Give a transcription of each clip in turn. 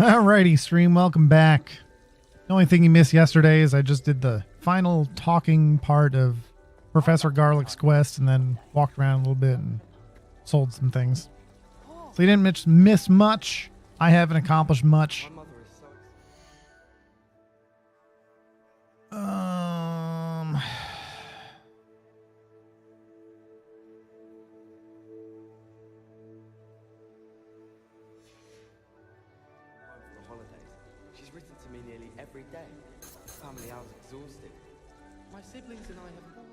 Alrighty, stream, welcome back. The only thing you missed yesterday is I just did the final talking part of Professor Garlick's quest and then walked around a little bit and sold some things. So you didn't miss much. I haven't accomplished much. She's written to me nearly every day. Family hours exhausted. My siblings and I have all...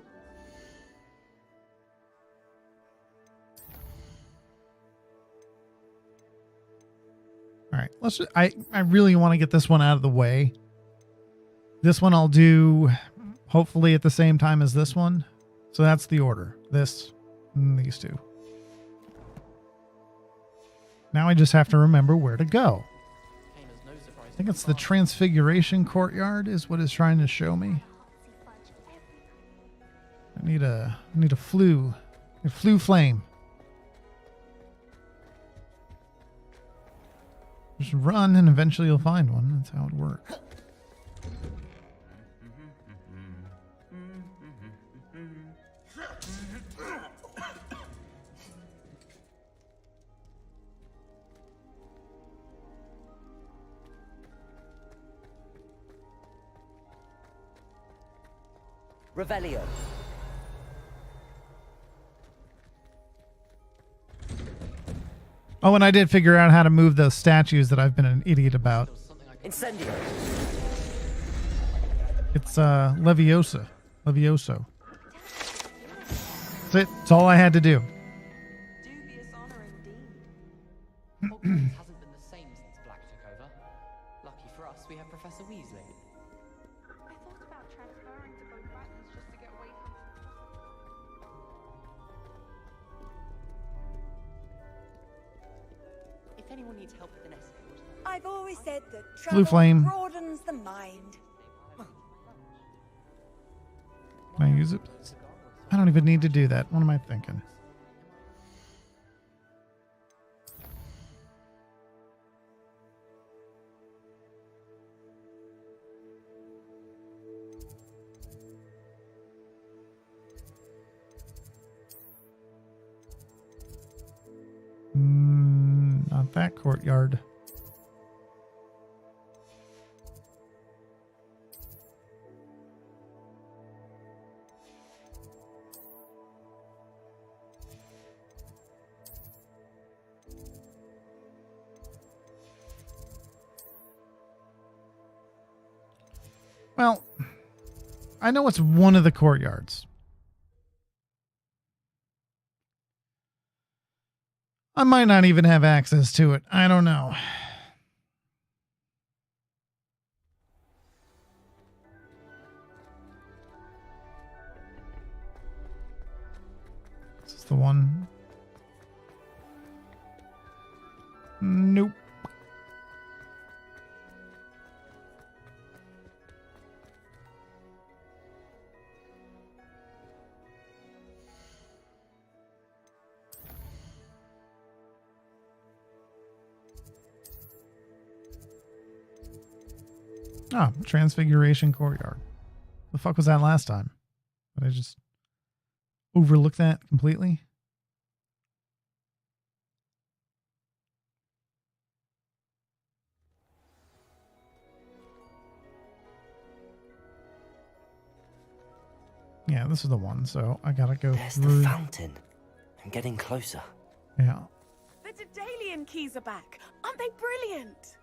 All right, let's just, I really want to get this one out of the way. This one I'll do hopefully at the same time as this one. So that's the order. This and these two. Now I just have to remember where to go. I think it's the Transfiguration Courtyard is what it's trying to show me. I need a flue flame. Just run and eventually you'll find one. That's how it works. Revelio. Oh, and I did figure out how to move those statues that I've been an idiot about. Incendio. It's Leviosa. Levioso. That's it. That's all I had to do. Dubious honor indeed. Hogwarts hasn't been the same since Black took over. Lucky for us, we have Professor Weasley. I thought about transferring to both Bratons just to get away from... If anyone needs help with an essay, I've always said that Blue travel flame. broadens the mind. Can I use it, please? I don't even need to do that. What am I thinking? Not that courtyard. Well, I know it's one of the courtyards. I might not even have access to it. I don't know. Is this the one? Nope. Oh, Transfiguration Courtyard. The fuck was that last time? Did I just overlook that completely? Yeah, this is the one, so I gotta go There's through. the fountain. I'm getting closer. Yeah. The Daedalian keys are back. Aren't they brilliant?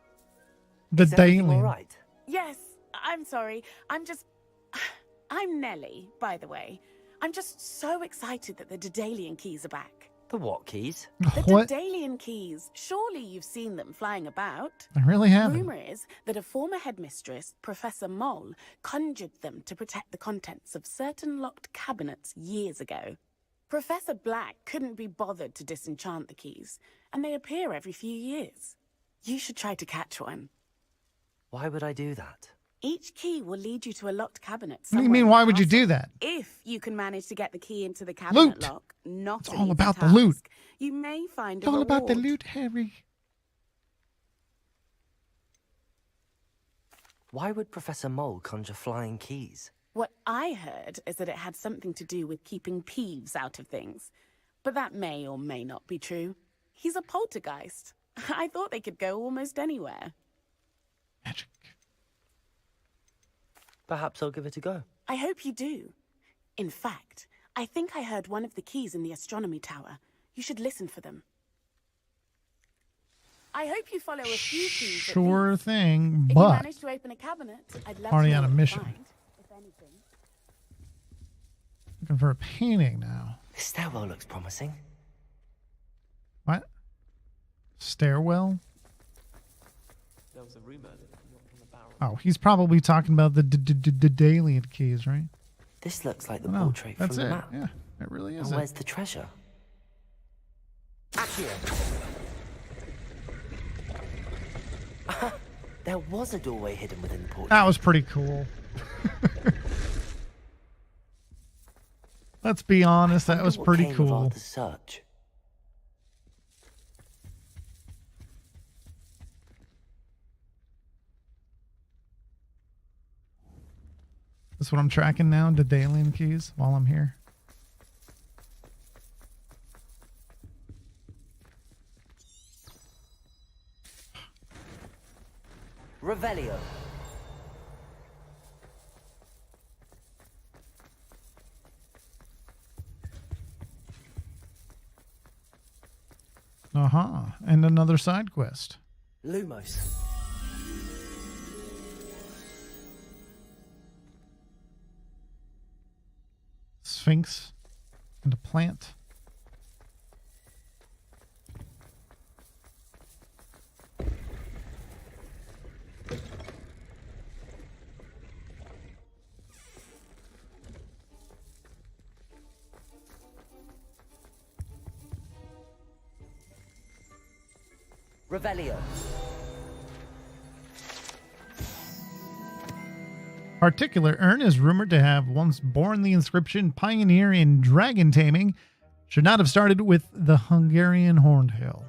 The Is everything Daily. all right? Yes, I'm sorry. I'm Nelly, by the way. I'm just so excited that the Daedalian keys are back. The what keys? The What? Daedalian keys. Surely you've seen them flying about. I really haven't. Rumor is that a former headmistress, Professor Moll, conjured them to protect the contents of certain locked cabinets years ago. Professor Black couldn't be bothered to disenchant the keys, and they appear every few years. You should try to catch one. Why would I do that? Each key will lead you to a locked cabinet. What do you somewhere mean, in the why would you castle. do that? If you can manage to get the key into the cabinet Loot. lock, not It's an all easy about the task, loot. You may find It's a all about the reward. loot, Harry. Why would Professor Mole conjure flying keys? What I heard is that it had something to do with keeping Peeves out of things. But that may or may not be true. He's a poltergeist. I thought they could go almost anywhere. Magic. Perhaps I'll give it a go. I hope you do. In fact, I think I heard one of the keys in the astronomy tower. You should listen for them. I hope you follow a few keys. Sure thing, If you but manage to open a cabinet, I'd love already to know on a what you mission. find, if anything. looking for a painting now. This stairwell looks promising. What? Stairwell? There was a rumor that you knocked on the barrel. Oh, he's probably talking about the Daedalian keys, right? This looks like the No, portrait that's from the it. map. Yeah, it really is. And It. where's the treasure? Accio! There was a doorway hidden within the portrait. That was pretty cool. Let's be honest, that Wonder was what pretty came of cool. Arthur's search. That's what I'm tracking now, Daedalian keys, while I'm here. Revelio. Uh-huh. And another side quest. Lumos. Sphinx and a plant. Revelio. Particular urn is rumored to have once borne the inscription "Pioneer in Dragon Taming." Should not have started with the Hungarian Horntail.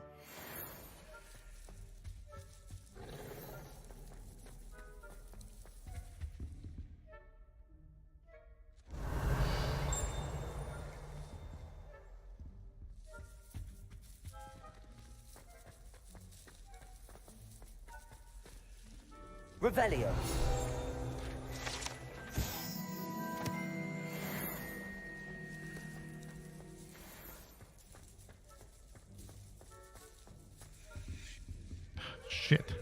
Revelio. Shit.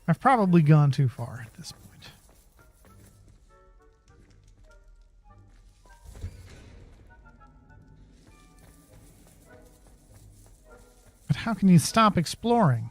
I've probably gone too far at this point. But how can you stop exploring?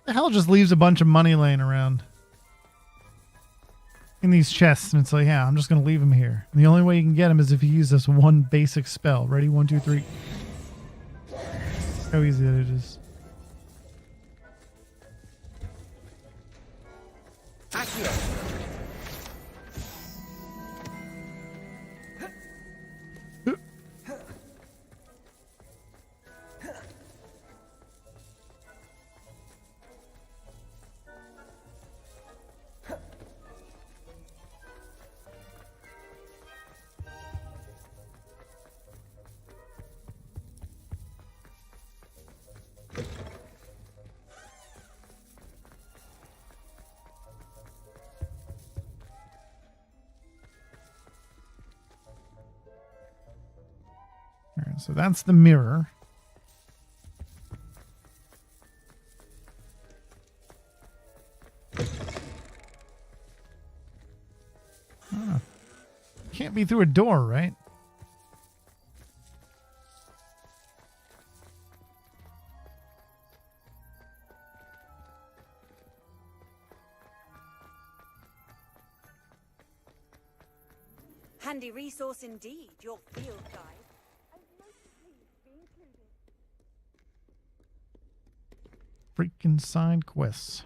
The hell just leaves a bunch of money laying around in these chests, and it's like, yeah, I'm just gonna leave them here. And the only way you can get them is if you use this one basic spell. Ready? 1, 2, 3. How easy that it is. Accio. All right, so that's the mirror. Can't be through a door, right? Handy resource indeed, your field guide. Freaking side quests.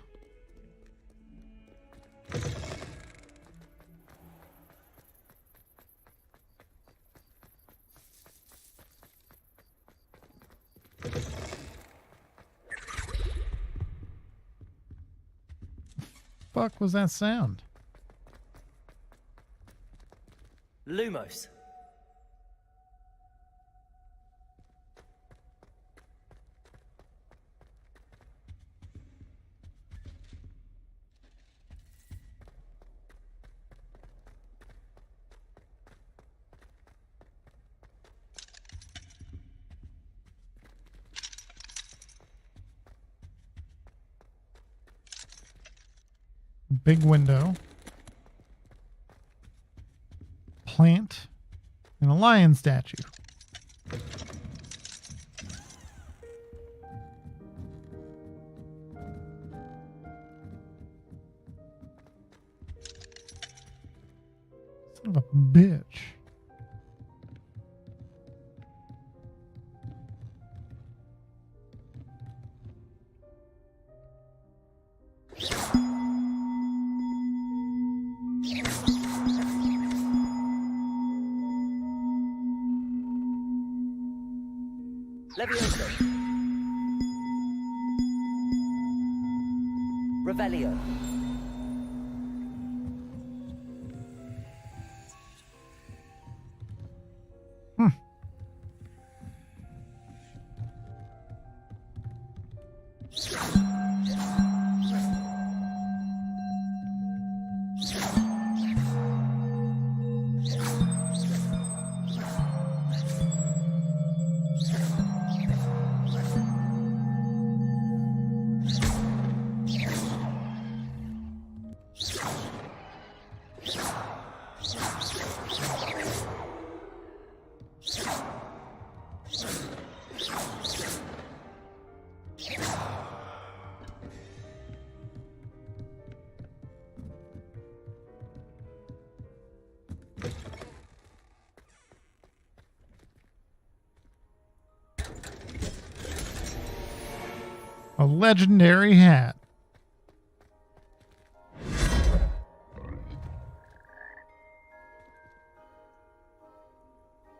Fuck was that sound? Lumos. Big window. Plant. And a lion statue. Son of a bitch. Levioso. Revelio. A legendary hat.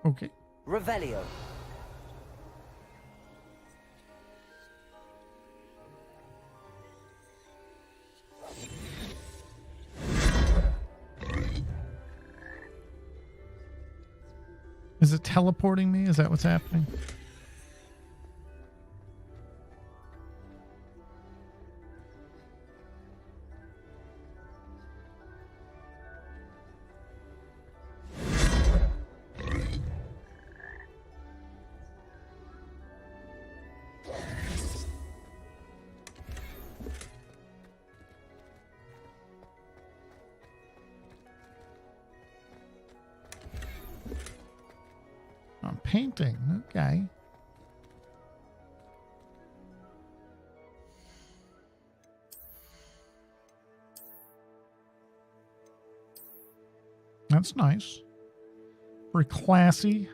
Okay. Revelio. Is it teleporting me? Is that what's happening? I'm painting. Okay. That's nice. Very classy.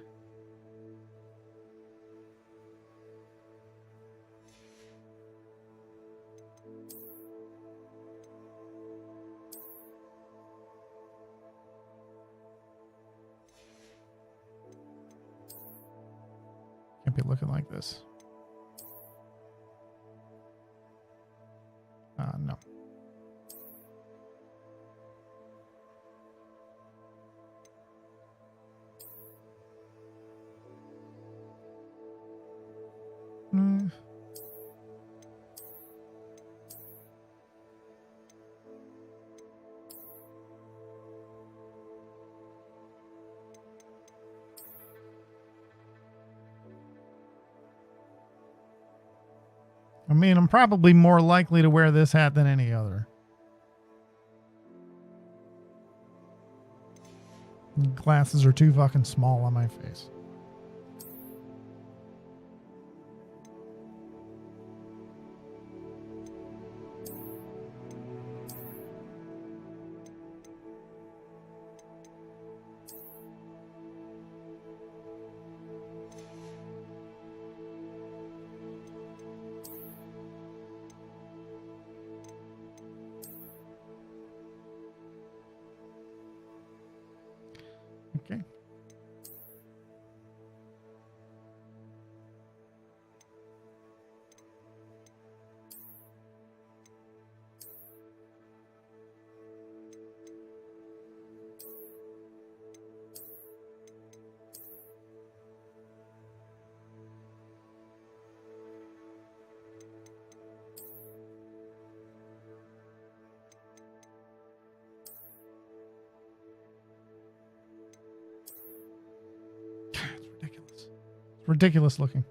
Can't be looking like this. No. Mm. I mean, I'm probably more likely to wear this hat than any other. Glasses are too fucking small on my face. Okay. It's ridiculous. It's ridiculous looking.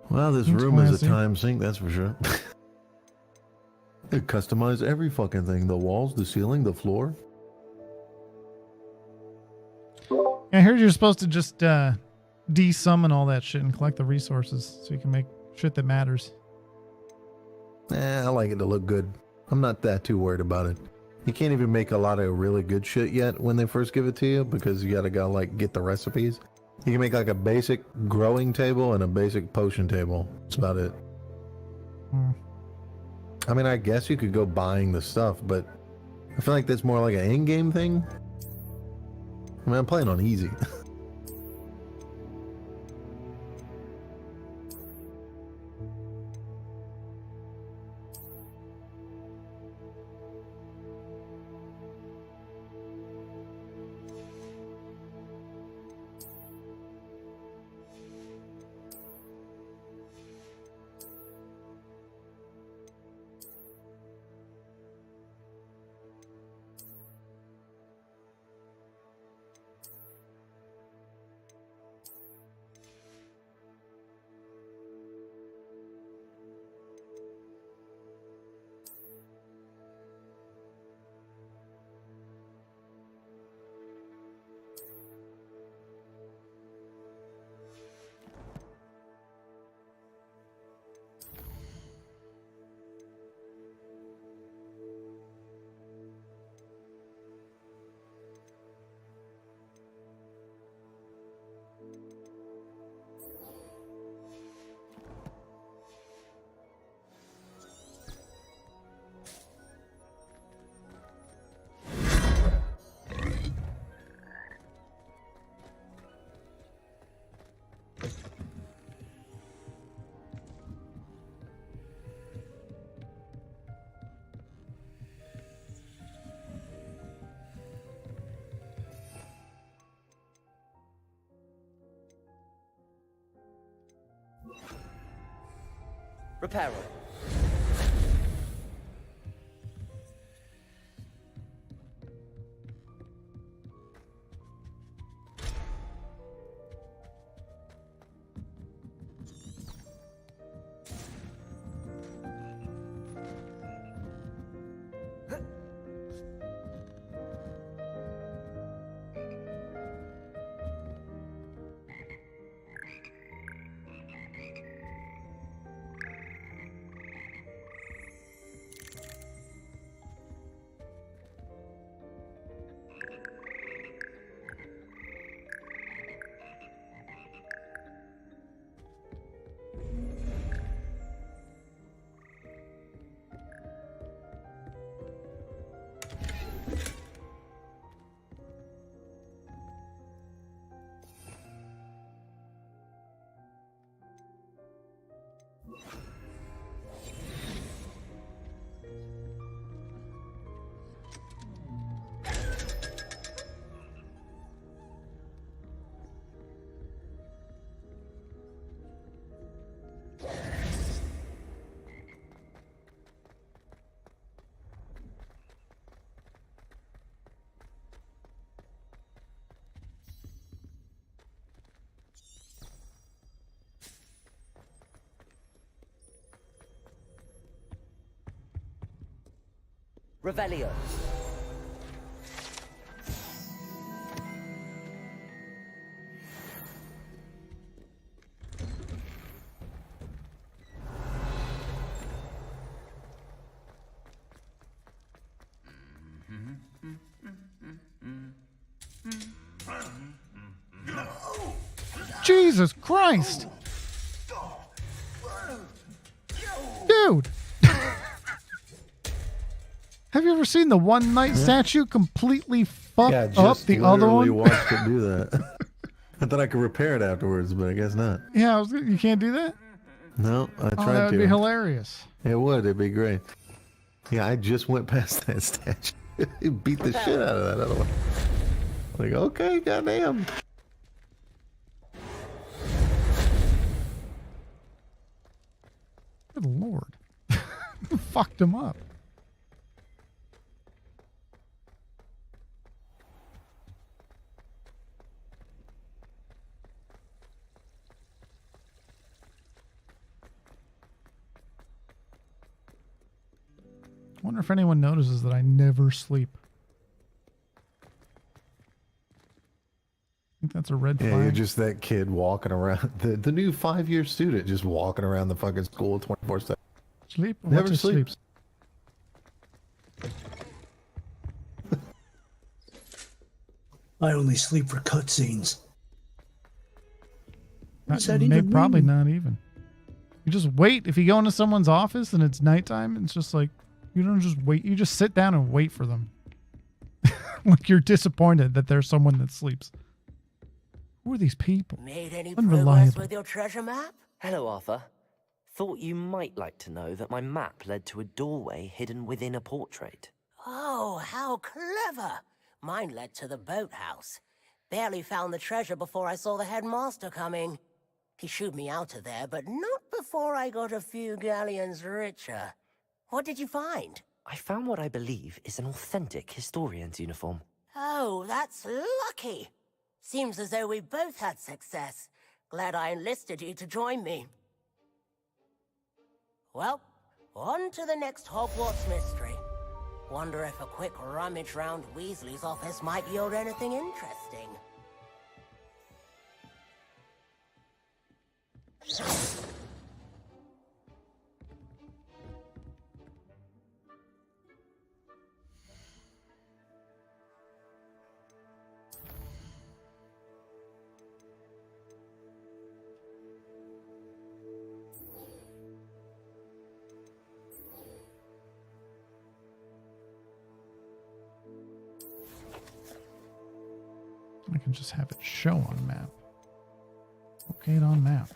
Well, this It's room is classy. a time sink, that's for sure. They customize every fucking thing. The walls, the ceiling, the floor. Yeah, I heard you're supposed to just de-summon all that shit and collect the resources so you can make shit that matters. I like it to look good. I'm not that too worried about it. You can't even make a lot of really good shit yet when they first give it to you because you gotta go like get the recipes. You can make like a basic growing table and a basic potion table. That's about it. I mean, I guess you could go buying the stuff, but I feel like that's more like an in-game thing. I mean, I'm playing on easy. Reparo. Revelio. Jesus Christ! Dude! Have you ever seen the one night statue completely fuck Yeah, up just the other literally one? watched it do that. I thought I could repair it afterwards, but I guess not. Yeah, you can't do that? No, I Oh, tried that would to. be hilarious. It would. It'd be great. Yeah, I just went past that statue. It beat the shit out of that other one. Like, okay, goddamn. Good lord. Fucked him up. I wonder if anyone notices that I never sleep. I think that's a red flag. Yeah, you're just that kid walking around. The new 5-year student just walking around the fucking school 24/7. Sleep? Never What just sleeps. I only sleep for cutscenes. What does that May even probably mean? not even. You just wait. If you go into someone's office and it's nighttime, it's just like, you don't just wait. You just sit down and wait for them. Like you're disappointed that there's someone that sleeps. Who are these people? Made any Unreliable. progress with your treasure map? Hello, Arthur. Thought you might like to know that my map led to a doorway hidden within a portrait. Oh, how clever. Mine led to the boathouse. Barely found the treasure before I saw the headmaster coming. He shooed me out of there, but not before I got a few galleons richer. What did you find? I found what I believe is an authentic historian's uniform. Oh, that's lucky. Seems as though we both had success. Glad I enlisted you to join me. Well, on to the next Hogwarts mystery. Wonder if a quick rummage round Weasley's office might yield anything interesting. I can just have it show on map. Locate on map.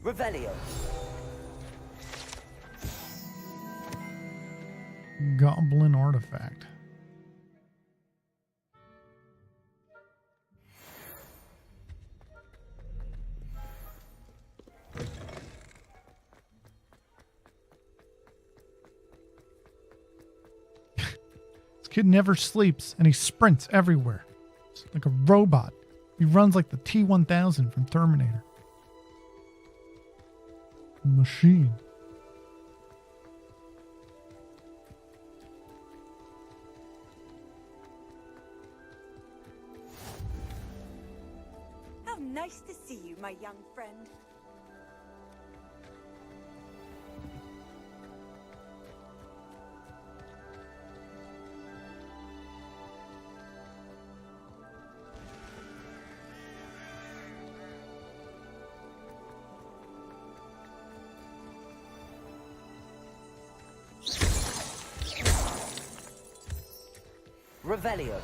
Revelio. Goblin artifact. This kid never sleeps and he sprints everywhere. It's like a robot. He runs like the T-1000 from Terminator. Machine. How nice to see you, my young friend. Revelio.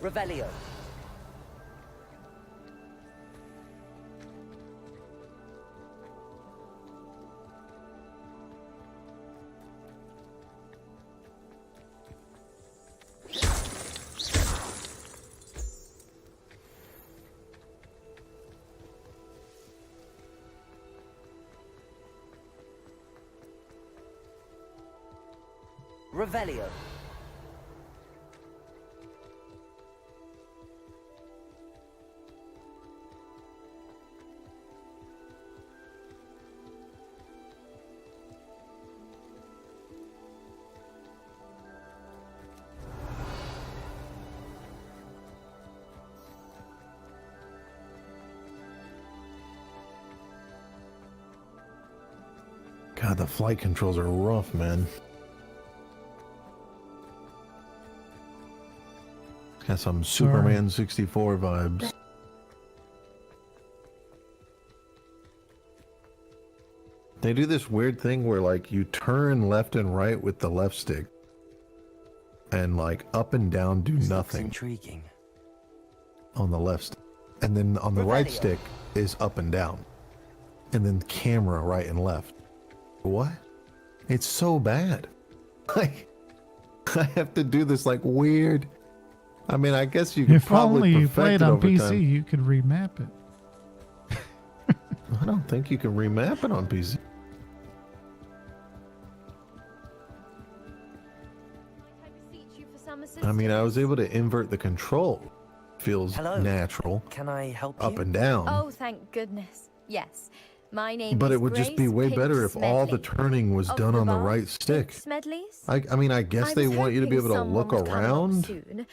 Revelio. Revelio. God, the flight controls are rough, man. Got some Superman 64 vibes. They do this weird thing where, like, you turn left and right with the left stick, and like up and down do nothing. Intriguing. On the left stick. And then on the right stick is up and down. And then camera right and left. What? It's so bad. Like, I have to do this like weird. I mean, I guess you could If probably only you perfect played it on over PC, time. you could remap it. I don't think you can remap it on PC. I mean, I was able to invert the control. Feels natural. Can I help Up you? and down. Oh, thank goodness. Yes. My name But is it would just be Grace way Pinch better if all the Smedley. turning was Of done the on the Bath right stick. Smedleys? I mean, I guess they was want you to be hoping able to someone look would come along around. soon.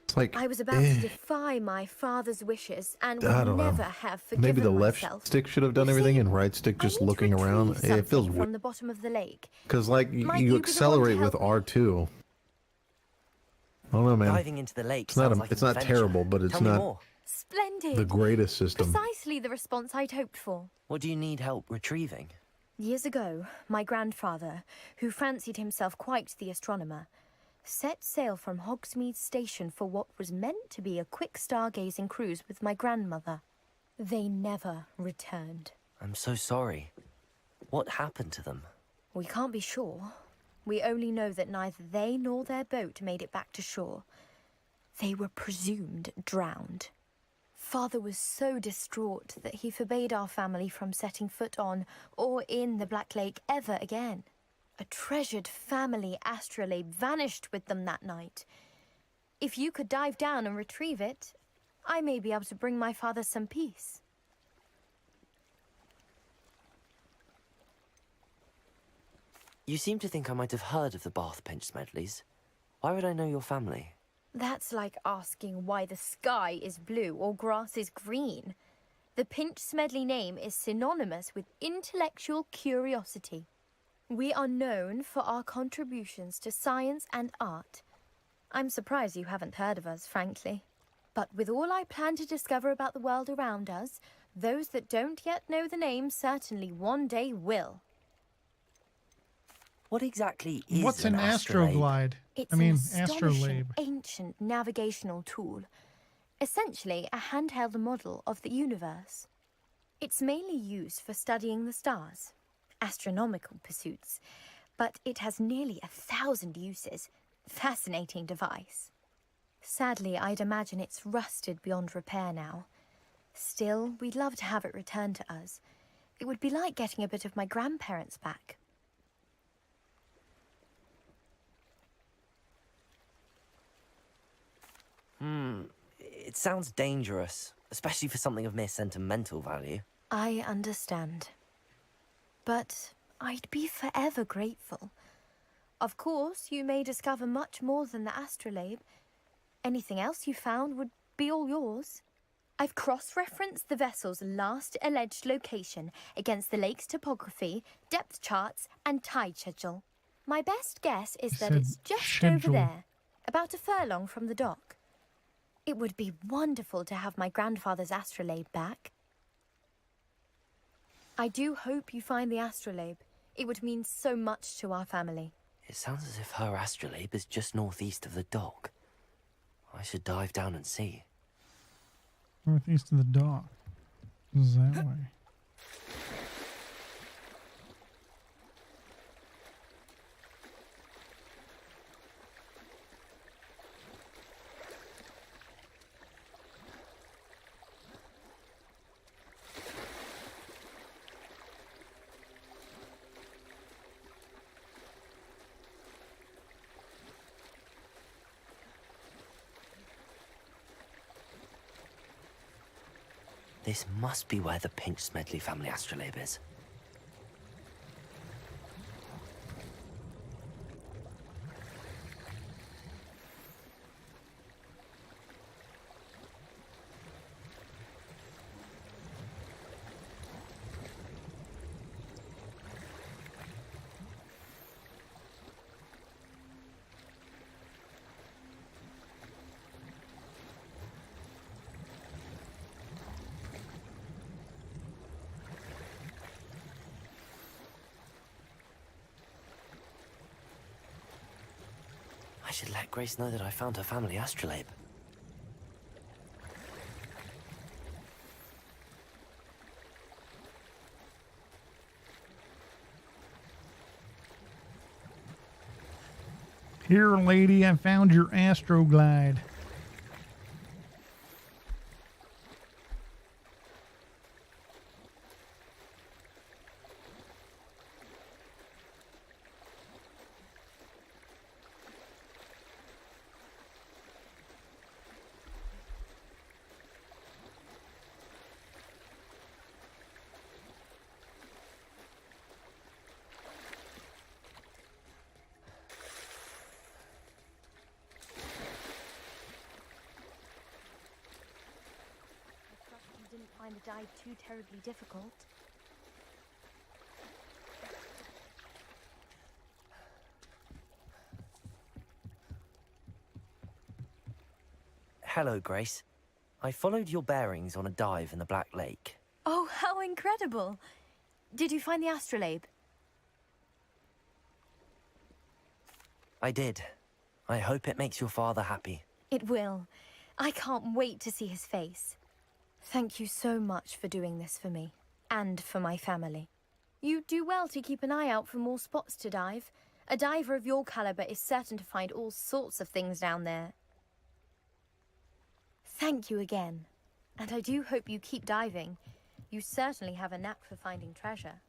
It's like, I was about to defy my father's wishes and I would don't never know. have forgiven Maybe the left myself. stick should have done everything and right stick just looking around. Retrieve It feels something weird. from the bottom of the lake. Because, like, Might you you be the one to accelerate with help me? R2. I don't know, man. Diving into the lake It's not, sounds like it's an not adventure. terrible, but it's Tell me not more. Splendid. the greatest system. Precisely the response I'd hoped for. What do you need help retrieving? Years ago, my grandfather, who fancied himself quite the astronomer, set sail from Hogsmeade Station for what was meant to be a quick stargazing cruise with my grandmother. They never returned. I'm so sorry. What happened to them? We can't be sure. We only know that neither they nor their boat made it back to shore. They were presumed drowned. Father was so distraught that he forbade our family from setting foot on or in the Black Lake ever again. A treasured family astrolabe vanished with them that night. If you could dive down and retrieve it, I may be able to bring my father some peace. You seem to think I might have heard of the Bath Pinch Smedleys. Why would I know your family? That's like asking why the sky is blue or grass is green. The Pinch Smedley name is synonymous with intellectual curiosity. We are known for our contributions to science and art. I'm surprised you haven't heard of us, frankly. But with all I plan to discover about the world around us, those that don't yet know the name certainly one day will. What exactly is What's an astrolabe? astroglide? It's I mean, an astonishing astrolabe. ancient navigational tool. Essentially a handheld model of the universe. It's mainly used for studying the stars, astronomical pursuits, but it has nearly 1,000 uses. Fascinating device. Sadly, I'd imagine it's rusted beyond repair now. Still, we'd love to have it returned to us. It would be like getting a bit of my grandparents back. It sounds dangerous, especially for something of mere sentimental value. Of course, you may discover much more than the astrolabe. Anything else you found would be all yours. I've cross-referenced the vessel's last alleged location against the lake's topography, depth charts, and tide schedule. My best guess is that it's just over there, about a furlong from the dock. It would be wonderful to have my grandfather's astrolabe back. I do hope you find the astrolabe. It would mean so much to our family. It sounds as if her astrolabe is just northeast of the dock. I should dive down and see. Northeast of the dock. Is that way? This must be where the Pinch Smedley family astrolabe is. I should let Grace know that I found her family astrolabe. Here, lady, I found your astroglide. Didn't find the dive too terribly difficult. Hello, Grace. I followed your bearings on a dive in the Black Lake. Oh, how incredible! Did you find the astrolabe? I did. I hope it makes your father happy. It will. I can't wait to see his face. Thank you so much for doing this for me, and for my family. You do well to keep an eye out for more spots to dive. A diver of your caliber is certain to find all sorts of things down there. Thank you again. And I do hope you keep diving. You certainly have a knack for finding treasure.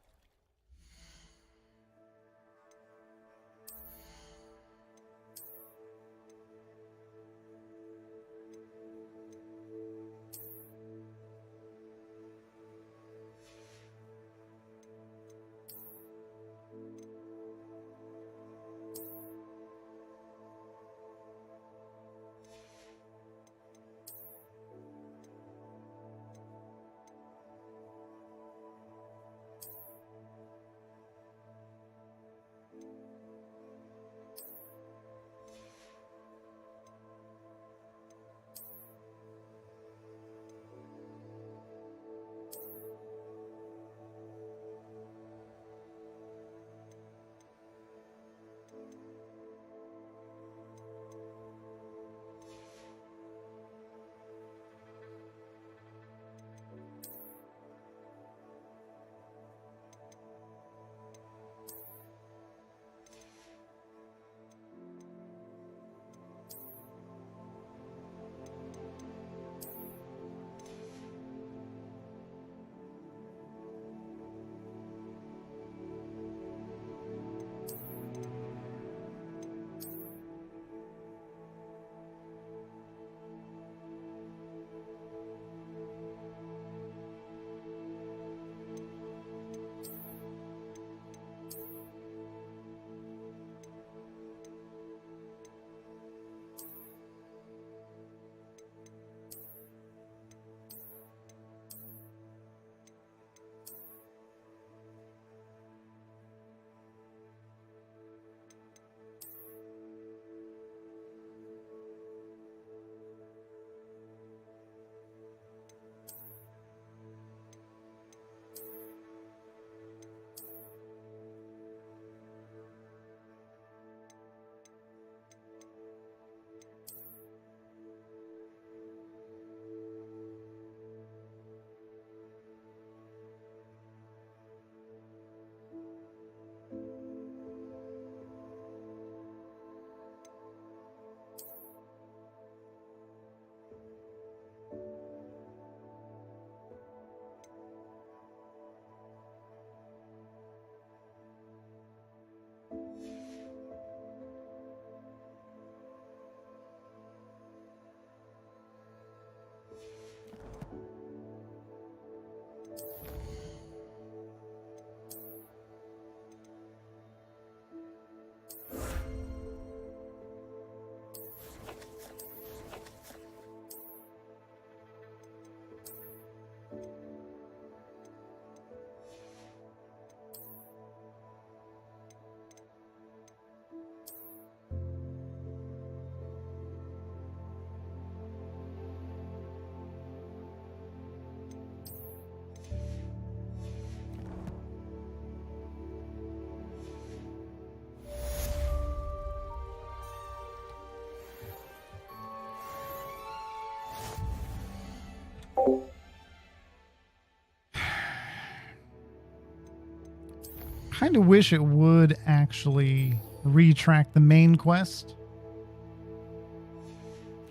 Kind of wish it would actually retract the main quest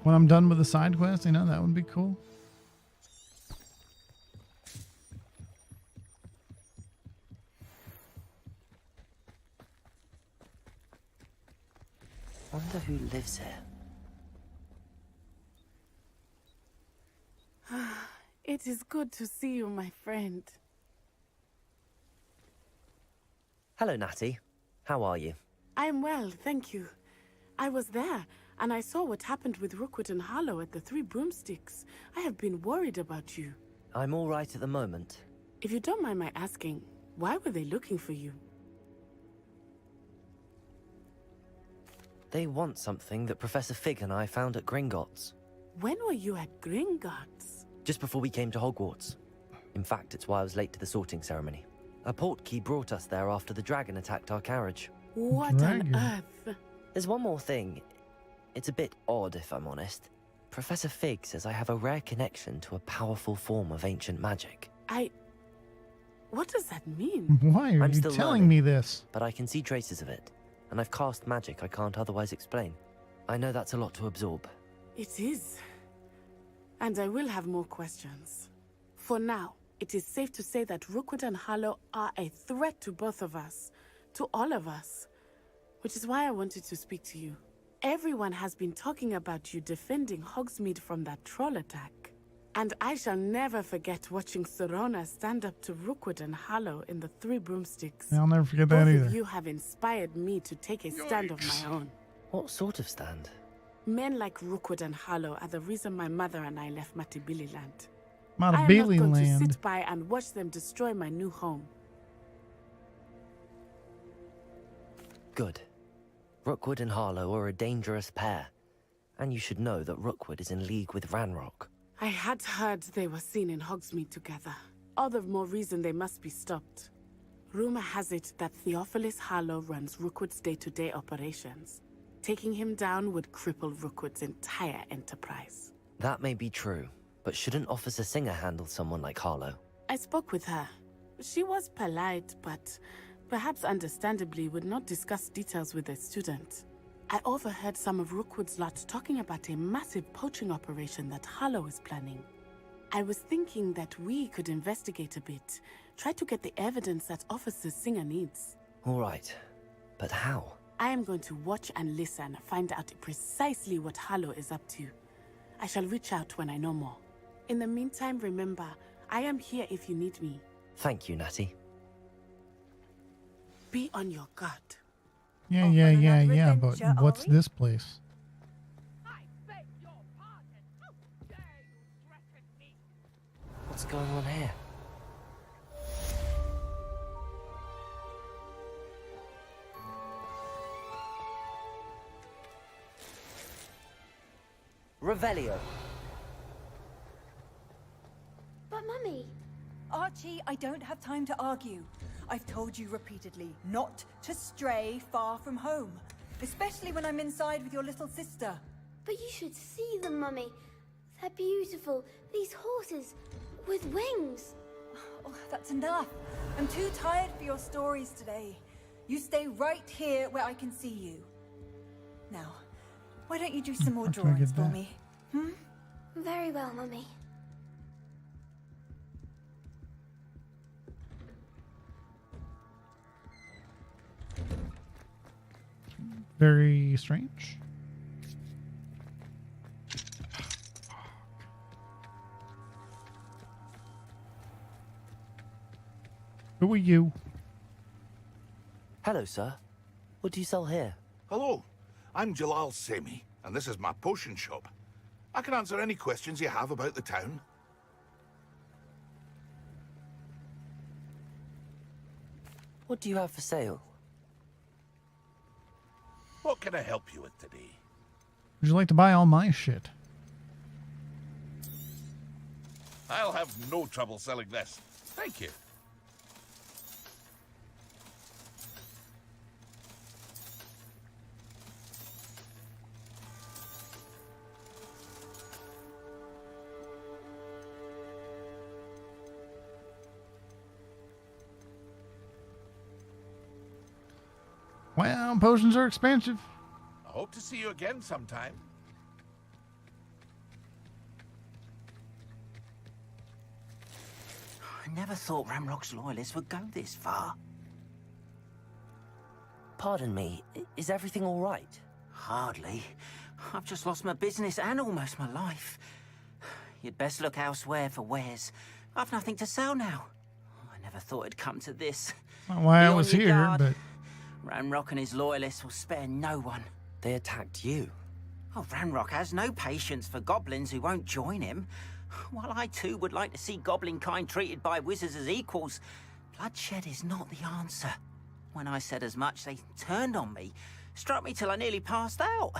when I'm done with the side quest. You know, that would be cool. Wonder who lives here. It is good to see you, my friend. Hello, Natty. How are you? I'm well, thank you. I was there, and I saw what happened with Rookwood and Harlow at the Three Broomsticks. I have been worried about you. I'm all right at the moment. If you don't mind my asking, why were they looking for you? They want something that Professor Fig and I found at Gringotts. When were you at Gringotts? Just before we came to Hogwarts. In fact, it's why I was late to the sorting ceremony. A portkey brought us there after the dragon attacked our carriage. What on earth? There's one more thing. It's a bit odd, if I'm honest. Professor Fig says I have a rare connection to a powerful form of ancient magic. What does that mean? Why are I'm you still telling learning, me this? But I can see traces of it. And I've cast magic I can't otherwise explain. I know that's a lot to absorb. It is. And I will have more questions. For now, it is safe to say that Rookwood and Harlow are a threat to both of us. To all of us. Which is why I wanted to speak to you. Everyone has been talking about you defending Hogsmeade from that troll attack. And I shall never forget watching Sorona stand up to Rookwood and Harlow in the Three Broomsticks. I'll never forget that Both either. of you have inspired me to take a stand of my own. What sort of stand? Men like Rookwood and Harlow are the reason my mother and I left Matibili Land. Matibili I am not going Land. to sit by and watch them destroy my new home. Good. Rookwood and Harlow are a dangerous pair. And you should know that Rookwood is in league with Ranrock. I had heard they were seen in Hogsmeade together. All the more reason they must be stopped. Rumor has it that Theophilus Harlow runs Rookwood's day-to-day operations. Taking him down would cripple Rookwood's entire enterprise. That may be true, but shouldn't Officer Singer handle someone like Harlow? I spoke with her. She was polite, but perhaps understandably would not discuss details with a student. I overheard some of Rookwood's lot talking about a massive poaching operation that Harlow is planning. I was thinking that we could investigate a bit, try to get the evidence that Officer Singer needs. All right, but how? I am going to watch and listen, find out precisely what Harlow is up to. I shall reach out when I know more. In the meantime, remember, I am here if you need me. Thank you, Natty. Be on your guard. Yeah, but what's this place? What's going on here? Revelio. But Mummy... Archie, I don't have time to argue. I've told you repeatedly not to stray far from home. Especially when I'm inside with your little sister. But you should see them, Mummy. They're beautiful. These horses with wings. Oh, that's enough. I'm too tired for your stories today. You stay right here where I can see you. Now, why don't you do some more drawings for me? Very well, Mummy. Very strange. Who are you? Hello, sir. What do you sell here? Hello, I'm Jalal Semi, and this is my potion shop. I can answer any questions you have about the town. What do you have for sale? What can I help you with today? Would you like to buy all my shit? I'll have no trouble selling this. Thank you. Well, potions are expensive. I hope to see you again sometime. I never thought Ramrock's loyalists would go this far. Pardon me, is everything all right? Hardly. I've just lost my business and almost my life. You'd best look elsewhere for wares. I've nothing to sell now. I never thought it'd come to this. Not why Be I on was your here, guard. but Ranrock and his loyalists will spare no one. They attacked you. Oh, Ranrock has no patience for goblins who won't join him. While I too would like to see goblin kind treated by wizards as equals, bloodshed is not the answer. When I said as much, they turned on me, struck me till I nearly passed out.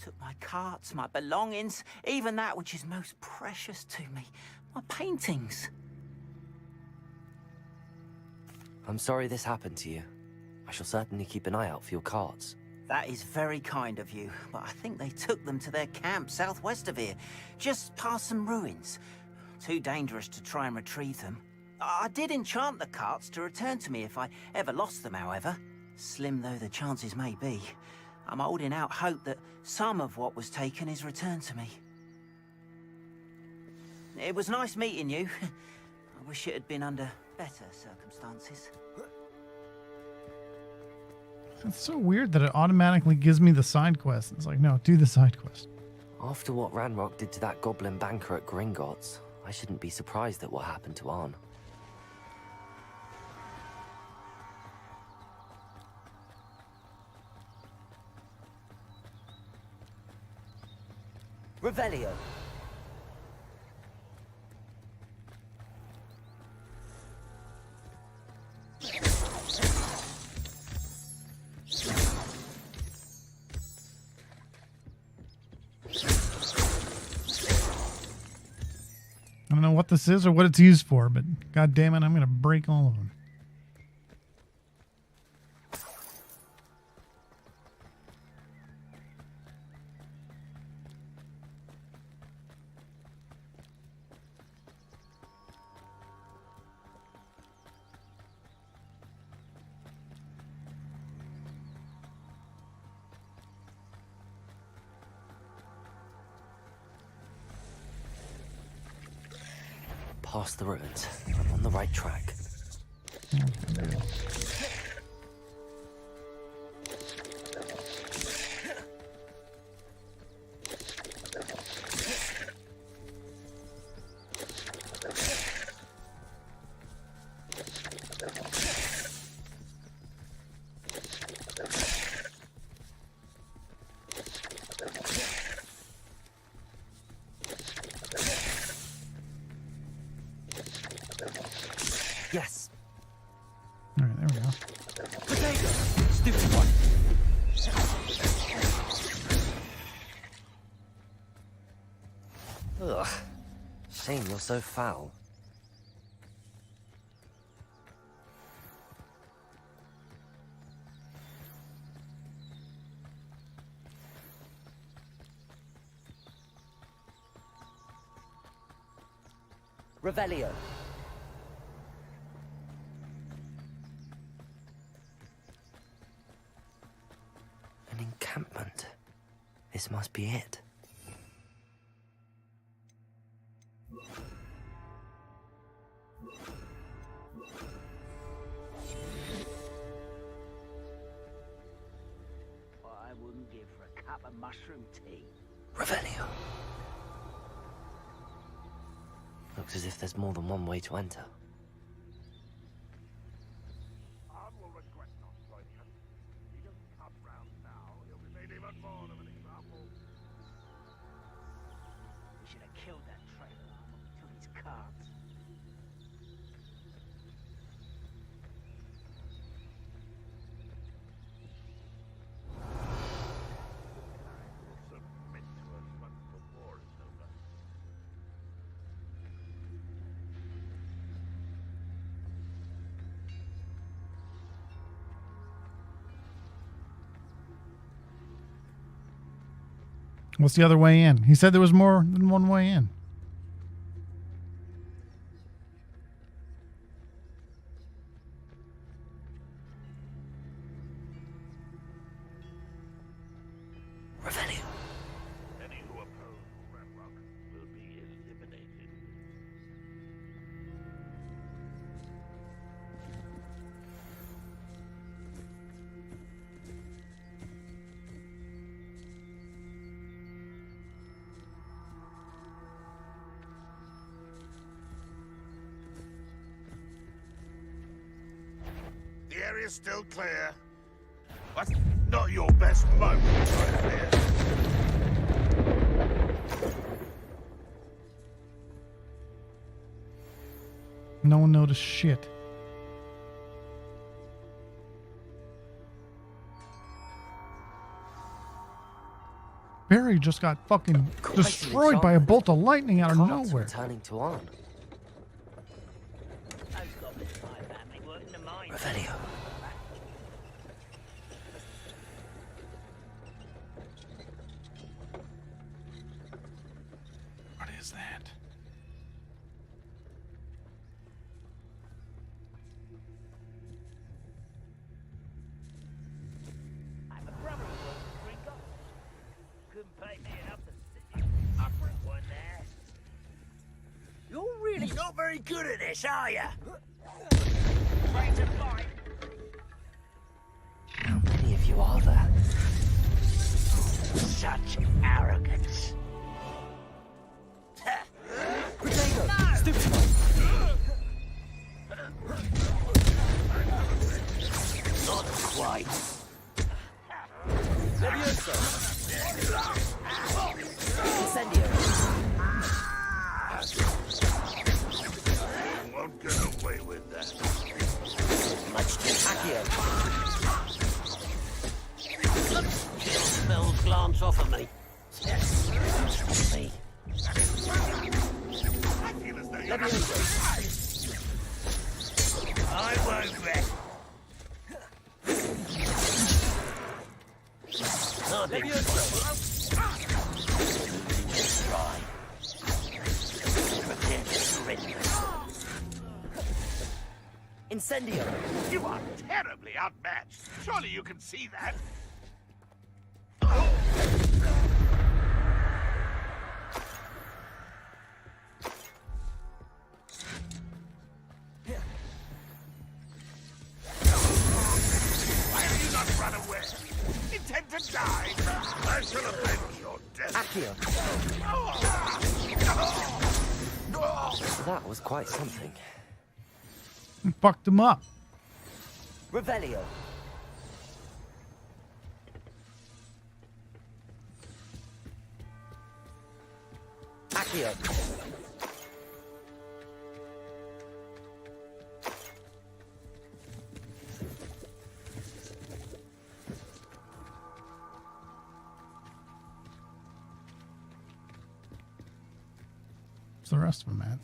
Took my carts, my belongings, even that which is most precious to me, my paintings. I'm sorry this happened to you. I shall certainly keep an eye out for your carts. That is very kind of you, but I think they took them to their camp southwest of here, just past some ruins. Too dangerous to try and retrieve them. I did enchant the carts to return to me if I ever lost them, however. Slim though the chances may be, I'm holding out hope that some of what was taken is returned to me. It was nice meeting you. I wish it had been under better circumstances. it's so weird that it automatically gives me the side quest. It's like, no, do the side quest. After what Ranrock did to that goblin banker at Gringotts, I shouldn't be surprised at what happened to Arn. Revelio. I don't know what this is or what it's used for, but god damn it, I'm gonna break all of them. Past the ruins. I'm on the right track. Yes. All right, there we go. Potato! Stupid one. Ugh. Shame you're so foul. Revelio. An encampment. This must be it. What I wouldn't give for a cup of mushroom tea. Revelio. Looks as if there's more than one way to enter. What's the other way in? He said there was more than one way in. Revelio. Any who oppose Ranrock will be eliminated. The area's still clear. That's not your best moment right there. No one noticed shit. Barry just got fucking destroyed by a bolt of lightning out of nowhere. Returning to on. Revelio. What is that? You're really not very good at this, are you? How many of you are there? Such arrogance. Potato! Stupid! Not quite. Levioso! Incendio! You won't get away with that. Much too Accio! Kill spells glance off of me. Me. Levioso! I won't rest. Levioso! Try. Pretend to surrender. Incendio! You are terribly outmatched. Surely you can see that. Why have you not run away? Intend to die? I shall avenge your death. Accio! That was quite something. Fucked him up. Revelio! Accio! What's the rest of them at?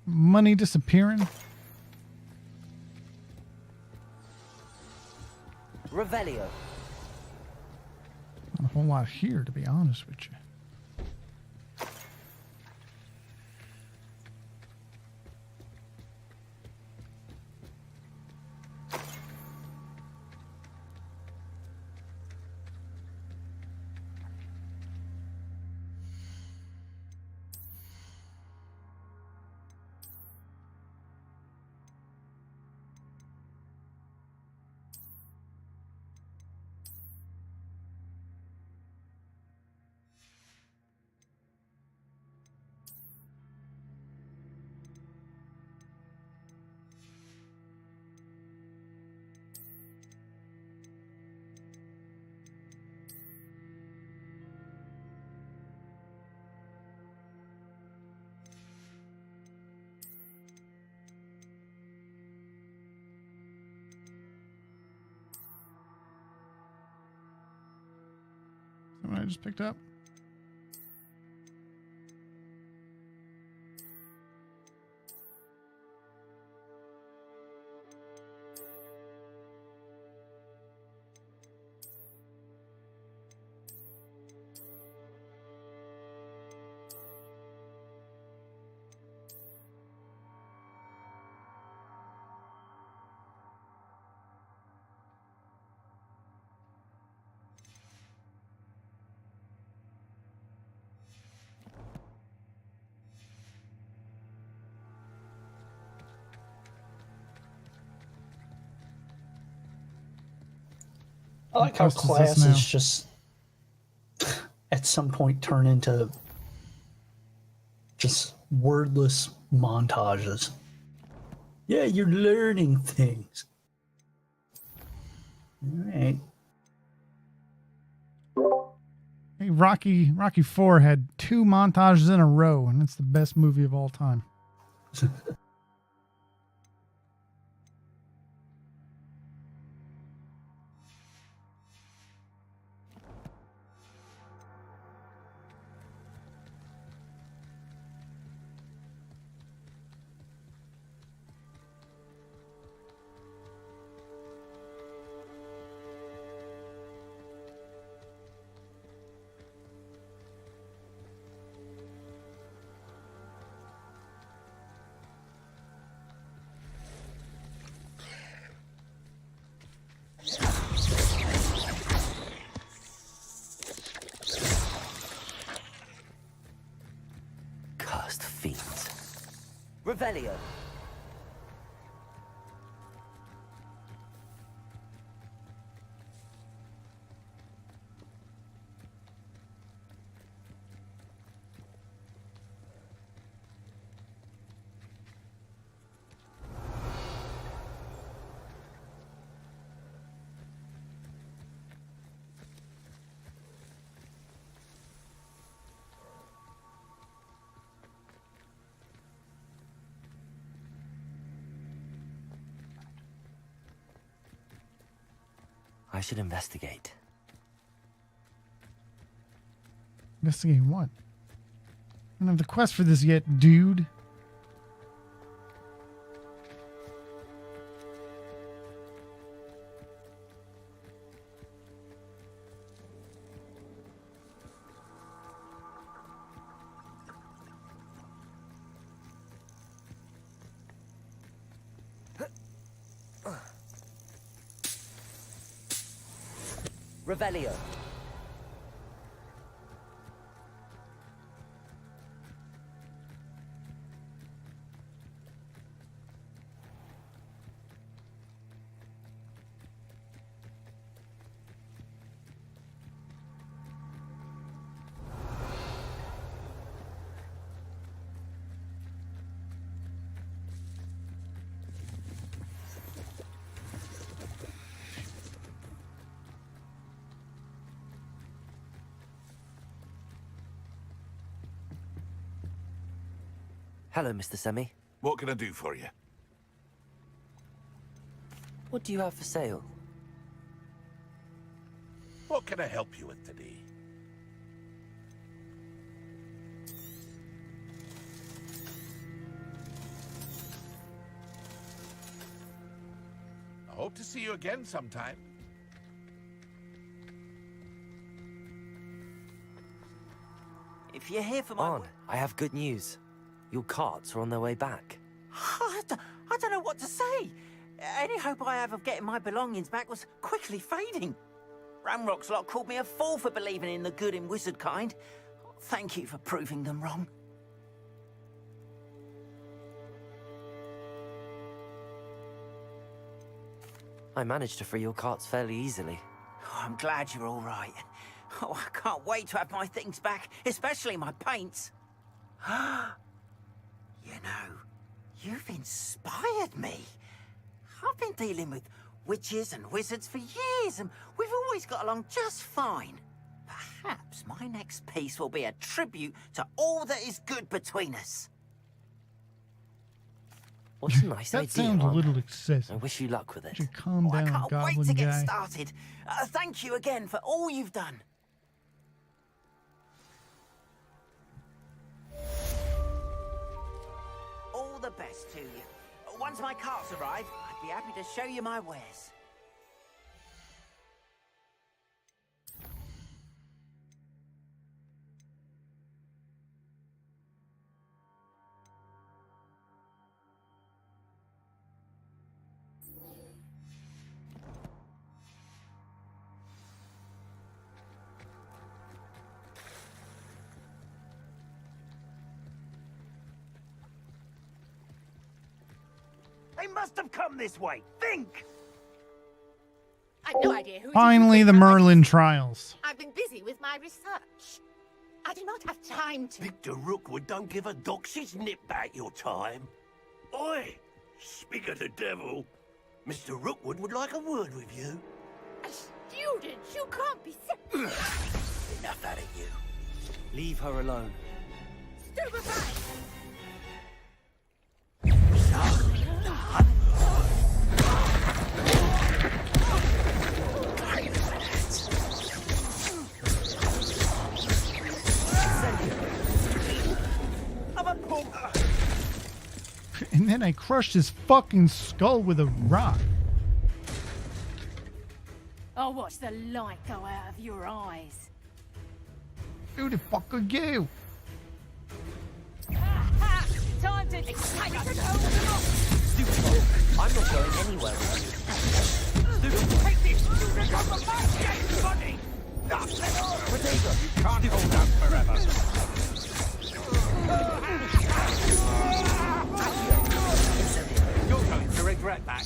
Money disappearing? Revelio! Not a whole lot here, to be honest with you. What I just picked up? I like how classes just at some point turn into just wordless montages. Yeah, you're learning things. All right. Hey, Rocky 4 had 2 montages in a row, and it's the best movie of all time. Cursed fiends. Revelio. I should investigate. Investigate what? I don't have the quest for this yet, dude. Revelio. Hello, Mr. Semi. What can I do for you? What do you have for sale? What can I help you with today? I hope to see you again sometime. If you're here for my... On, I have good news. Your carts are on their way back. I don't know what to say. Any hope I have of getting my belongings back was quickly fading. Ramrock's lot called me a fool for believing in the good in wizard kind. Thank you for proving them wrong. I managed to free your carts fairly easily. Oh, I'm glad you're all right. Oh, I can't wait to have my things back, especially my paints. You know, you've inspired me. I've been dealing with witches and wizards for years, and we've always got along just fine. Perhaps my next piece will be a tribute to all that is good between us. What's a nice That idea, sounds a Ron? little excessive. I wish you luck with it. Would you calm down, I can't goblin wait to get guy? started. Thank you again for all you've done. All the best to you. Once my carts arrive, I'd be happy to show you my wares. They must have come this way. Think! I've no idea who. Finally, the Merlin trials. I've been busy with my research. I do not have time to. Victor Rookwood don't give a doxy's nip back your time. Oi, speak of the devil. Mr. Rookwood would like a word with you. A student? You can't be serious. Enough out of you. Leave her alone. Stupefy! And then I crushed his fucking skull with a rock. I'll watch the light go out of your eyes. Who the fuck are you? Time to excite us. I'm not going anywhere with you. Take this! You recover my dead body! You can't hold out forever. You're going to regret that.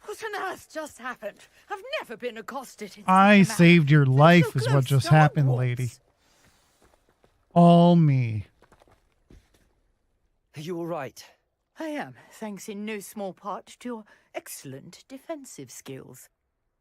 What on earth just happened? I've never been accosted in I such a saved your life so is what close just to happened, Hogwarts. lady. All me. Are you all right? I am, thanks in no small part to your excellent defensive skills.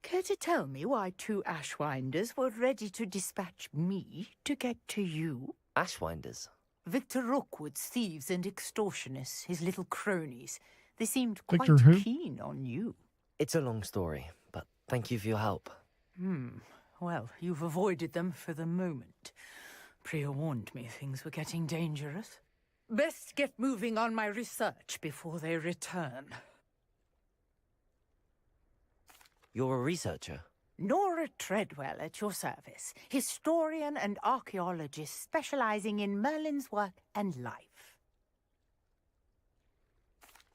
Care to tell me why 2 Ashwinders were ready to dispatch me to get to you? Ashwinders? Victor Rookwood's thieves and extortionists, his little cronies. They seemed Victor quite who? keen on you. It's a long story, but thank you for your help. Well, you've avoided them for the moment. Priya warned me things were getting dangerous. Best get moving on my research before they return. You're a researcher? Nora Treadwell at your service, historian and archaeologist specializing in Merlin's work and life.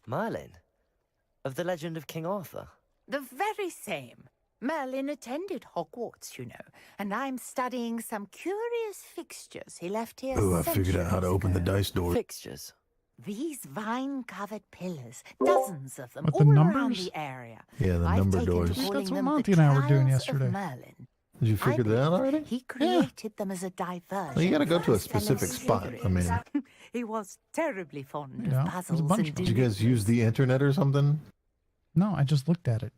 Merlin? Of the legend of King Arthur? The very same. Merlin attended Hogwarts, you know, and I'm studying some curious fixtures he left here Oh, I figured out how to open the dice door. Fixtures? These vine-covered pillars, dozens of them, What, all the around numbers? the area. Yeah, the I've number taken to doors. calling That's what them Monty the and I were doing Trials of yesterday. Merlin. Did you figure that out already? He created them as a diversion. Well, you gotta go for to a his fellow specific spot. I mean, Slytherins. He was terribly fond Yeah, of there's a puzzles bunch and of them. did you guys use the internet or something? No, I just looked at it.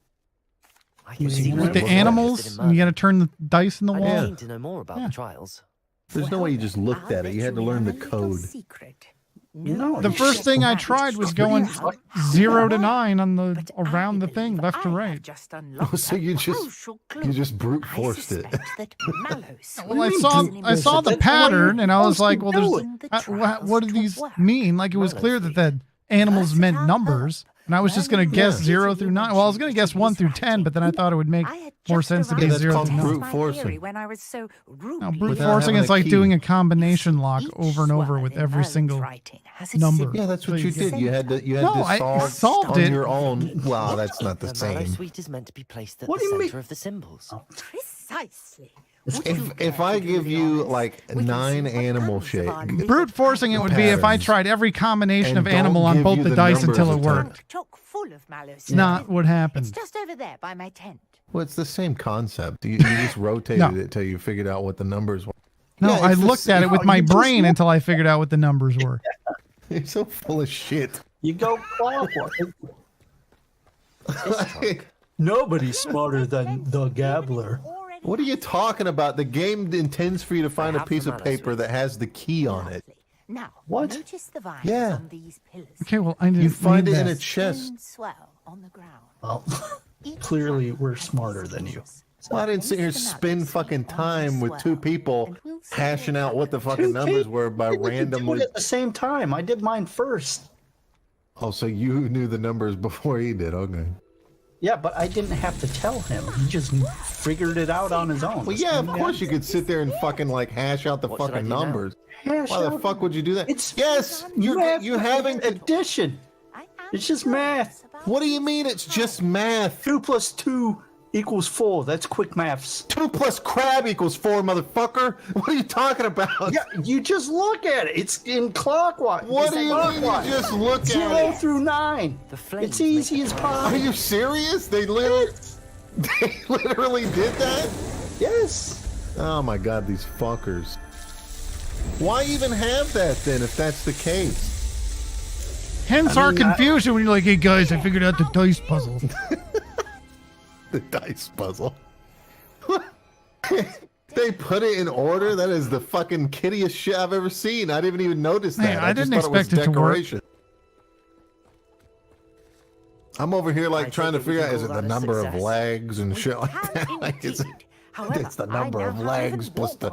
I You can see see what why With the you're animals, interested in and you Merlin. gotta turn the dice in the I'm wall. keen to know more about Yeah. the trials. There's no way you just looked I'll at it. You let had to in learn the on a little code. secret. No, The you first just thing I managed tried was to going read it. 0 to 9 on the But around the I thing, believe left to I have right. just unlocked So a you just crucial clue. brute I forced it. suspect that Mallows Well, I was saw an I saw the impossible pattern, and I was supposed like, to well, do there's it. what do these mean? Like, it was Merlin's clear that feet. the animals meant Versatile numbers, and I was just gonna guess 0 through 9. Well, I was gonna guess 1 through 10, but then I thought it would make I had more just sense to be arrived that's 0 called through 9. brute my forcing. theory when I was so rudely No, brute Without forcing having is a like key. doing a combination lock Each over and over word with in every Merlin's single writing has a number. symbol. Yeah, that's what you So you did. You had to No, I solved on it. your own. Well, that's not the The Mallow same. Suite is meant to be placed at What the do you mean? center of the symbols. Precisely. Would you If care I to do give the you honors? like We can see 9 what animal comes shit, of our little Brute forcing it would be if I patterns. tried every combination And of animal don't on give both you the the dice numbers until of it the worked. Trunk chock full of mallows. It's not what It's happened. just over there by my tent. well, it's the same concept. You just rotated No. it till you figured out what the numbers were. No, Yeah, I it's the looked at it with same- my you just brain looked- until I figured out what the numbers were. You're so full of shit. You go clockwise. This trunk. Nobody's smarter than the Gabbler. What are you talking about? The game intends for you to find a have piece the of Mallow paper Suite. that has the key on it. Lovely. Now, What? notice the vines Yeah. on these pillars. Okay, well, I didn't You find need it in that. a chest. Thin swell on the ground. Well, Each clearly vine we're has smarter than you. signatures. Well, I didn't sit here Place the spend mallow fucking suite on time the with 2 swell, people and we'll see hashing what out what the happens. fucking numbers were by We could do randomly. it at the same time. I did mine first. Oh, so you knew the numbers before he did. Okay. Yeah, but I didn't have to tell him. He just figured it out on his own. Well, yeah, of course you could sit there and fucking like hash out the What should I fucking do now? numbers. Hash Why the out- fuck would you do that? It's Yes, you having to. addition. I am It's just curious math. about What do you mean? It's just math. 2 + 2 equals 4. That's quick maths. 2 plus crab equals 4, motherfucker. What are you talking about? Yeah, you just look at it. It's in clockwise. What do you mean you just look at it? 0 through 9. It's easy as pie. Are you serious? They literally did that? Yes. Oh my god, these fuckers. Why even have that then if that's the case? Hence our confusion when you're like, hey guys, I figured out the dice puzzle. The dice puzzle. They put it in order? That is the fucking kiddiest shit I've ever seen. I didn't even notice that. Hey, I just didn't thought expect it it was to work. decoration. I'm over here like trying to figure out, is it the number of legs and shit like that? Like, it's the number of legs plus the...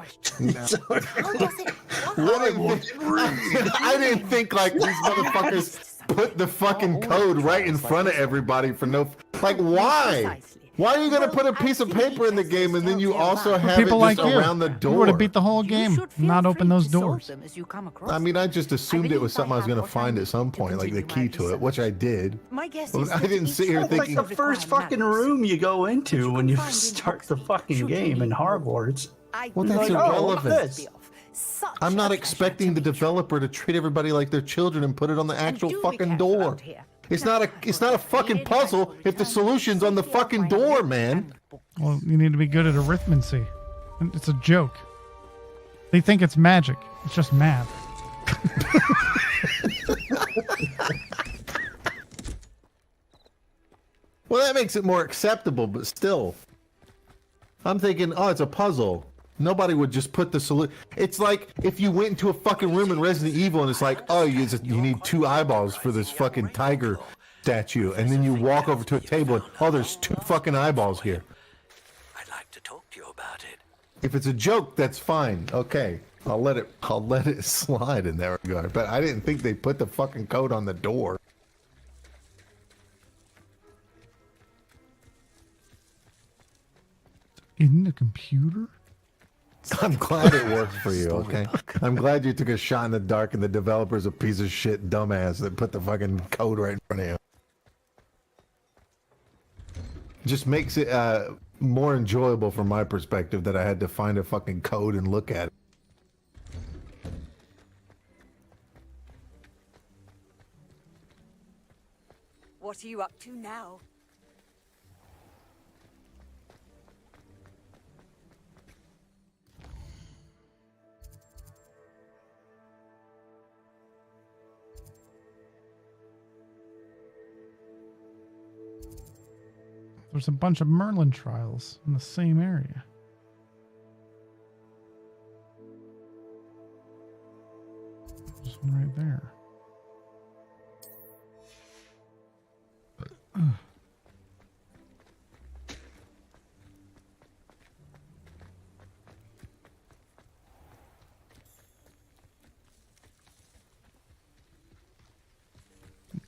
I didn't think like these motherfuckers put the fucking code right in front of everybody for no... Like, why? Why are you going to put a piece of paper in the game and then you also have it People just like you. around the You door? would have beat the whole game, not open those doors. I mean, I just assumed it was something I was going to find at some point, like the key to it, which I did. My guess But is I that didn't sit here each thinking... Like the first fucking room you go into when you start the fucking game in Hogwarts. Well, that's Like, oh, irrelevant. look at this. I'm not expecting the developer to treat everybody like their children and put it on the actual fucking door. It's not a fucking puzzle if the solution's on the fucking door, man. Well, you need to be good at arithmancy. It's a joke. They think it's magic. It's just math. Well, that makes it more acceptable, but still. I'm thinking, oh, it's a puzzle. Nobody would just put the solution. It's like if you went into a fucking room in Resident Evil and it's like, oh, you need 2 eyeballs for this fucking tiger statue. And then you walk over to a table and, oh, there's 2 fucking eyeballs here. I'd like to talk to you about it. If it's a joke, that's fine. Okay. I'll let it slide in that regard. But I didn't think they put the fucking code on the door. In the computer? I'm glad it worked for you, okay? I'm glad you took a shot in the dark and the developer's a piece of shit dumbass that put the fucking code right in front of you. Just makes it more enjoyable from my perspective that I had to find a fucking code and look at it. What are you up to now? There's a bunch of Merlin trials in the same area. There's one right there.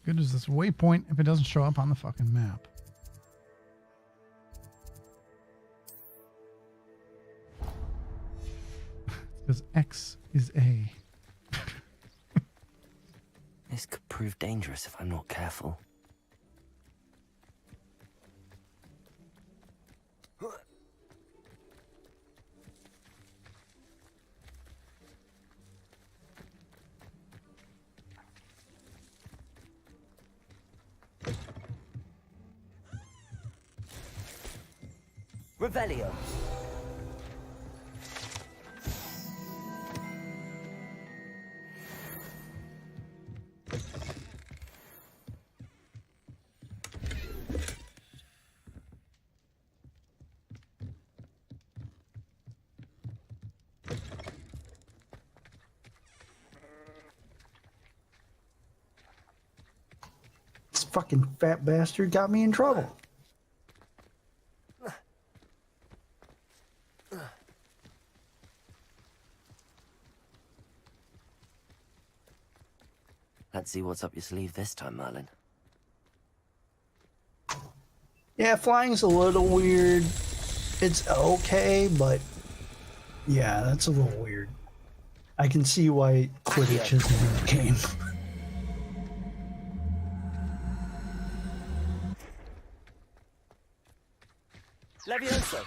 Good as this waypoint if it doesn't show up on the fucking map. Because X is A. This could prove dangerous if I'm not careful. Revelio. This fucking fat bastard got me in trouble. Let's see what's up your sleeve this time, Merlin. Yeah, flying's a little weird. It's okay, but yeah, that's a little weird. I can see why Quidditch isn't in the game. Levioso!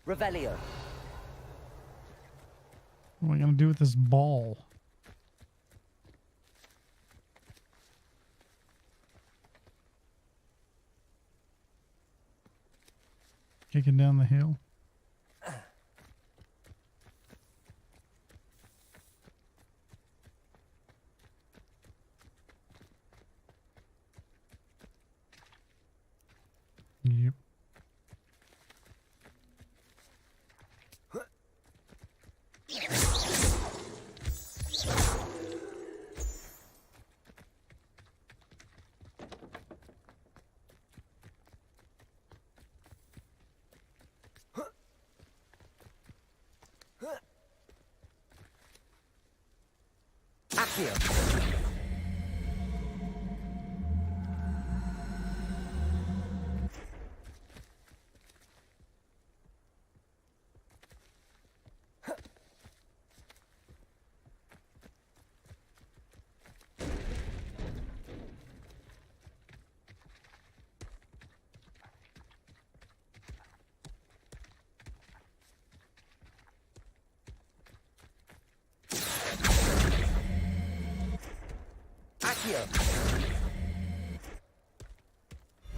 Revelio! What am I gonna do with this ball? Kicking down the hill. Yep. Accio! Accio!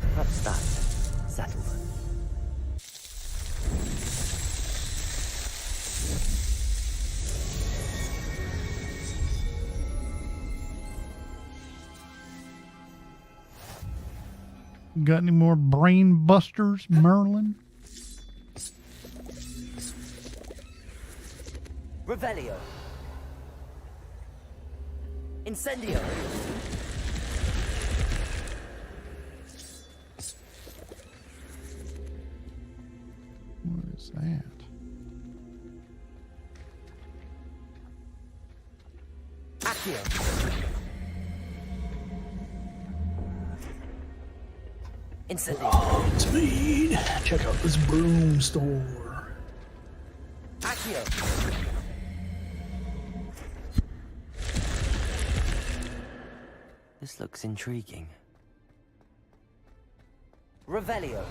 Perhaps that settled. Got any more brain busters, Merlin? Revelio! Incendio! What is that? Accio! Incendio! Speed. Check out this broom store. Accio! This looks intriguing. Revelio!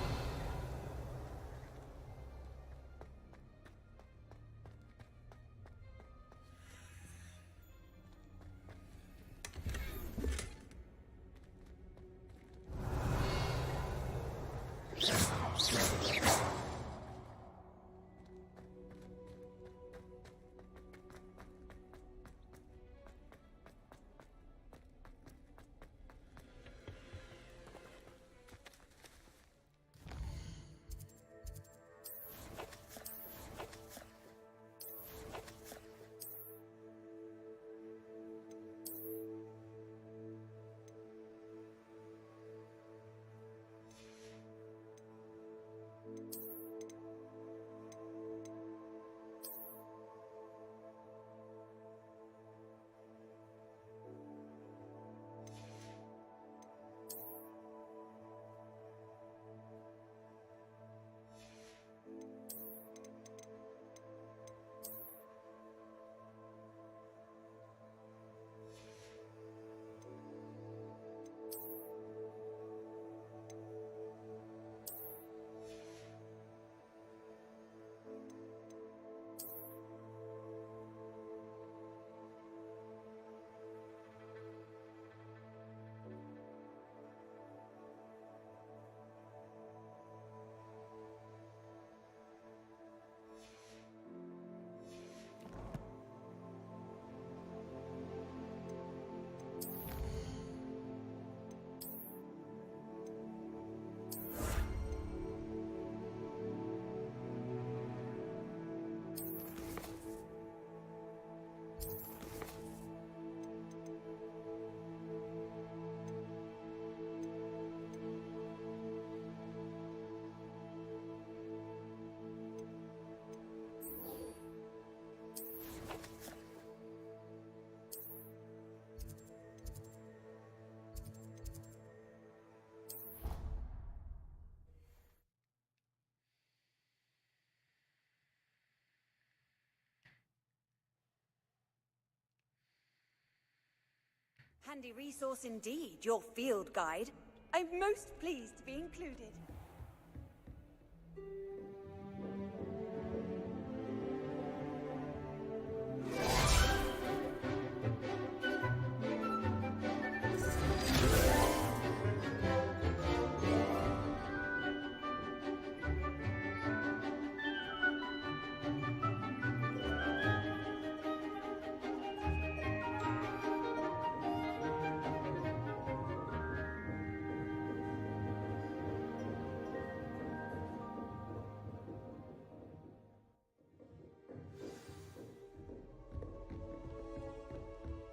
Handy resource indeed, your field guide. I'm most pleased to be included.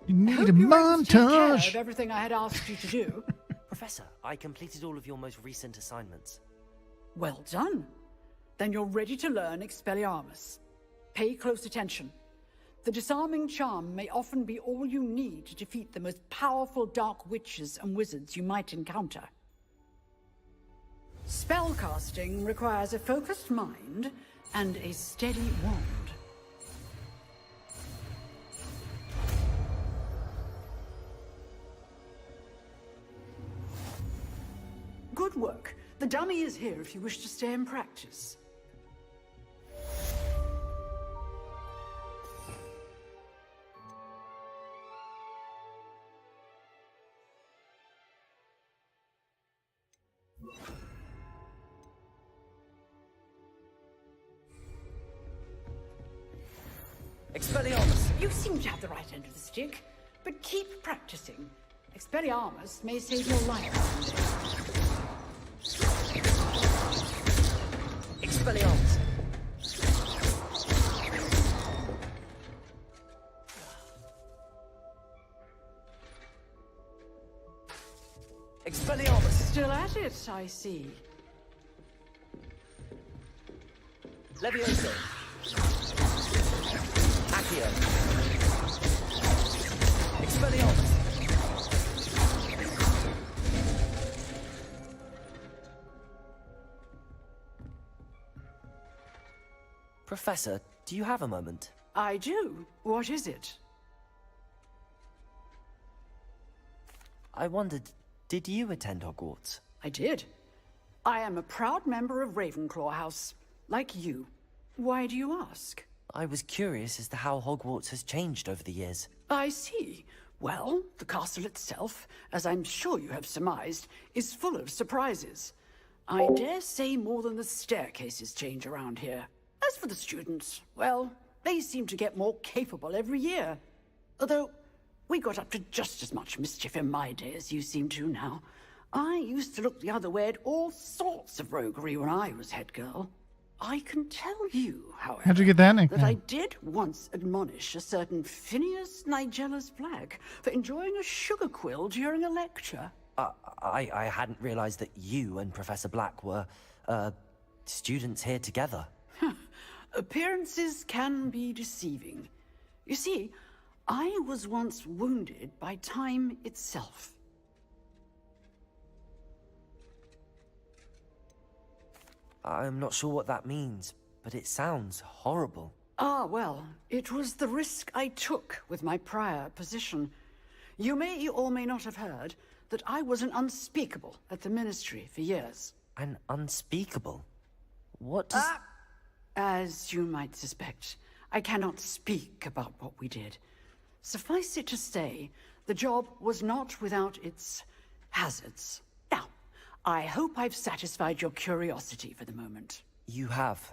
You need Hope a you were able to take care montage. of everything I had asked you to do. Professor, I completed all of your most recent assignments. Well done. Then you're ready to learn Expelliarmus. Pay close attention. The disarming charm may often be all you need to defeat the most powerful dark witches and wizards you might encounter. Spellcasting requires a focused mind and a steady wand. Good work. The dummy is here if you wish to stay and practice. Expelliarmus! You seem to have the right end of the stick, but keep practicing. Expelliarmus may save your life someday. Expelliarmus! Expelliarmus! Still at it, I see. Levioso! Accio! Expelliarmus! Professor, do you have a moment? I do. What is it? I wondered, did you attend Hogwarts? I did. I am a proud member of Ravenclaw House, like you. Why do you ask? I was curious as to how Hogwarts has changed over the years. I see. Well, the castle itself, as I'm sure you have surmised, is full of surprises. I dare say more than the staircases change around here. As for the students, well, they seem to get more capable every year. Although, we got up to just as much mischief in my day as you seem to now. I used to look the other way at all sorts of roguery when I was head girl. I can tell you, however, How'd you get that that I nickname? did once admonish a certain Phineas Nigella's Black for enjoying a sugar quill during a lecture. I hadn't realized that you and Professor Black were, students here together. Appearances can be deceiving. You see, I was once wounded by time itself. I'm not sure what that means, but it sounds horrible. Ah, well, it was the risk I took with my prior position. You may or may not have heard that I was an unspeakable at the Ministry for years. An unspeakable? What does... As you might suspect, I cannot speak about what we did. Suffice it to say, the job was not without its hazards. Now, I hope I've satisfied your curiosity for the moment. You have.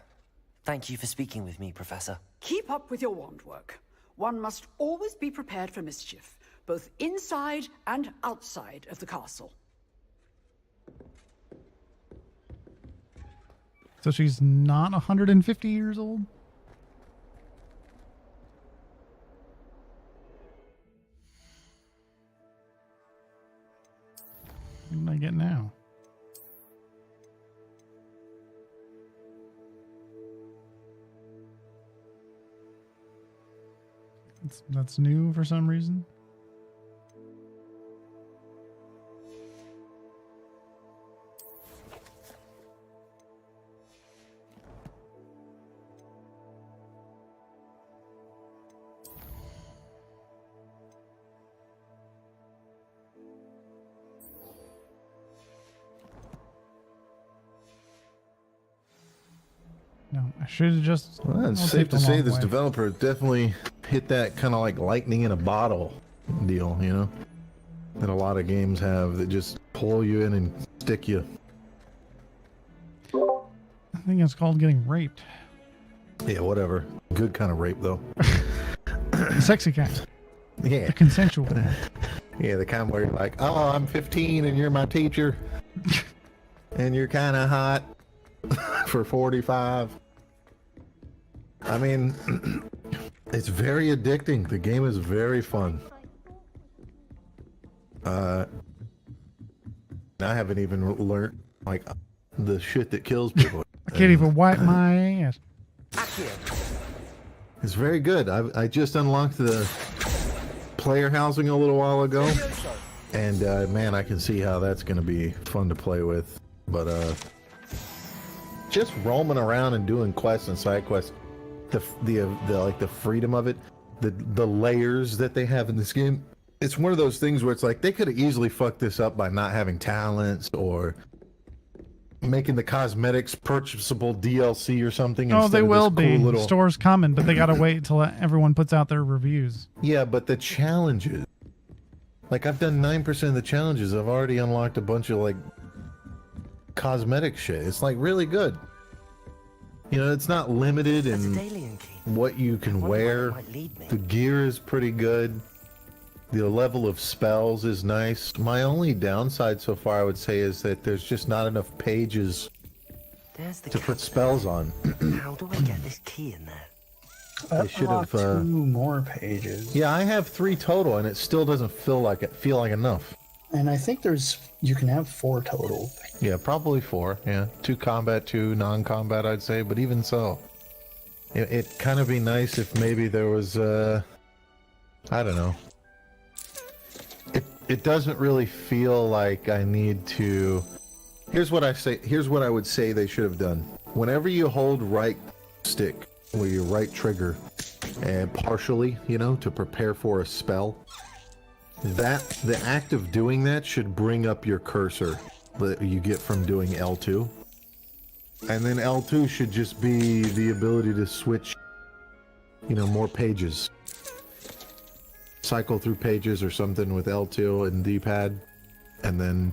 Thank you for speaking with me, Professor. Keep up with your wand work. One must always be prepared for mischief, both inside and outside of the castle. So she's not 150 years old? What did I get now? That's new for some reason. I should have just. Well, it's I'll safe take to the say long this way. developer definitely hit that kind of like lightning in a bottle deal, you know? That a lot of games have that just pull you in and stick you. I think it's called getting raped. Yeah, whatever. Good kind of rape, though. The sexy kind. Yeah. The consensual. Yeah, the kind where you're like, oh, I'm 15 and you're my teacher. And you're kind of hot for 45. I mean, it's very addicting. The game is very fun. I haven't even learned, like, the shit that kills people. I can't even wipe my ass. It's very good. I just unlocked the player housing a little while ago. And, man, I can see how that's going to be fun to play with. But, just roaming around and doing quests and side quests, the freedom of it, the layers that they have in this game, it's one of those things where it's like they could have easily fucked this up by not having talents or making the cosmetics purchasable DLC or something. Oh, they will be. Cool little... Stores coming, but they gotta wait until everyone puts out their reviews. Yeah, but the challenges, like I've done 9% of the challenges. I've already unlocked a bunch of like cosmetic shit. It's like really good. You know, it's not limited in what you can wear. The gear is pretty good. The level of spells is nice. My only downside so far, I would say, is that there's just not enough pages to put spells on. How do I get this key in there? They should have 2 more pages. Yeah, I have 3 total, and it still doesn't feel like enough. And I think you can have 4 total. Yeah, probably 4. Yeah, 2 combat, 2 non-combat, I'd say. But even so, it kind of be nice if maybe there was, I don't know. It doesn't really feel like I need to. Here's what I would say they should have done. Whenever you hold right stick or your right trigger, and partially, you know, to prepare for a spell, the act of doing that should bring up your cursor that you get from doing L2. And then L2 should just be the ability to switch, you know, more pages. Cycle through pages or something with L2 and D-pad. And then,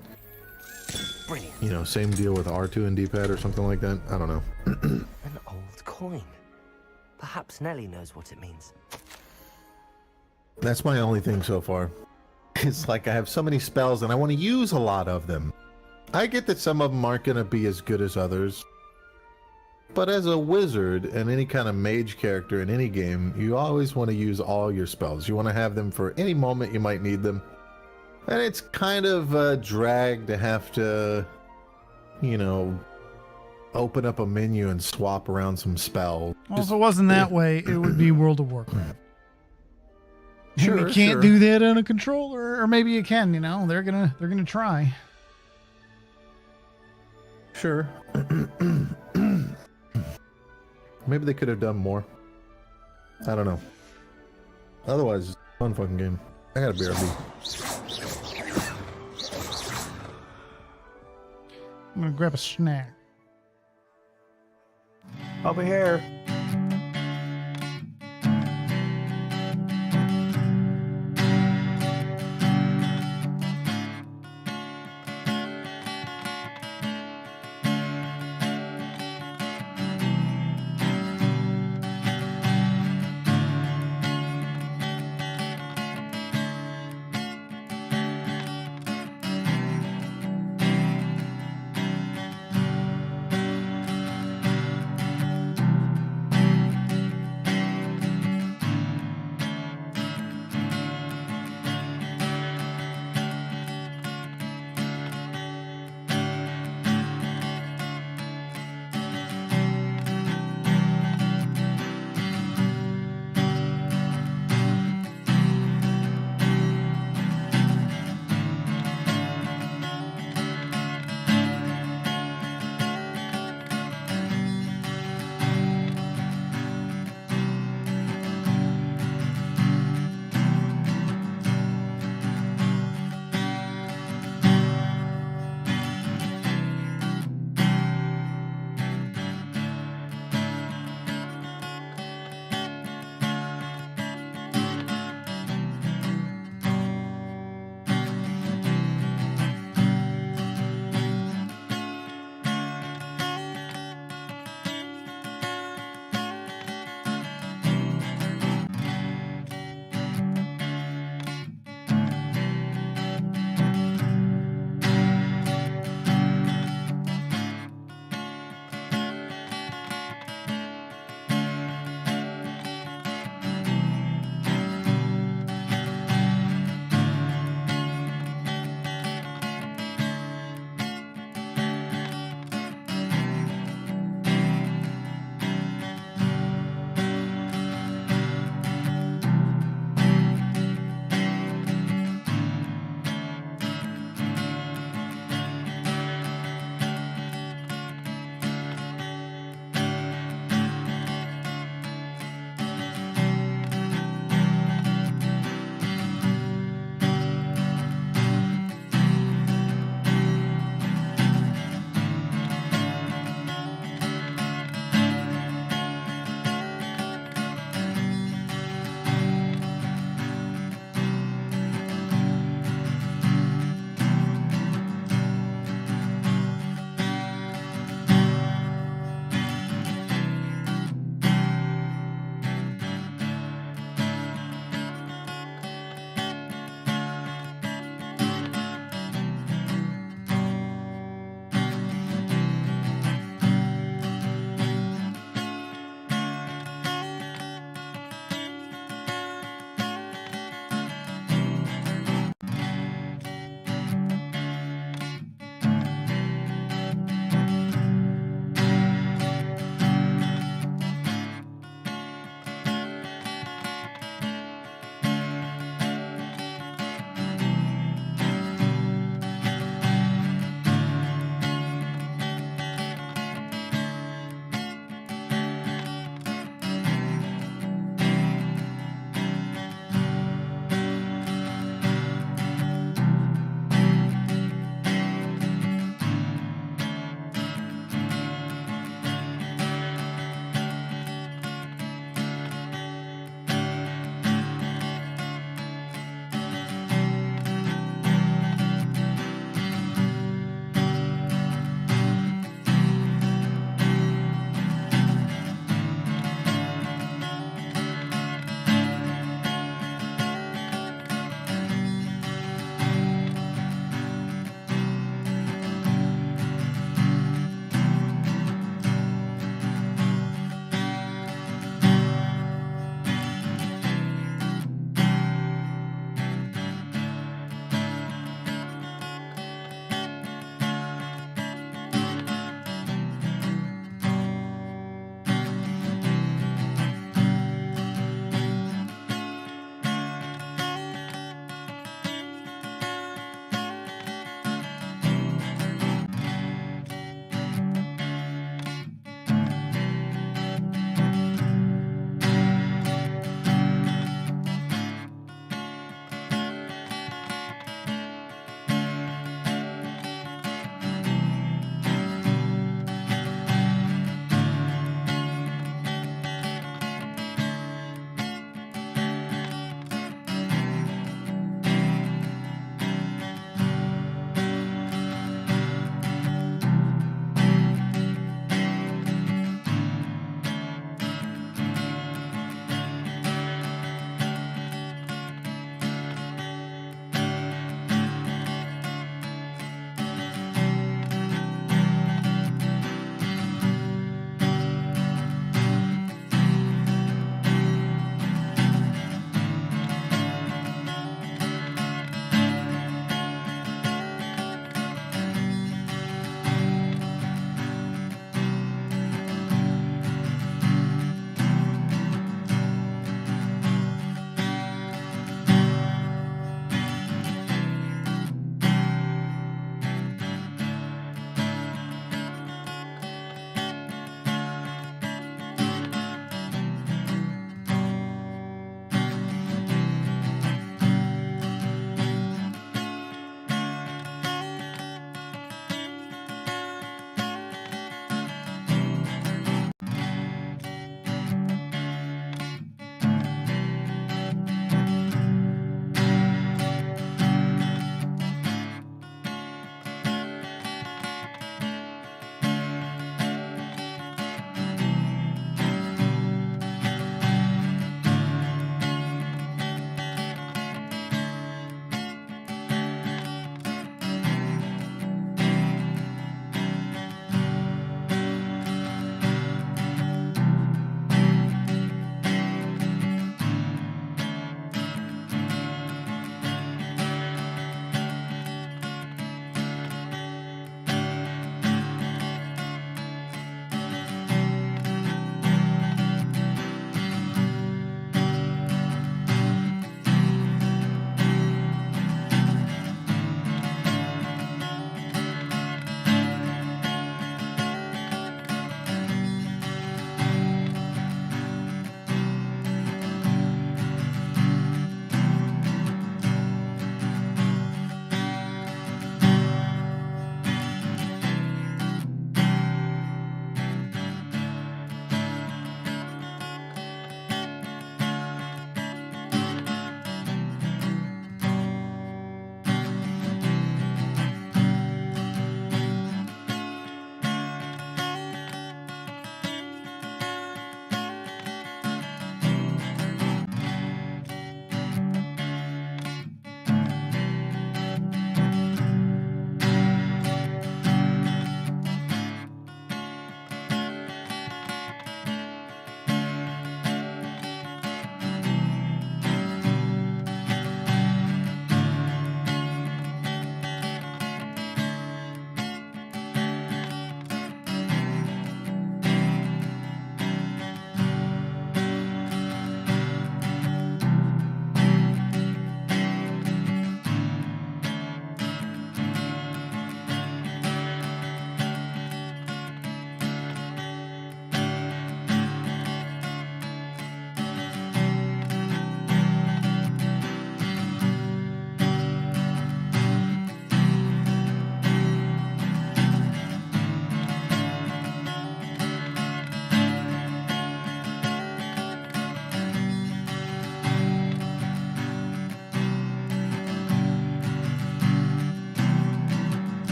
you know, same deal with R2 and D-pad or something like that. I don't know. An old coin. Perhaps Nellie knows what it means. That's my only thing so far. It's like I have so many spells and I want to use a lot of them. I get that some of them aren't going to be as good as others. But as a wizard and any kind of mage character in any game, you always want to use all your spells. You want to have them for any moment you might need them. And it's kind of a drag to have to, you know, open up a menu and swap around some spells. Well, if it wasn't that way, it would be World of Warcraft. Sure, you can't do that on a controller, or maybe you can. You know, they're gonna try. Sure. Maybe they could have done more. I don't know. Otherwise, it's a fun fucking game. I got a BRB. I'm gonna grab a snack. Over here.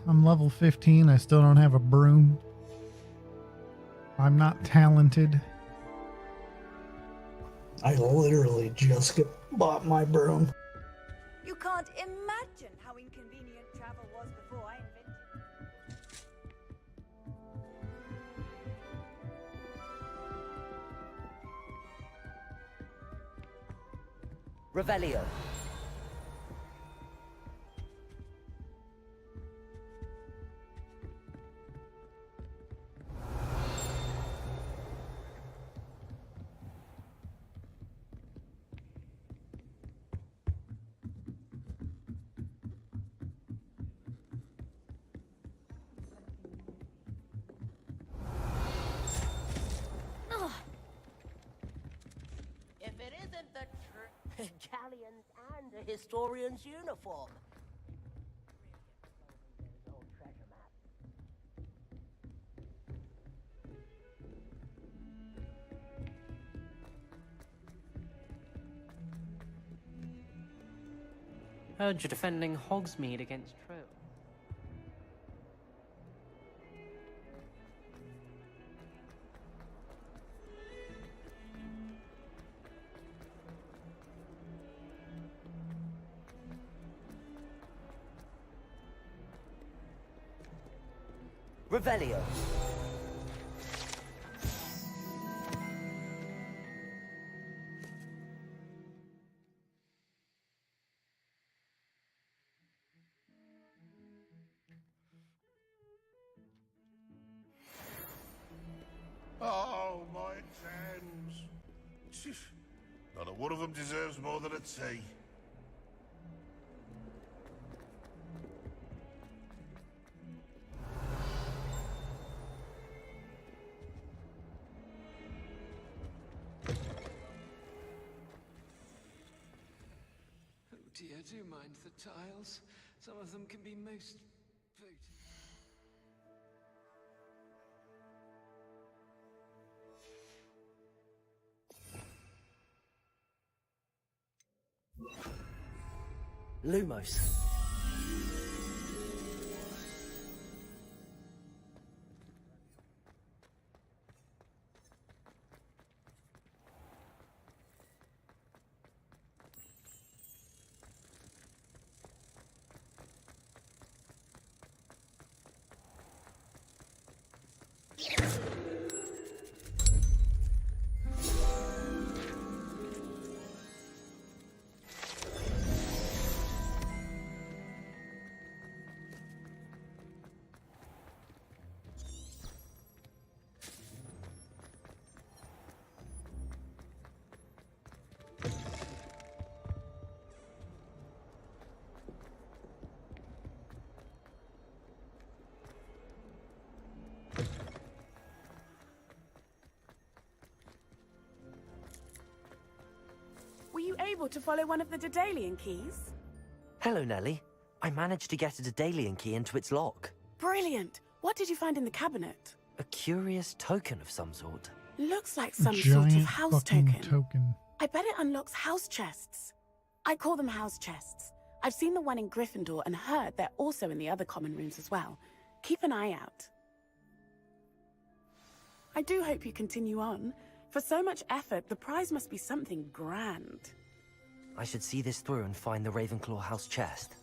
I'm level 15. I still don't have a broom. I'm not talented. I literally just bought my broom. You can't imagine how inconvenient travel was before I invented Revelio. If it isn't the galleon's and a historian's uniform. Old treasure map. Heard you're defending Hogsmeade against True. Revelio. Oh, my hands. Not a one of them deserves more than a tea. Oh dear, do mind the tiles. Some of them can be most potent. Lumos. Were you able to follow one of the Daedalian keys? Hello, Nellie. I managed to get a Daedalian key into its lock. Brilliant. What did you find in the cabinet? A curious token of some sort. Looks like some sort of Giant house fucking token. I bet it unlocks house chests. I call them house chests. I've seen the one in Gryffindor and heard they're also in the other common rooms as well. Keep an eye out. I do hope you continue on. For so much effort, the prize must be something grand. I should see this through and find the Ravenclaw house chest.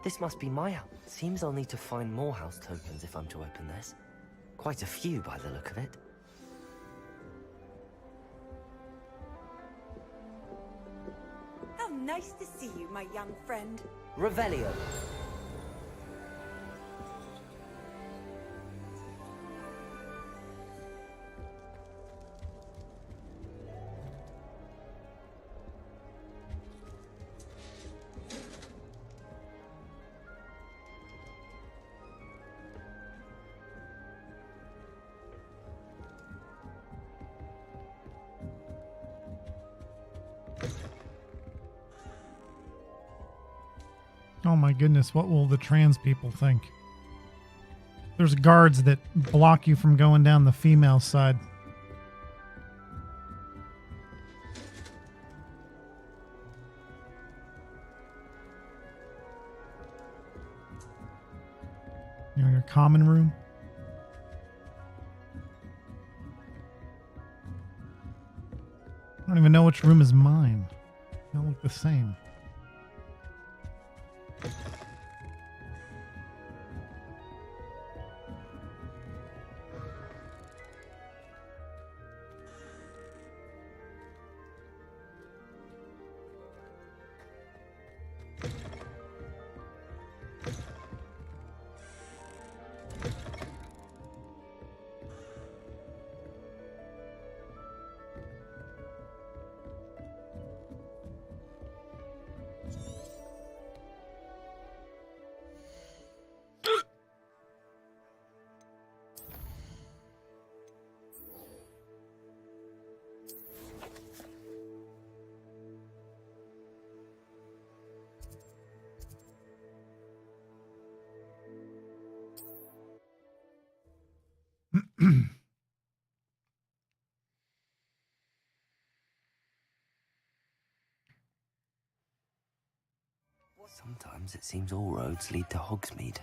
This must be my house. Seems I'll need to find more house tokens if I'm to open this. Quite a few by the look of it. Nice to see you, my young friend. Revelio. Oh my goodness, what will the trans people think? There's guards that block you from going down the female side. You're in your common room? I don't even know which room is mine. They all look the same. Sometimes it seems all roads lead to Hogsmeade.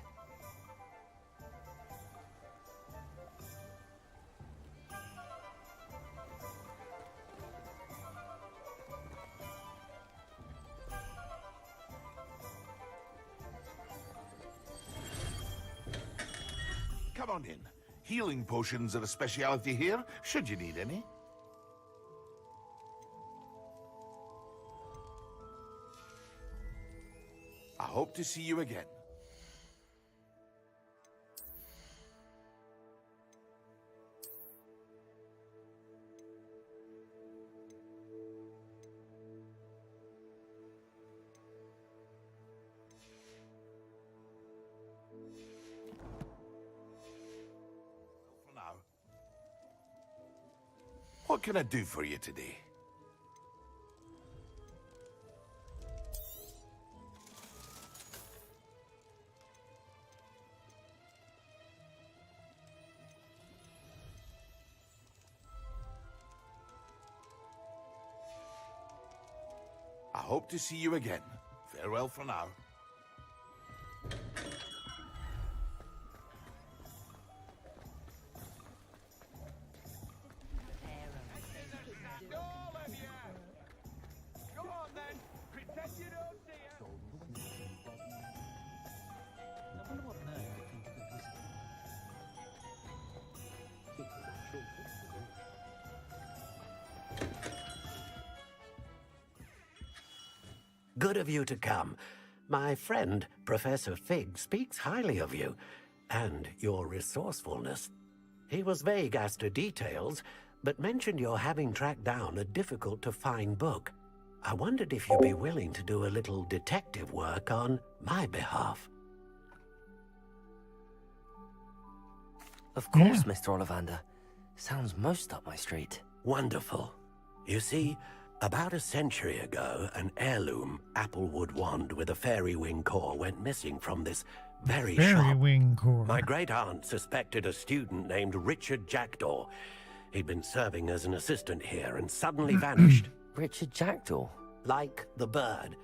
Come on in. Healing potions are a speciality here, should you need any. I hope to see you again. For now. What can I do for you today? I hope to see you again. Farewell for now. Good of you to come. My friend, Professor Fig, speaks highly of you and your resourcefulness. He was vague as to details, but mentioned your having tracked down a difficult-to-find book. I wondered if you'd be willing to do a little detective work on my behalf. Of course, Mr. Ollivander. Sounds most up my street. Wonderful. You see, about a century ago, an heirloom applewood wand with a fairy wing core went missing from this very Fairy shop. wing core. My great-aunt suspected a student named Richard Jackdaw. He'd been serving as an assistant here and suddenly vanished. Richard Jackdaw? Like the bird.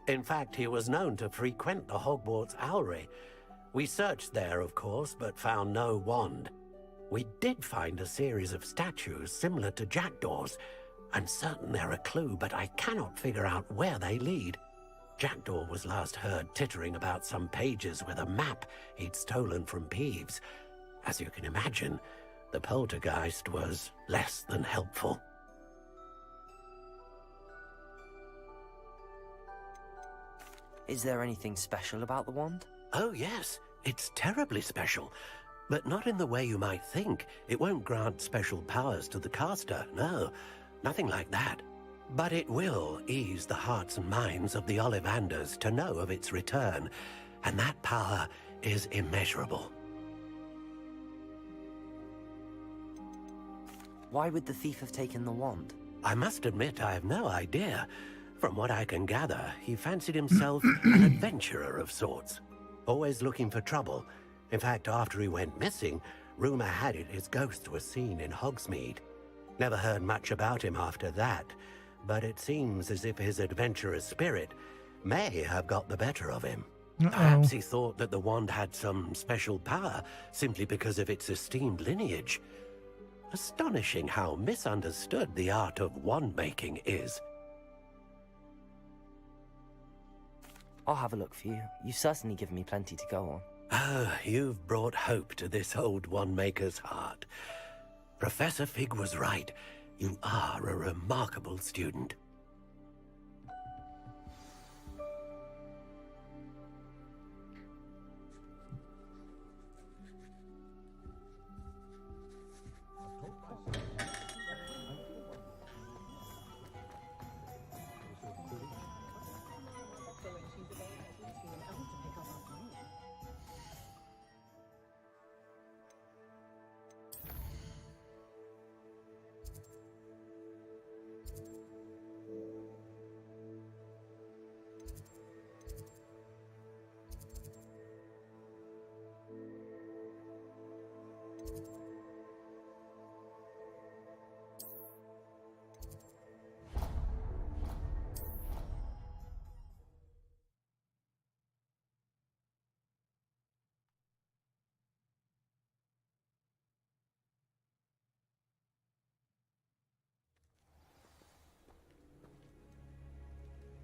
In fact, he was known to frequent the Hogwarts Owlery. We searched there, of course, but found no wand. We did find a series of statues similar to Jackdaw's. I'm certain they're a clue, but I cannot figure out where they lead. Jackdaw was last heard tittering about some pages with a map he'd stolen from Peeves. As you can imagine, the poltergeist was less than helpful. Is there anything special about the wand? Oh, yes. It's terribly special. But not in the way you might think. It won't grant special powers to the caster, no. Nothing like that. But it will ease the hearts and minds of the Ollivanders to know of its return. And that power is immeasurable. Why would the thief have taken the wand? I must admit I have no idea. From what I can gather, he fancied himself an adventurer of sorts. Always looking for trouble. In fact, after he went missing, rumor had it his ghost was seen in Hogsmeade. Never heard much about him after that, but it seems as if his adventurous spirit may have got the better of him. Perhaps he thought that the wand had some special power simply because of its esteemed lineage. Astonishing how misunderstood the art of wand-making is. I'll have a look for you. You've certainly given me plenty to go on. Oh, you've brought hope to this old wand-maker's heart. Professor Fig was right. You are a remarkable student.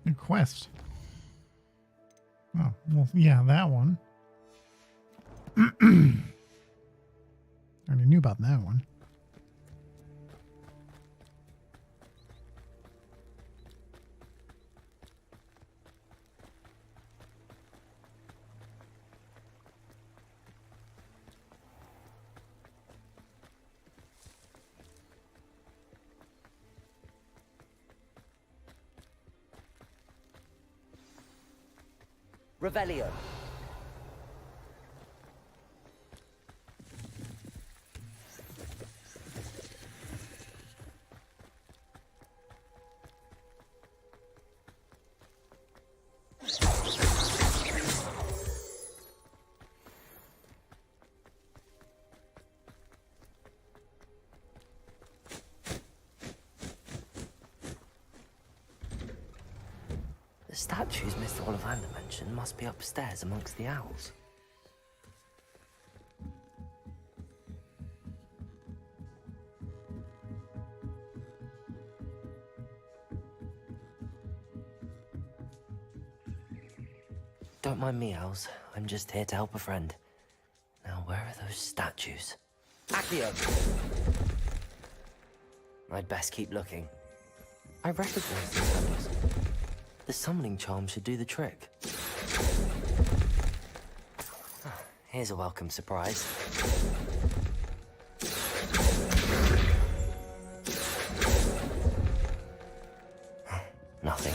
A quest. Oh, well, yeah, that one. I already knew about that one. Revelio. The statues Mr. Ollivander mentioned must be upstairs amongst the owls. Don't mind me, owls. I'm just here to help a friend. Now, where are those statues? Accio! I'd best keep looking. I recognize these handles. The summoning charm should do the trick. Here's a welcome surprise. Nothing.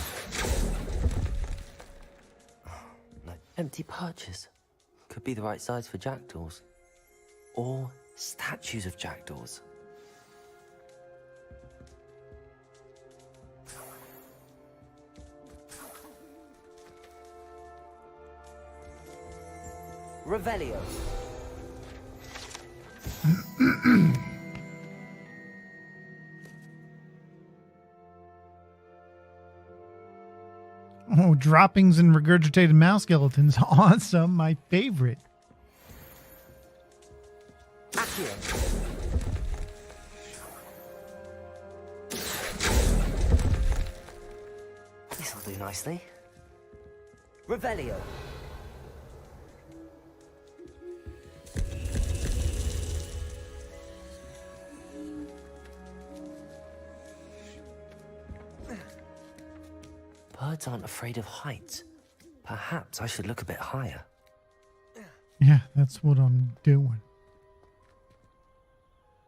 No. Empty perches. Could be the right size for jackdaws. Or statues of jackdaws. Revelio. Oh, droppings and regurgitated mouse skeletons. Awesome. My favorite. Accio. This'll do nicely. Revelio. Birds aren't afraid of heights. Perhaps I should look a bit higher. Yeah, that's what I'm doing.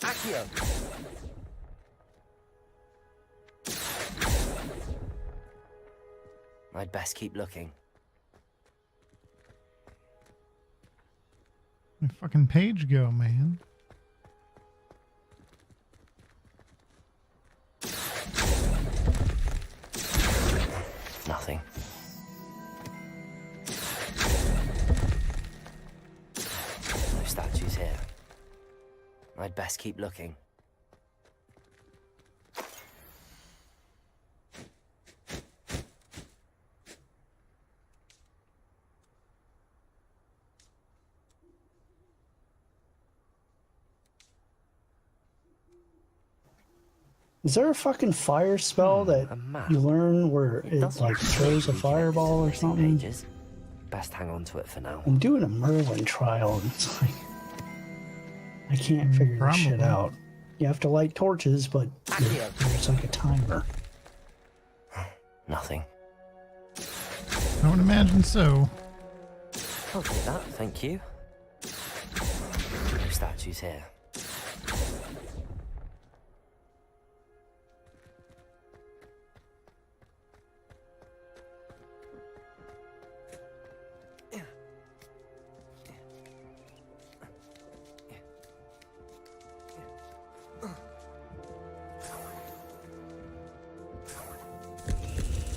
Accio! I'd best keep looking. Where'd my fucking page go, man? Nothing. No statues here. I'd best keep looking. Is there a fucking fire spell that you learn where it like throws a fireball or something? Pages. Best hang on to it for now. I'm doing a Merlin trial and it's like I can't figure this shit out. You have to light torches, but there's like a timer. Nothing. I would imagine so. I'll take that, thank you. No statues here.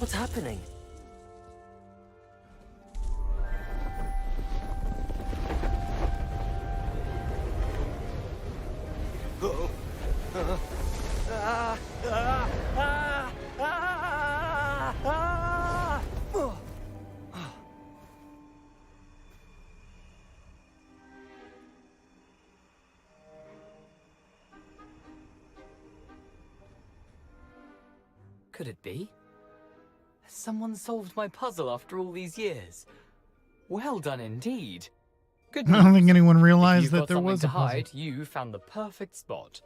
What's happening? Could it be? Has someone solved my puzzle after all these years? Well done indeed. Good news. I don't think anyone realized If you've that got there something was to a puzzle. hide, you found the perfect spot.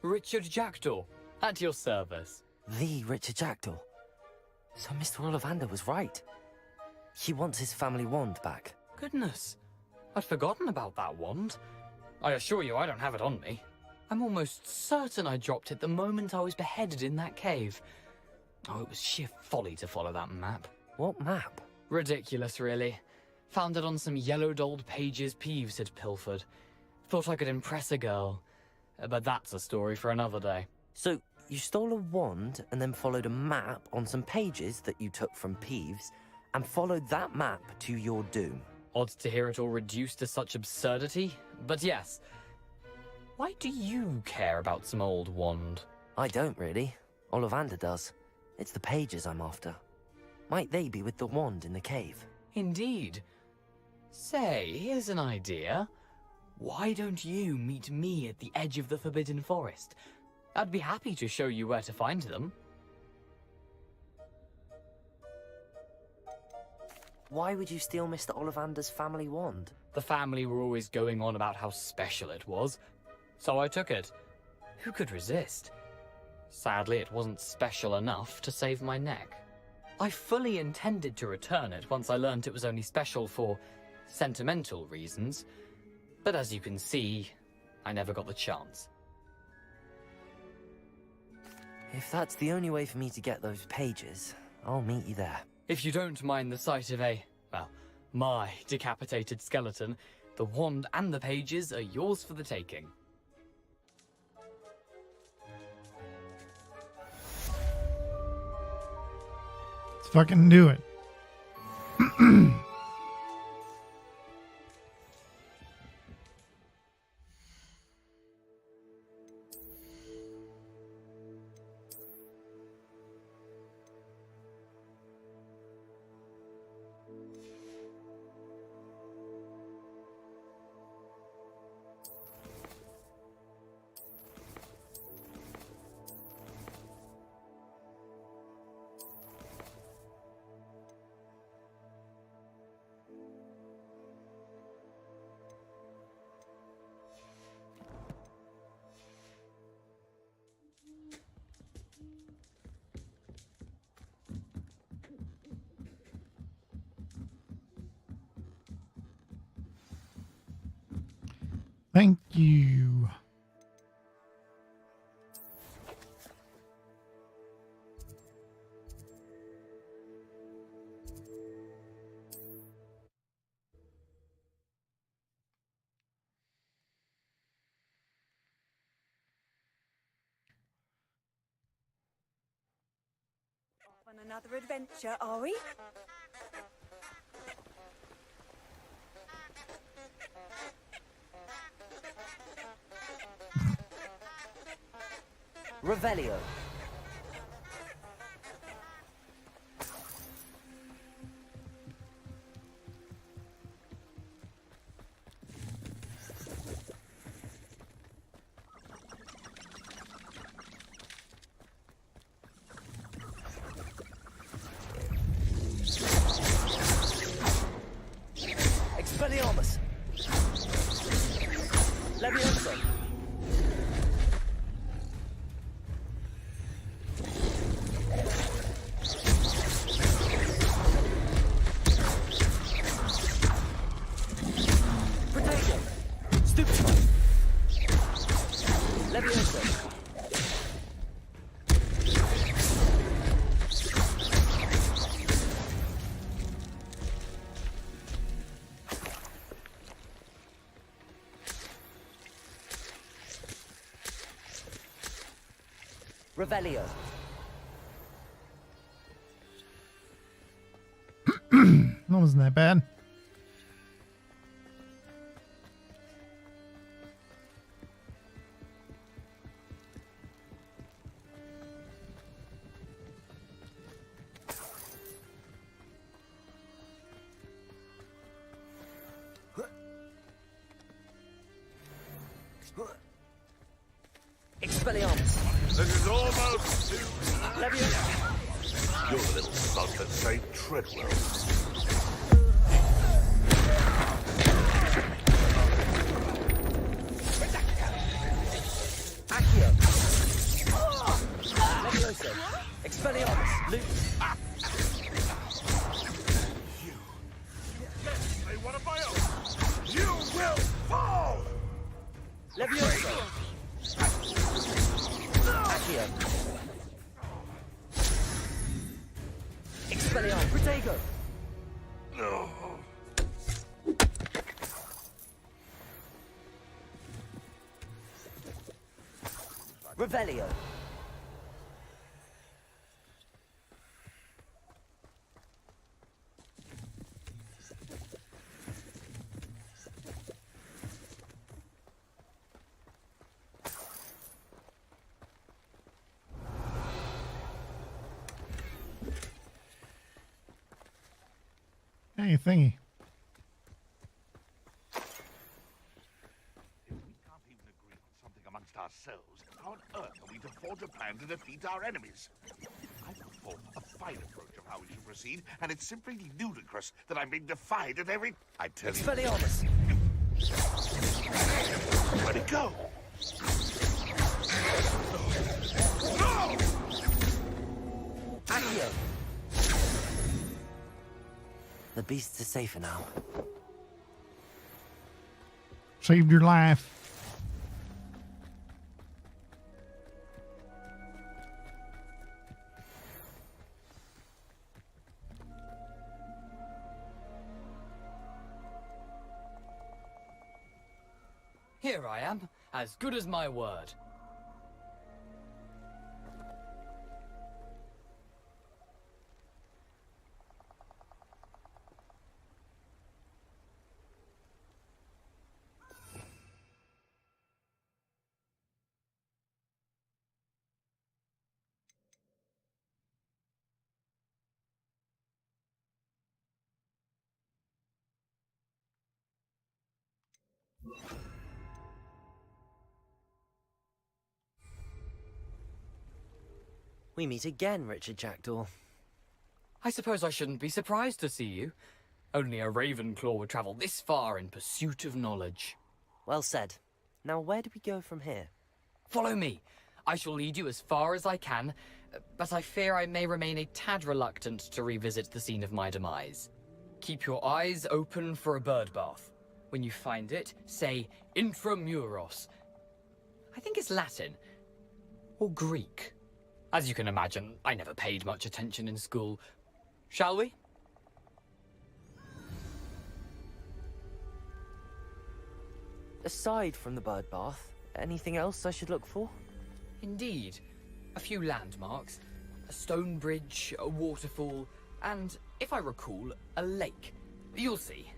Richard Jackdaw, at your service. The Richard Jackdaw. So Mr. Ollivander was right. He wants his family wand back. Goodness, I'd forgotten about that wand. I assure you I don't have it on me. I'm almost certain I dropped it the moment I was beheaded in that cave. Oh, it was sheer folly to follow that map. What map? Ridiculous, really. Found it on some yellowed old pages Peeves had pilfered. Thought I could impress a girl. But that's a story for another day. So, you stole a wand and then followed a map on some pages that you took from Peeves and followed that map to your doom. Odd to hear it all reduced to such absurdity, but yes. Why do you care about some old wand? I don't really. Ollivander does. It's the pages I'm after. Might they be with the wand in the cave? Indeed. Say, here's an idea. Why don't you meet me at the edge of the Forbidden Forest? I'd be happy to show you where to find them. Why would you steal Mr. Ollivander's family wand? The family were always going on about how special it was, so I took it. Who could resist? Sadly, it wasn't special enough to save my neck. I fully intended to return it once I learned it was only special for sentimental reasons, but as you can see, I never got the chance. If that's the only way for me to get those pages, I'll meet you there. If you don't mind the sight of my decapitated skeleton, the wand and the pages are yours for the taking. Let's fucking do it. Thank you. On another adventure, are we? Revelio. Expelliarmus. Leviosa. Potato. Stupefy. Leviosa. Revelio. That wasn't that bad. Expelliarmus. This is almost too... Leviosa. You're the little bug that saved Treadwell. Accio. Leviosa. Expelliarmus. Loot. They want to buy up. You will fall! Leviosa. Accio. Expelliarmus. Protego. No. Revelio. Hey, thingy. If we can't even agree on something amongst ourselves, how on earth are we to forge a plan to defeat our enemies? I put forth a fine approach of how we should proceed, and it's simply ludicrous that I'm being defied at every... I tell you... Expelliarmus. Where'd it go? No! Accio. The beasts are safer now. Saved your life. Here I am, as good as my word. We meet again, Richard Jackdaw. I suppose I shouldn't be surprised to see you. Only a Ravenclaw would travel this far in pursuit of knowledge. Well said. Now where do we go from here? Follow me. I shall lead you as far as I can, but I fear I may remain a tad reluctant to revisit the scene of my demise. Keep your eyes open for a bird bath. When you find it, say intramuros. I think it's Latin. Or Greek. As you can imagine, I never paid much attention in school. Shall we? Aside from the bird bath, anything else I should look for? Indeed. A few landmarks. A stone bridge, a waterfall, and, if I recall, a lake. You'll see.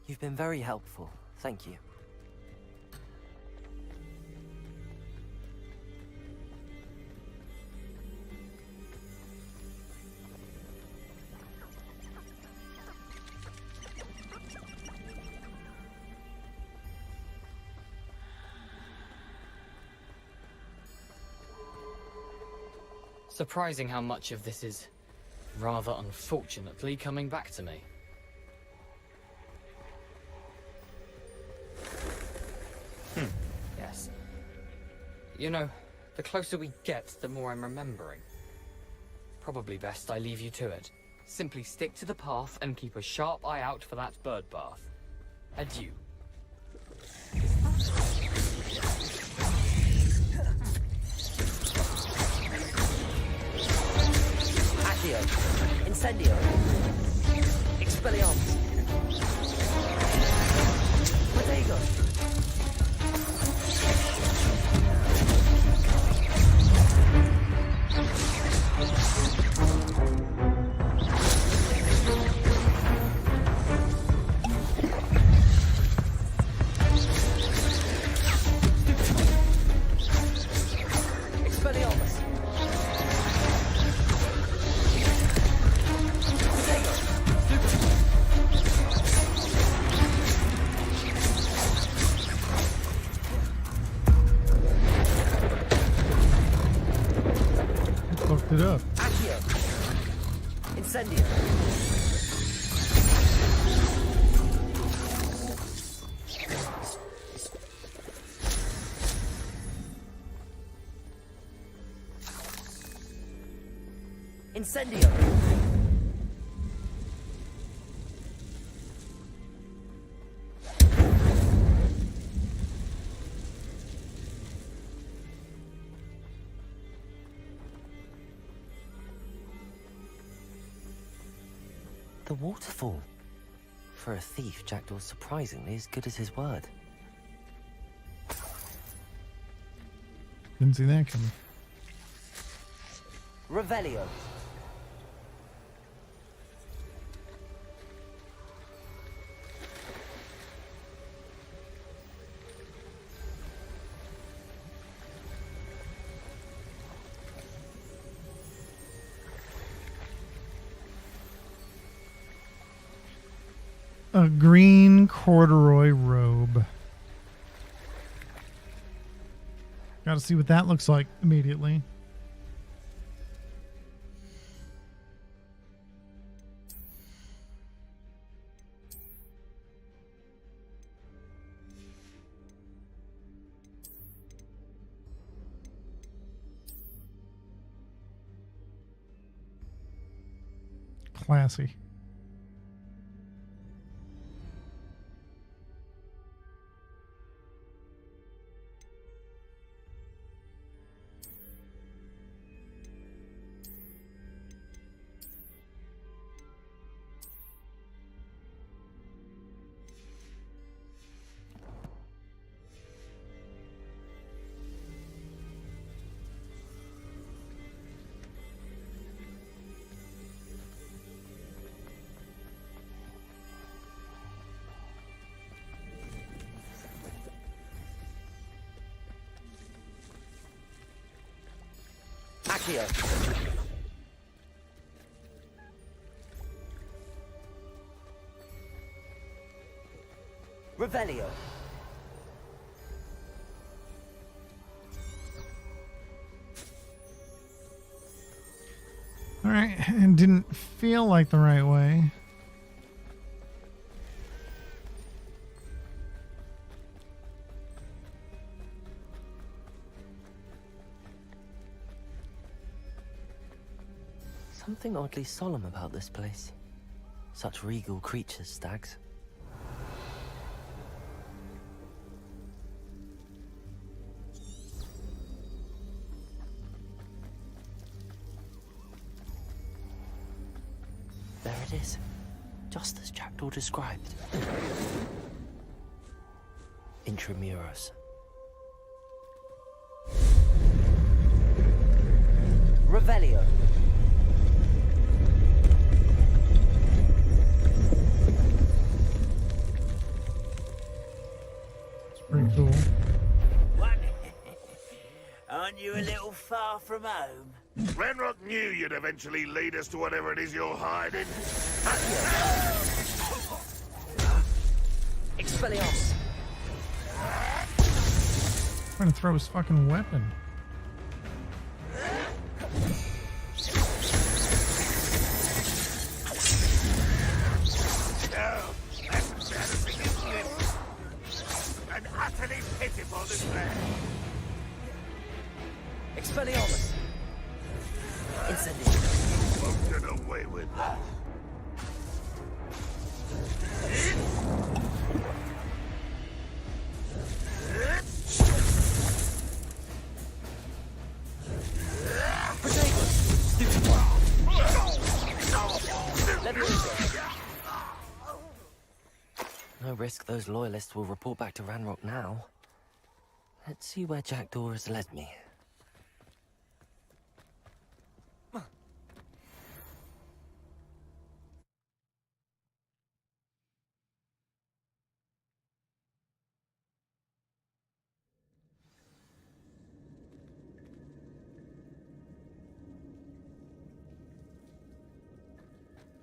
You've been very helpful. Thank you. Surprising how much of this is, rather unfortunately, coming back to me. Yes. You know, the closer we get, the more I'm remembering. Probably best I leave you to it. Simply stick to the path and keep a sharp eye out for that bird bath. Adieu. Accio. Incendio. Expelliarmus. Protego. Expelliarmus. Fucked it up. Accio. Incendio. Incendio. The waterfall. For a thief, Jackdaw's surprisingly as good as his word. Didn't see that coming. Revelio. A green corduroy robe. Gotta see what that looks like immediately. Classy. Accio. Revelio. All right, and didn't feel like the right way. Something oddly solemn about this place. Such regal creatures, stags. it is. Just as Jackdaw described. Intramuros. Revelio. It's pretty cool. Aren't you a little far from home? Ranrock knew you'd eventually lead us to whatever it is you're hiding. Expelliarmus. Trying to throw his fucking weapon. No, that's embarrassing, isn't it? An utterly pitiful display. Expelliarmus. Incendio. Won't get away with that. No risk those loyalists will report back to Ranrock now. Let's see where Jackdaw has led me.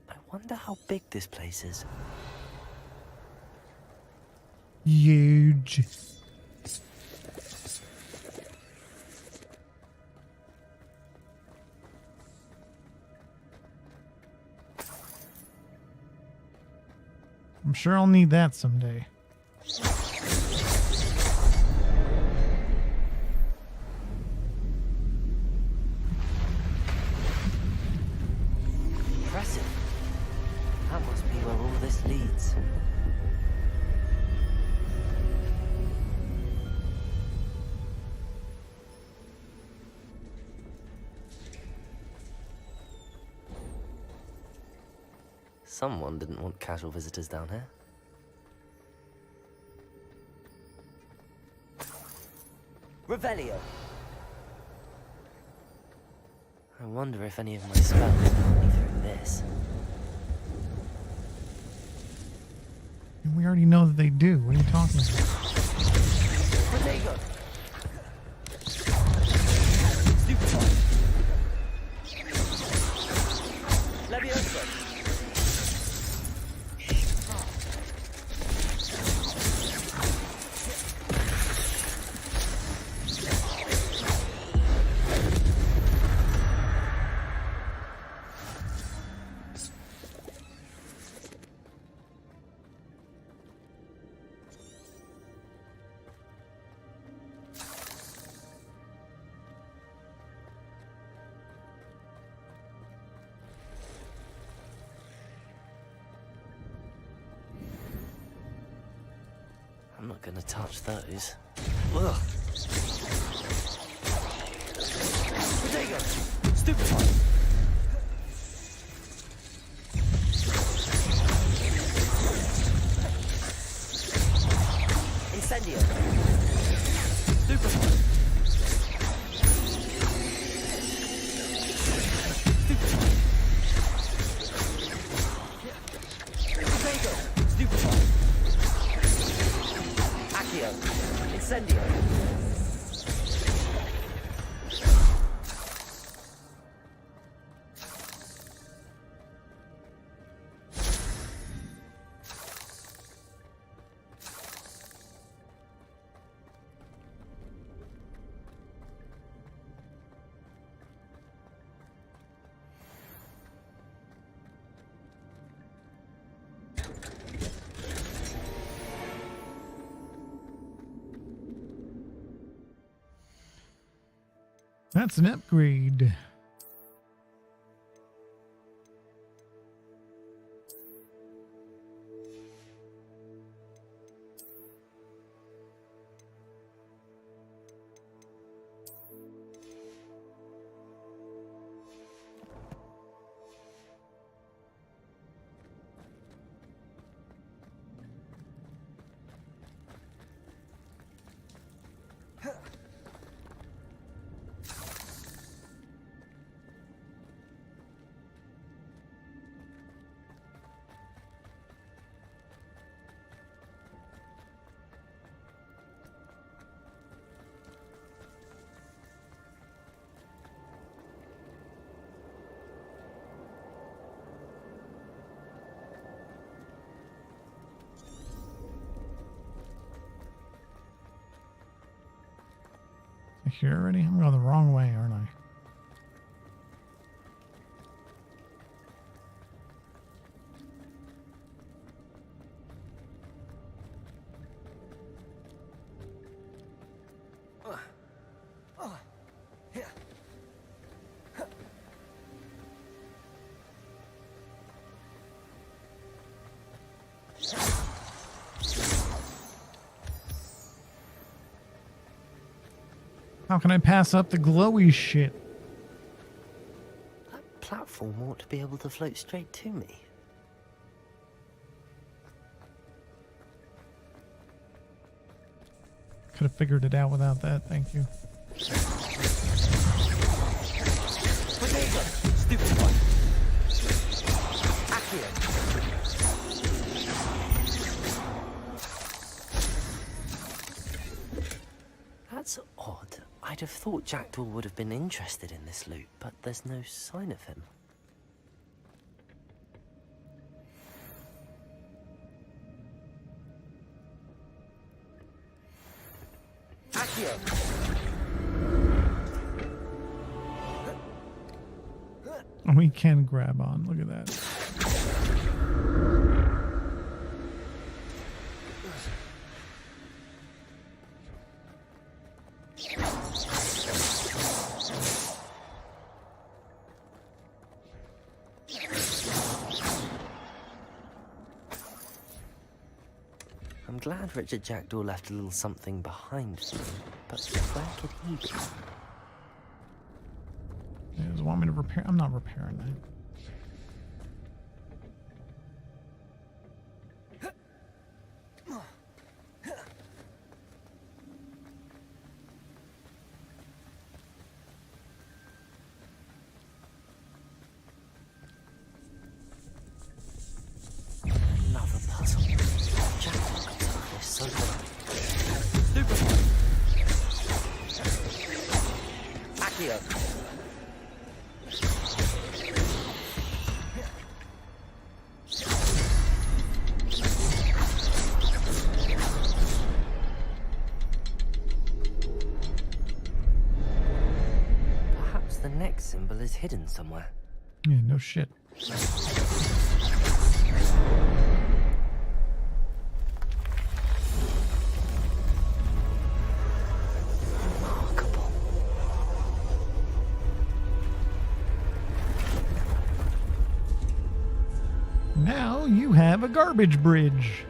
I wonder how big this place is. Huge. I'm sure I'll need that someday. Impressive. That must be where all this leads. Someone didn't want casual visitors down here. Revelio. I wonder if any of my spells got me through this. We already know that they do. What are you talking about? Protego. Levioso. I'm not gonna touch those. Ugh. Protego! Stupefy! Incendio! Stupefy! Protego! Stupefy! Incendio. That's an upgrade. Here already? I'm going the wrong way, aren't I? How can I pass up the glowy shit? That platform ought to be able to float straight to me. Could have figured it out without that, thank you. Stupid one. Accio. That's odd. I'd have thought Jackdaw would have been interested in this loot, but there's no sign of him. Accio! And we can grab on. Look at that. I'm glad Richard Jackdaw left a little something behind me, but where could he be? He doesn't want me to repair. I'm not repairing that. Another puzzle. Jackdaw comes up with so Stupid. Accio. Perhaps the next symbol is hidden somewhere. Yeah, no shit. Now you have a garbage bridge.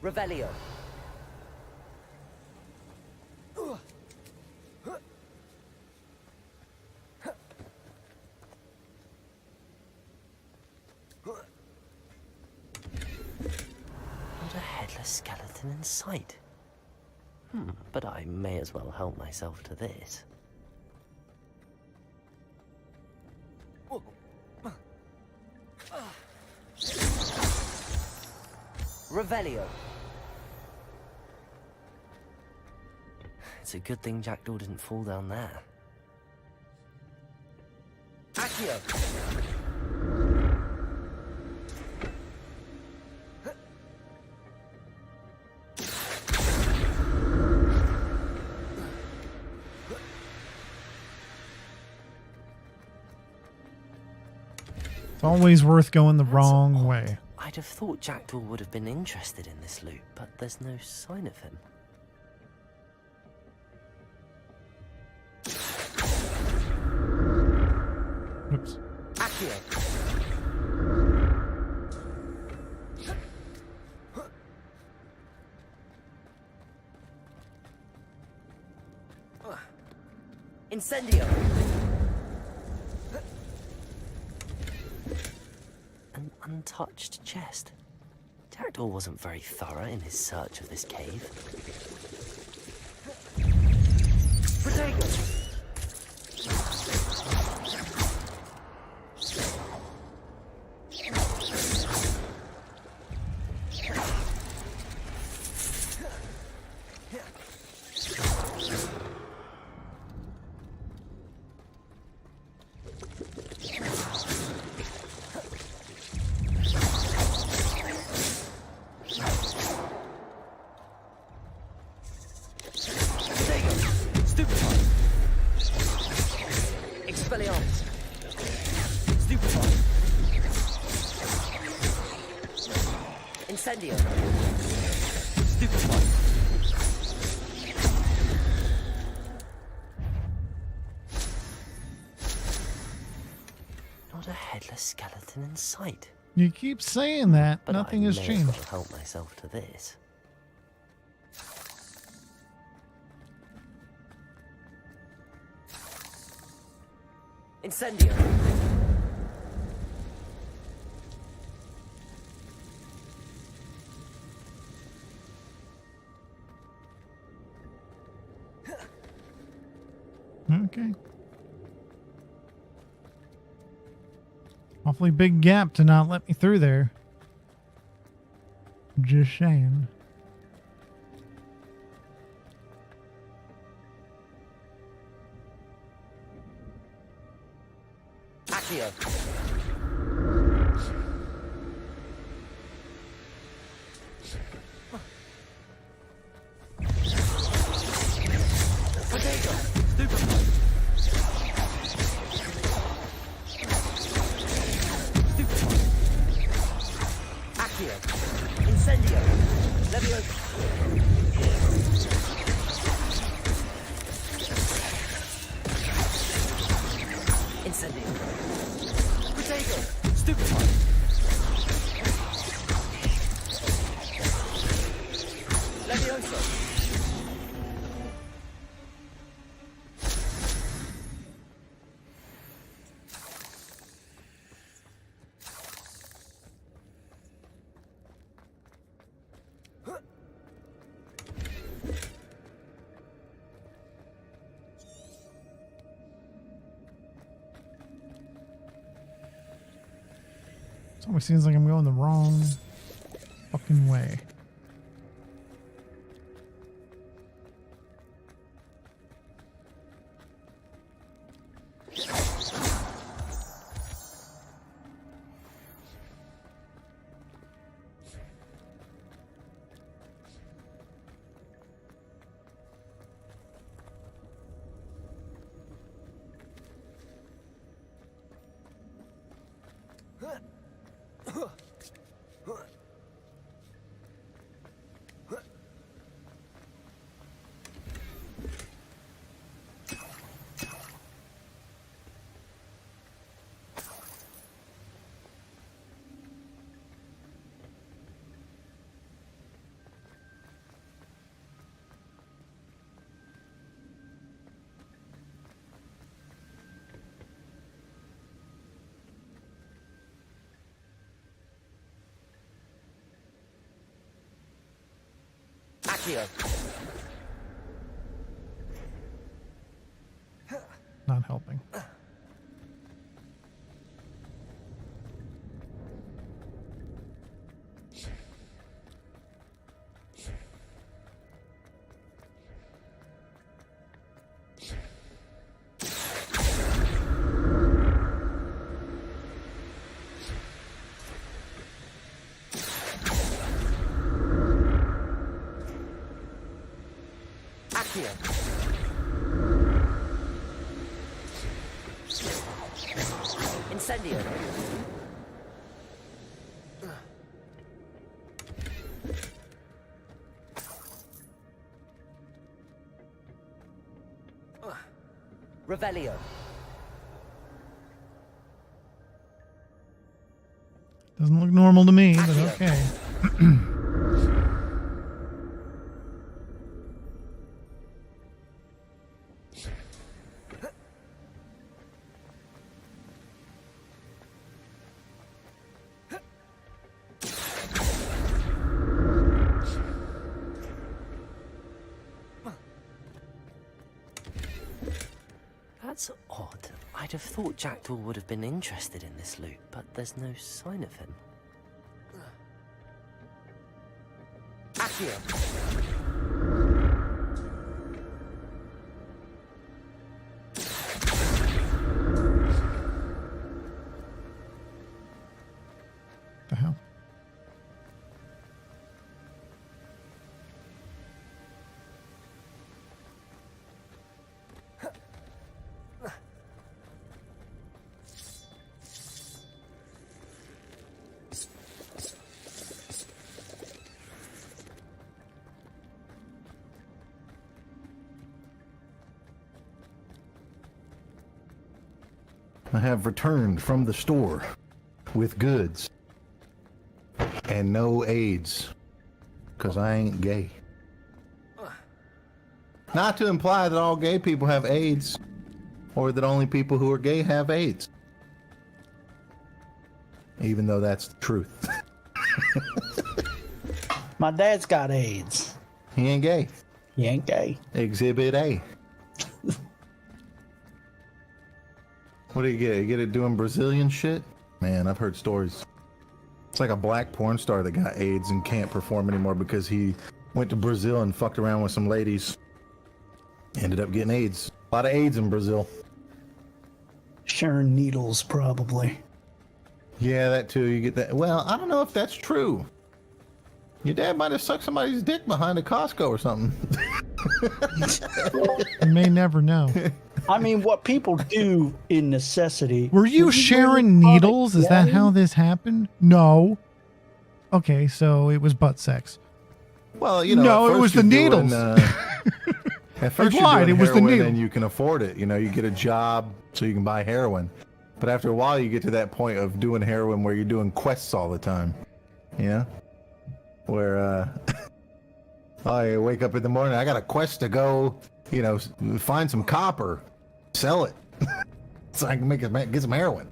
Revelio. Not a headless skeleton in sight. But I may as well help myself to this. Revelio. It's a good thing Jackdaw didn't fall down there. Accio. It's always worth going the wrong way. I'd have thought Jackdaw would have been interested in this loot, but there's no sign of him. Oops. Accio. Incendio. An untouched chest. Jackdaw wasn't very thorough in his search of this cave. Protego. Incendio. Stupefy. Not a headless skeleton in sight. You keep saying that. But Nothing has I may changed. as well help myself to this. Incendio. Okay. Awfully big gap to not let me through there. Just saying. Accio. Potato. Stupefy. Accio. Incendio. Leviosa. Incendio. Potato. Stupefy. Leviosa. It always seems like I'm going the wrong fucking way. Accio. Not helping. Accio. Incendio. Revelio. Doesn't look normal to me, but okay. That's odd. I'd have thought Jackdaw would have been interested in this loot, but there's no sign of him. Accio. The hell? I have returned from the store with goods and no AIDS, because I ain't gay. Not to imply that all gay people have AIDS, or that only people who are gay have AIDS. Even though that's the truth. My dad's got AIDS. He ain't gay. He ain't gay. Exhibit A. What do you get? You get it doing Brazilian shit? Man, I've heard stories. It's like a black porn star that got AIDS and can't perform anymore because he went to Brazil and fucked around with some ladies. Ended up getting AIDS. A lot of AIDS in Brazil. Sharing needles, probably. Yeah, that too. You get that. Well, I don't know if that's true. Your dad might have sucked somebody's dick behind a Costco or something. You may never know. I mean, what people do in necessity. Were you sharing needles? Is that how this happened? No. Okay, so it was butt sex. Well, you know, no, it was the needles. At first, I lied. you're doing It was the heroin needle. and you can afford it. You know, you get a job so you can buy heroin. But after a while, you get to that point of doing heroin where you're doing quests all the time. You know? Where, I wake up in the morning, I got a quest to go, you know, find some copper, sell it, so I can get some heroin.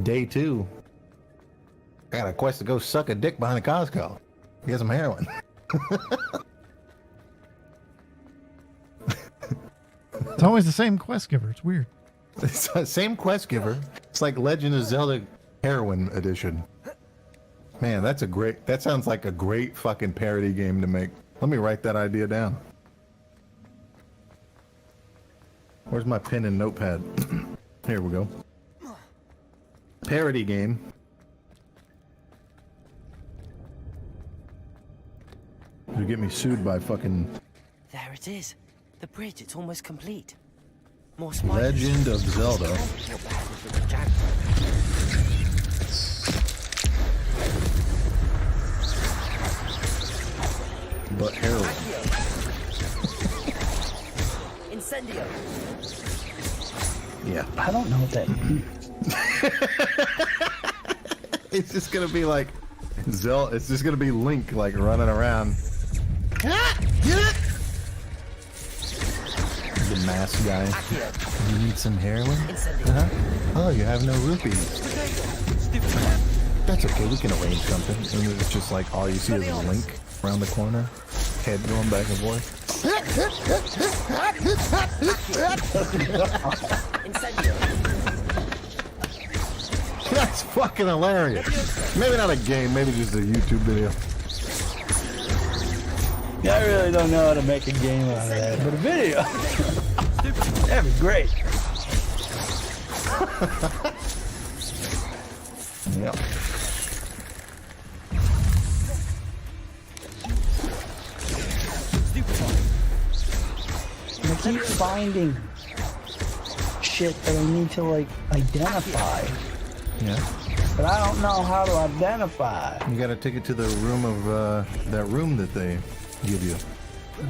Day 2, I got a quest to go suck a dick behind a Costco, get some heroin. It's always the same quest giver. It's weird. It's the same quest giver. It's like Legend of Zelda Heroin Edition. Man, that sounds like a great fucking parody game to make. Let me write that idea down. Where's my pen and notepad? Here we go. Parody game. You get me sued by fucking... There it is. The bridge, it's almost complete. More spiders. Legend of Zelda. But heroin. Incendio. Yeah. I don't know what that means. It's just gonna be like it's just gonna be Link like running around. The mask guy. You need some heroin? Uh-huh. Oh, you have no rupees. That's okay, we can arrange something. And it's just like all you see is Link around the corner, head going back and forth. That's fucking hilarious. Maybe not a game, maybe just a YouTube video. I really don't know how to make a game out of that, but a video. That'd be great. Yep. I keep finding shit that I need to like identify. Yeah. But I don't know how to identify. You gotta take it to the room of that room that they give you.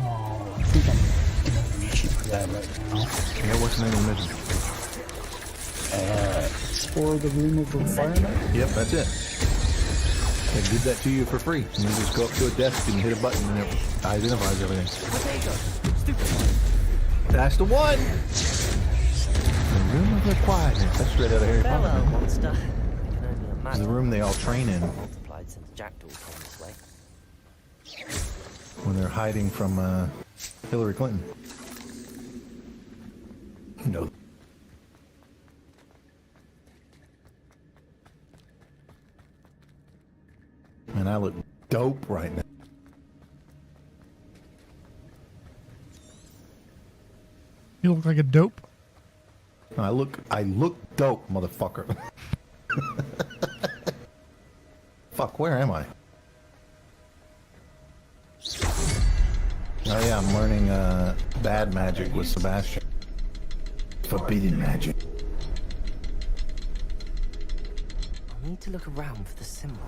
Oh, I think I'm in a mission for that right now. Yeah, what's the name of the mission? Explore the room of requirement? Yep, that's it. They give that to you for free. And you just go up to a desk and hit a button and it identifies everything. That's the one! The room of requirement. That's straight out of Harry Potter. Hello, monster. It's the room they all train in Multiplied since Jackdaw came this way. when they're hiding from Hillary Clinton. You know. Man, I look dope right now. You look like a dope. I look dope, motherfucker. Fuck, where am I? Oh yeah, I'm learning bad magic with Sebastian. Forbidden magic. I need to look around for the symbol.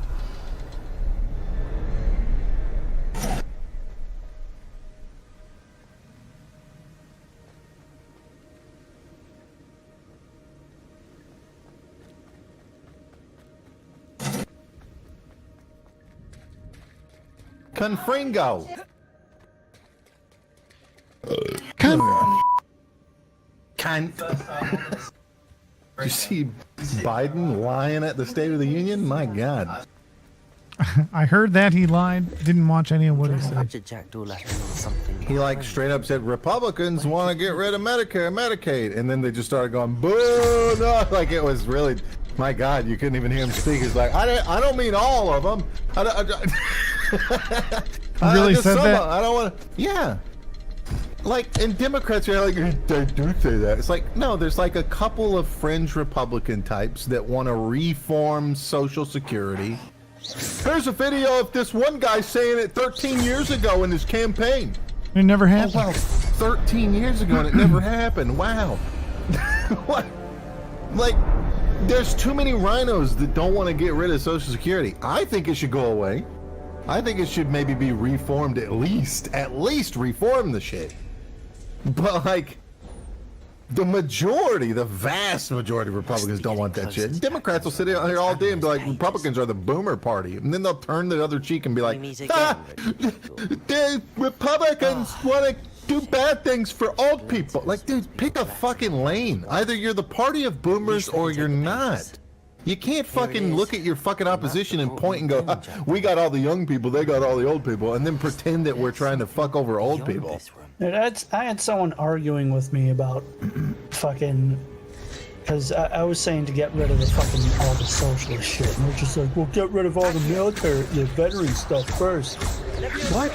Confringo. You see Biden lying at the State of the Union? My God. I heard that he lied. Didn't watch any of what he said. He like straight up said Republicans want to get rid of Medicare, Medicaid, and then they just started going boo, no, like it was really. My God, you couldn't even hear him speak. He's like, I don't mean all of them. I really said that. I don't want to. Yeah. Like, and Democrats are like, they do say that. It's like, no, there's like a couple of fringe Republican types that want to reform Social Security. Here's a video of this one guy saying it 13 years ago in his campaign. It never happened. Oh, wow. 13 years ago and it never happened. Wow. What? Like, there's too many rhinos that don't want to get rid of Social Security. I think it should go away. I think it should maybe be reformed at least reform the shit. But like, the vast majority of Republicans don't want that shit. Democrats will sit here all day and be like, Republicans are the boomer party. And then they'll turn the other cheek and be like, the Republicans want to do bad things for old people. Like, dude, pick a fucking lane. Either you're the party of boomers or you're not. You can't fucking look at your fucking opposition and point and go, we got all the young people, they got all the old people, and then pretend that we're trying to fuck over old people. I had someone arguing with me about fucking, because I was saying to get rid of the fucking all the socialist shit, and they're just like, well, get rid of all the military, the veteran stuff first. What?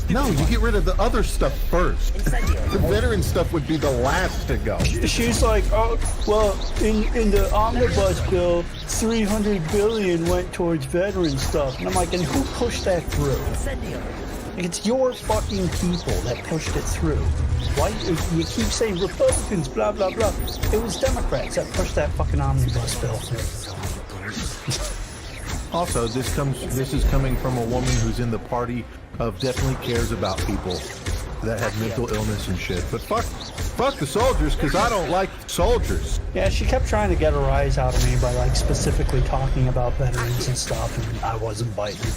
No, you get rid of the other stuff first. The veteran stuff would be the last to go. She's like, oh, well, in the omnibus bill, $300 billion went towards veteran stuff, and I'm like, and who pushed that through? It's your fucking people that pushed it through. Why you keep saying Republicans, blah blah blah? It was Democrats that pushed that fucking omnibus bill through. Also, this is coming from a woman who's in the party of definitely cares about people that have mental illness and shit. But fuck the soldiers, because I don't like soldiers. Yeah, she kept trying to get a rise out of me by like specifically talking about veterans and stuff, and I wasn't biting.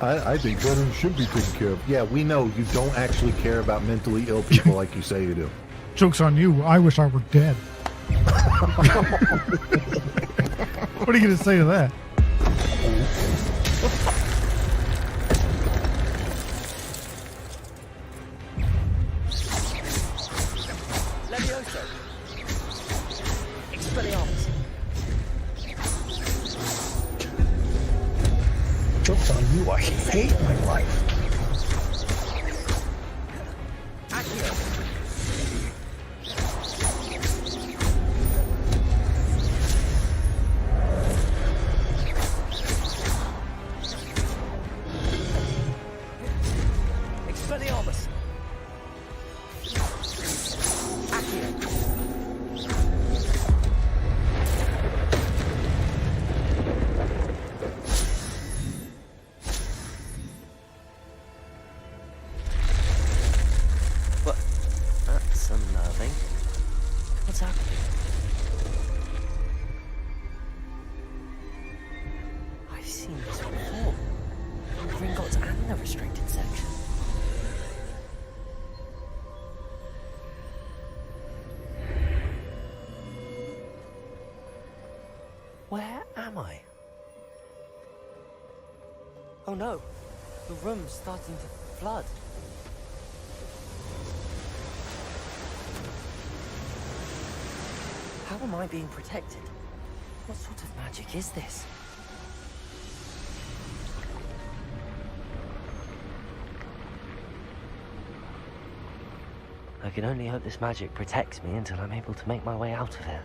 I think veterans should be taken care of. Yeah, we know you don't actually care about mentally ill people like you say you do. Joke's on you. I wish I were dead. What are you going to say to that? Levioso. Expelliarmus. Joke's on you. I hate my life. Expelliarmus. What? That's unnerving. What's happening? I've seen this before. In Gringotts and the restricted section. Where am I? Oh no, the room's starting to flood. How am I being protected? What sort of magic is this? I can only hope this magic protects me until I'm able to make my way out of here.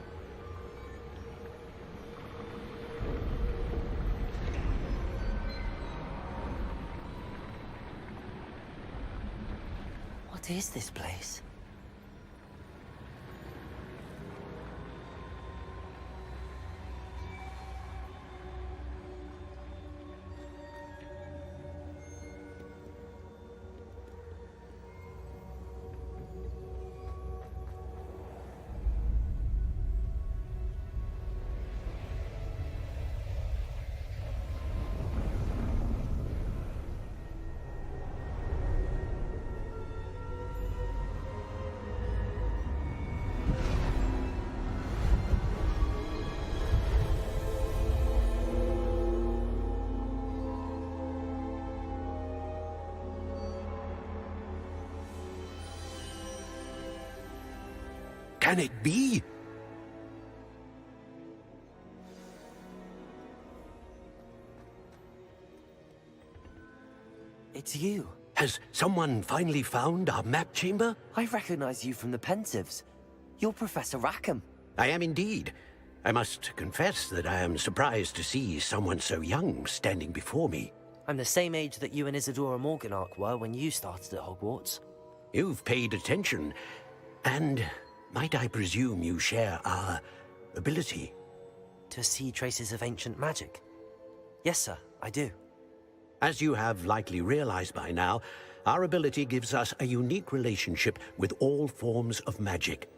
What is this place? can it be? It's you. Has someone finally found our map chamber? I recognize you from the Pensieves. You're Professor Rackham. I am indeed. I must confess that I am surprised to see someone so young standing before me. I'm the same age that you and Isadora Morganach were when you started at Hogwarts. You've paid attention, and might I presume you share our ability? To see traces of ancient magic? Yes, sir, I do. As you have likely realized by now, our ability gives us a unique relationship with all forms of magic.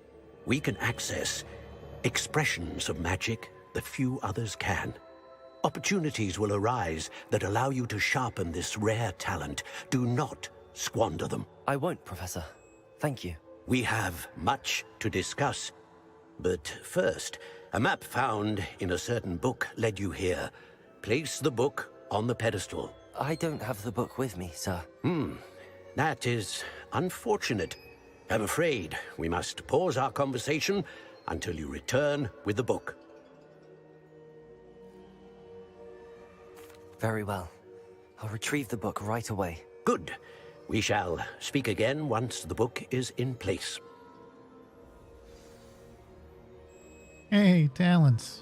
We can access expressions of magic that few others can. Opportunities will arise that allow you to sharpen this rare talent. Do not squander them. I won't, Professor. Thank you. We have much to discuss. But first, a map found in a certain book led you here. Place the book on the pedestal. I don't have the book with me, sir. That is unfortunate. I'm afraid we must pause our conversation until you return with the book. Very well. I'll retrieve the book right away. Good. We shall speak again once the book is in place. Hey, talents.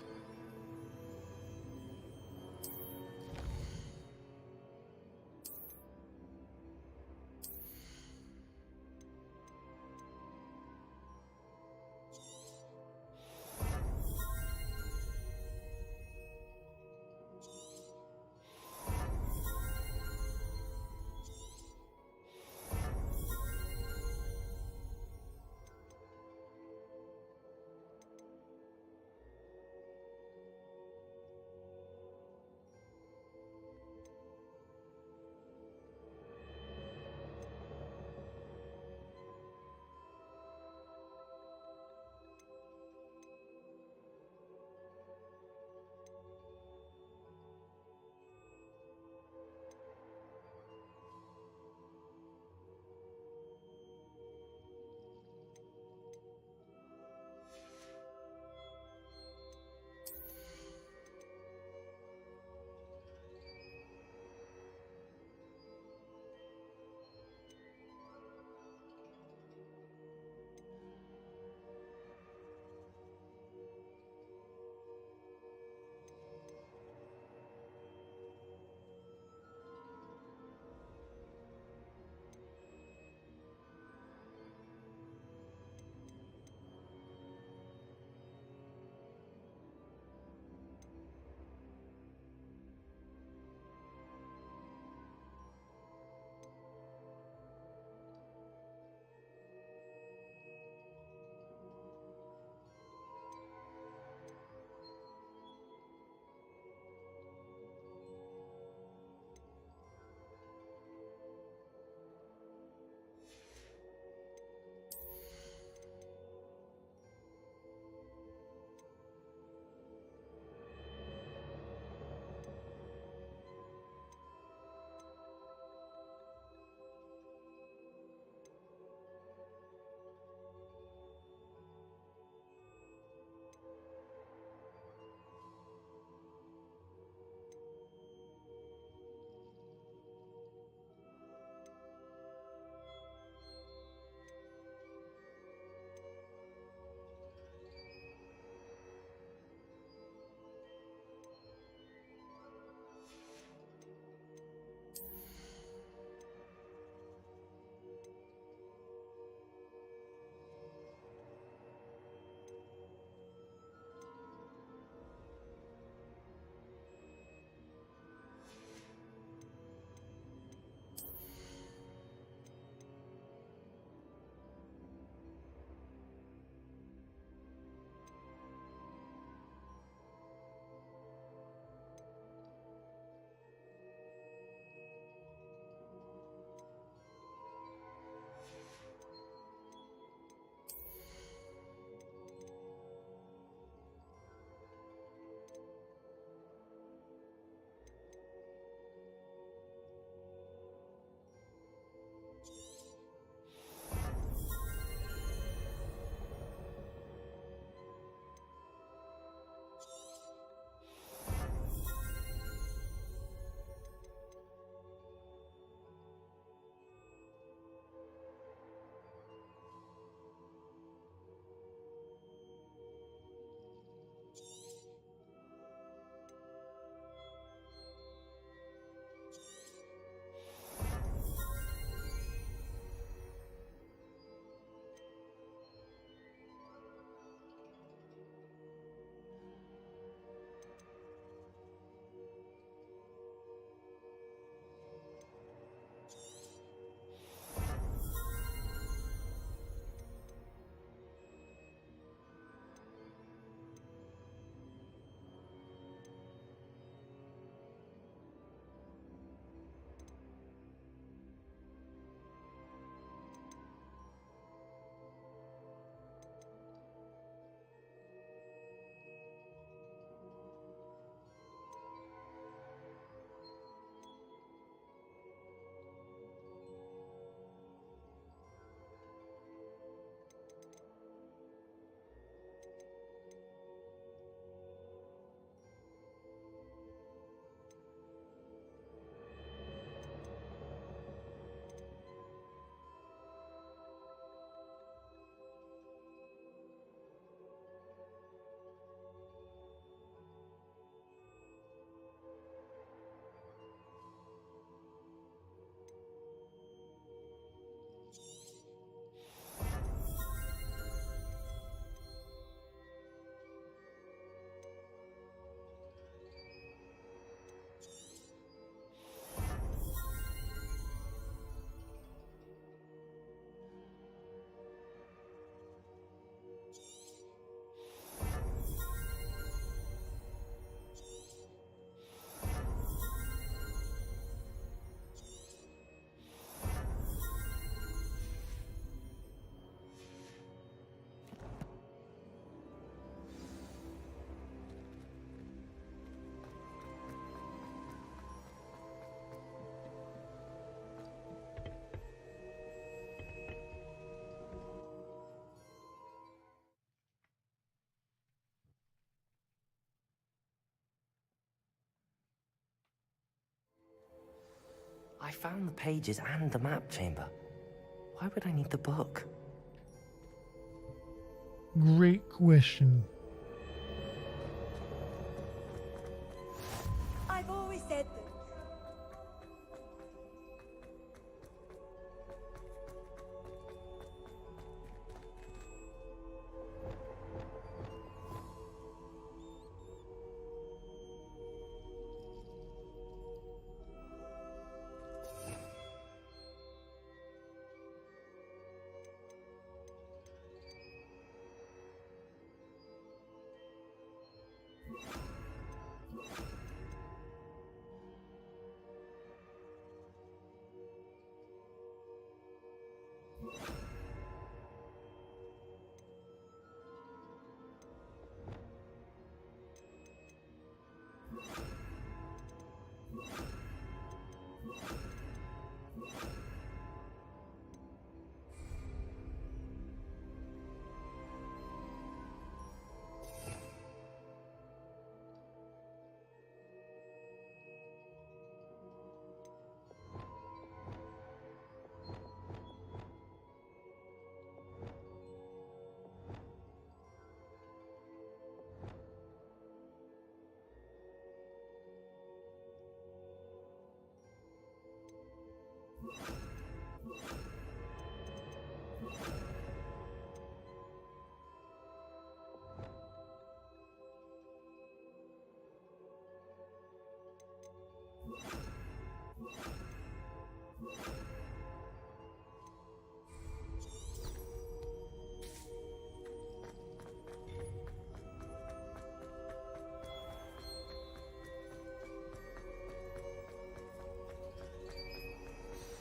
found the pages and the map chamber. Why would I need the book? Great question. I've always said that.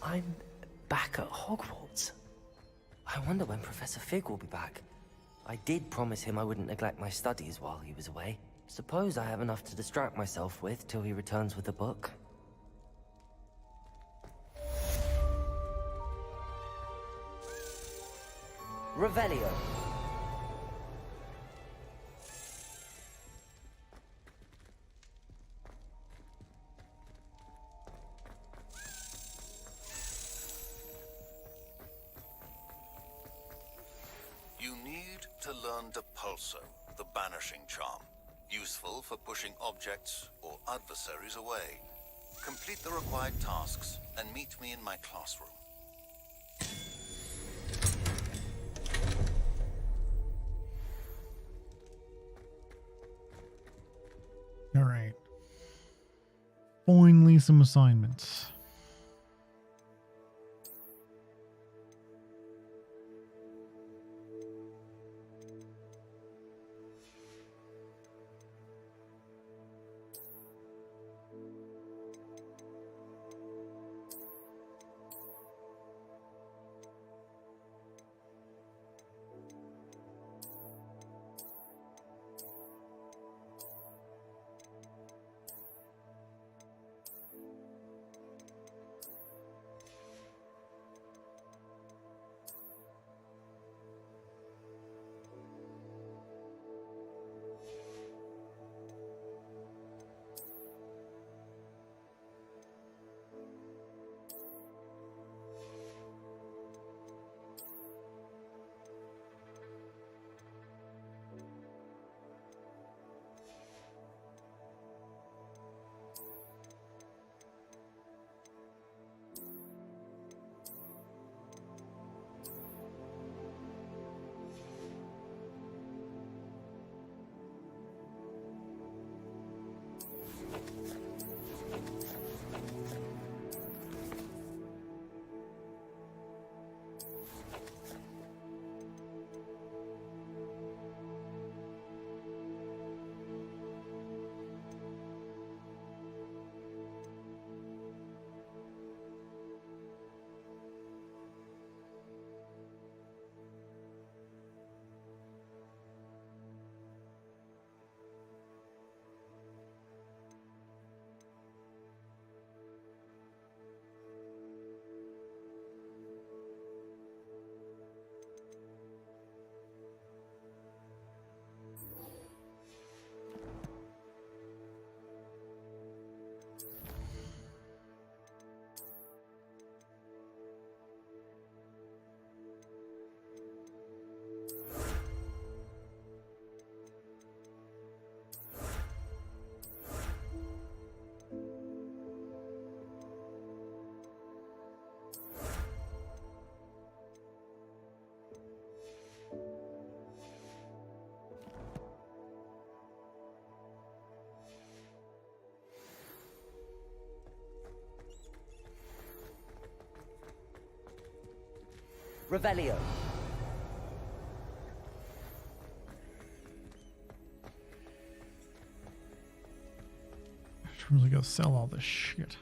I'm back at Hogwarts. I wonder when Professor Fig will be back. I did promise him I wouldn't neglect my studies while he was away. Suppose I have enough to distract myself with till he returns with the book. Revelio. You need to learn Depulso, the banishing charm. Useful for pushing objects or adversaries away. Complete the required tasks and meet me in my classroom. All right. Finally, some assignments. Revelio. I should really go sell all this shit.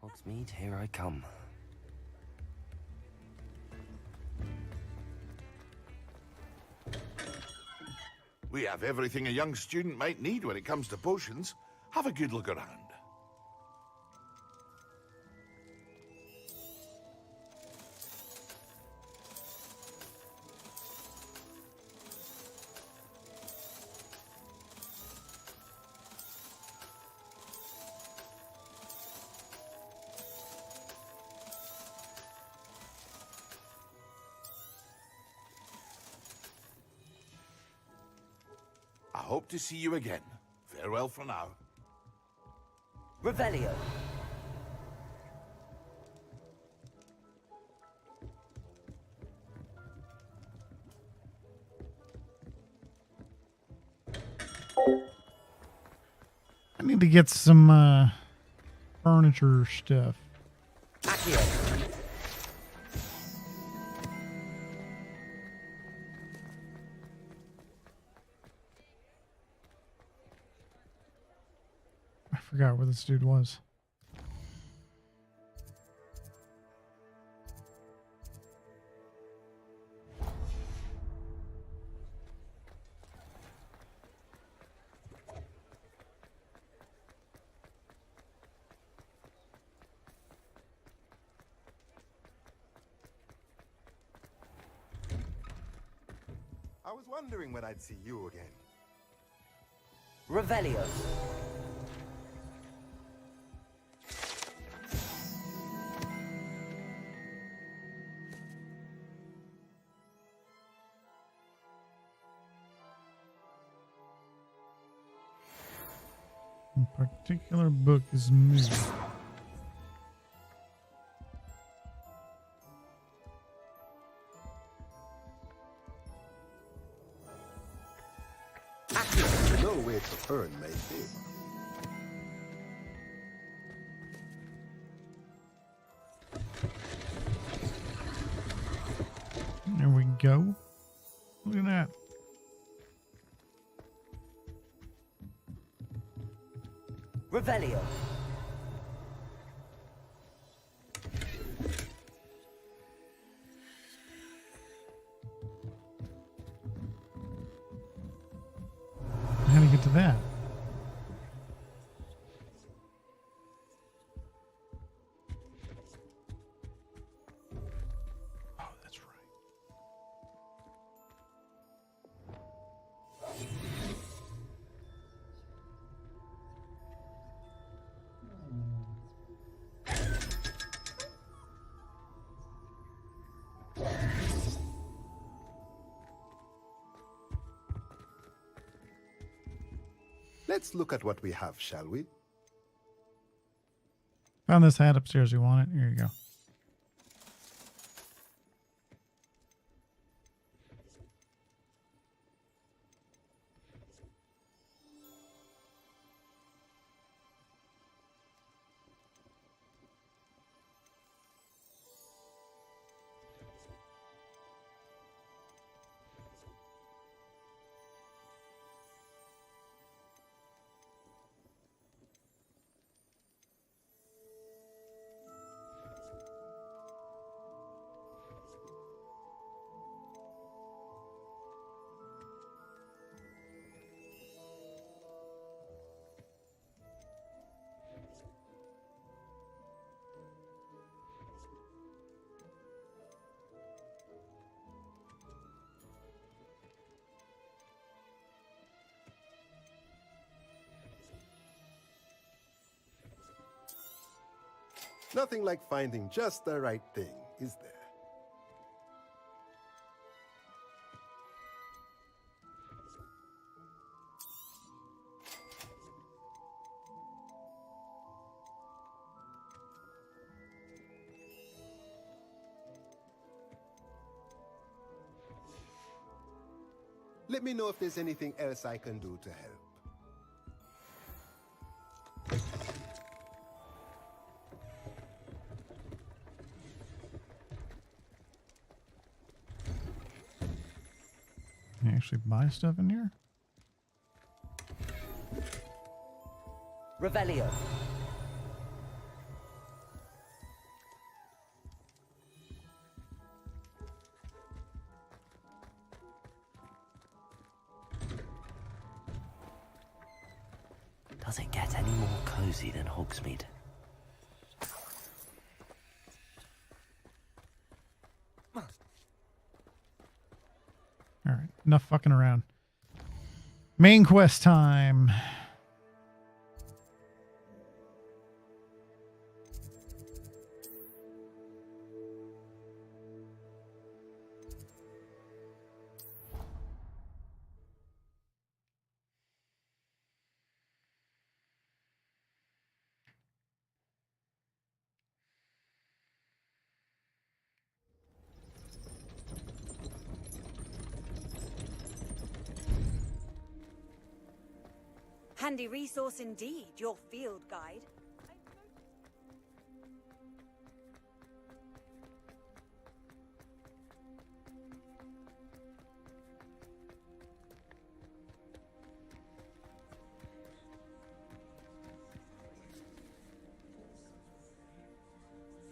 Hogsmeade, here I come. We have everything a young student might need when it comes to potions. Have a good look around. I hope to see you again. Farewell for now. Revelio. I need to get some furniture stuff. Accio. I forgot where this dude was. I was wondering when I'd see you again. Revelio. A particular book is moved. No way to earn my favor. There we go. Look at that. Revelio. How do you get to that? Oh, that's right. Let's look at what we have, shall we? Found this hat upstairs. You want it? Here you go. Nothing like finding just the right thing, is there? Let me know if there's anything else I can do to help. Can you actually buy stuff in here? Revelio. Doesn't get any more cozy than Hogsmeade. Alright, enough fucking around. Main quest time. Handy resource indeed, your field guide.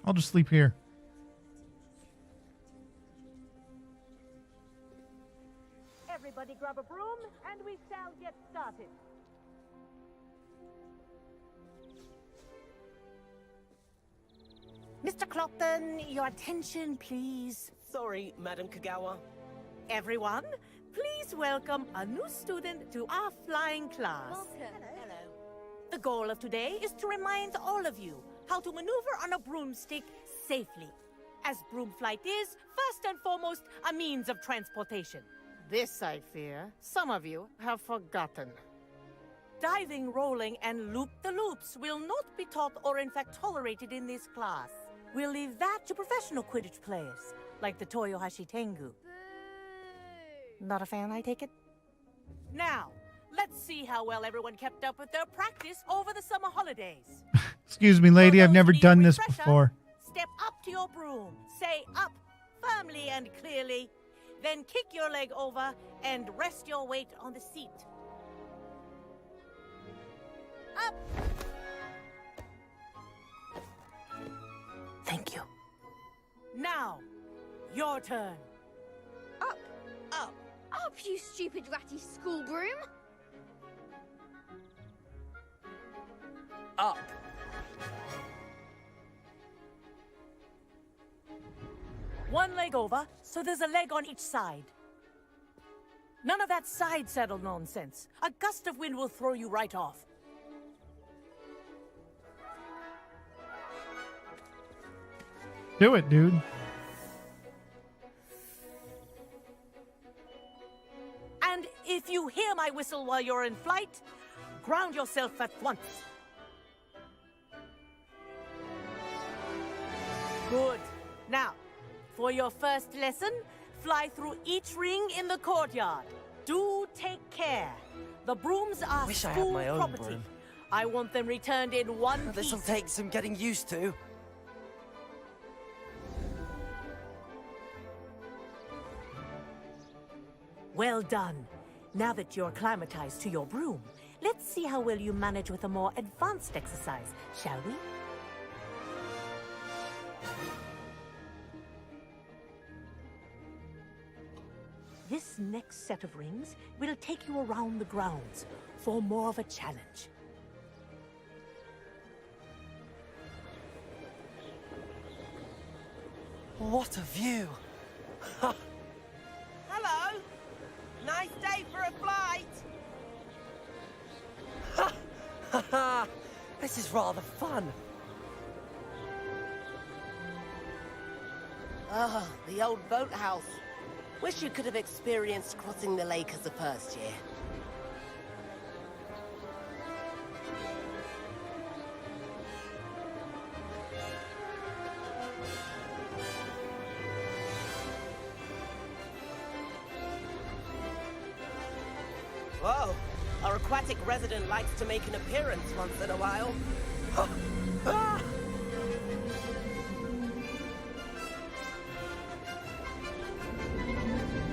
I'll just sleep here. Everybody grab a broom and we shall get started. Mr. Clopton, your attention, please. Sorry, Madam Kagawa. Everyone, please welcome a new student to our flying class. Hello. The goal of today is to remind all of you how to maneuver on a broomstick safely, as broom flight is, first and foremost, a means of transportation. This, I fear, some of you have forgotten. Diving, rolling, and loop-the-loops will not be taught or in fact tolerated in this class. We'll leave that to professional Quidditch players, like the Toyohashi Tengu. Not a fan, I take it? Now, let's see how well everyone kept up with their practice over the summer holidays. Excuse me, lady, I've never done this before. Step up to your broom, say up firmly and clearly, then kick your leg over and rest your weight on the seat. Up! Thank you. Now, your turn. Up. Up. Up, you stupid ratty school broom. Up. One leg over, so there's a leg on each side. None of that side saddle nonsense. A gust of wind will throw you right off. Do it, dude. And if you hear my whistle while you're in flight, ground yourself at once. Good. Now, for your first lesson, fly through each ring in the courtyard. Do take care. The brooms are Wish I had school my own property. broom. I want them returned in one piece. This'll take some getting used to. Well done. Now that you're acclimatized to your broom, let's see how well you manage with a more advanced exercise, shall we? This next set of rings will take you around the grounds for more of a challenge. What a view! Hello! Nice day for a flight! This is rather fun. Ah, the old boathouse. Wish you could have experienced crossing the lake as a first year. Whoa, our aquatic resident likes to make an appearance once in a while. Ah!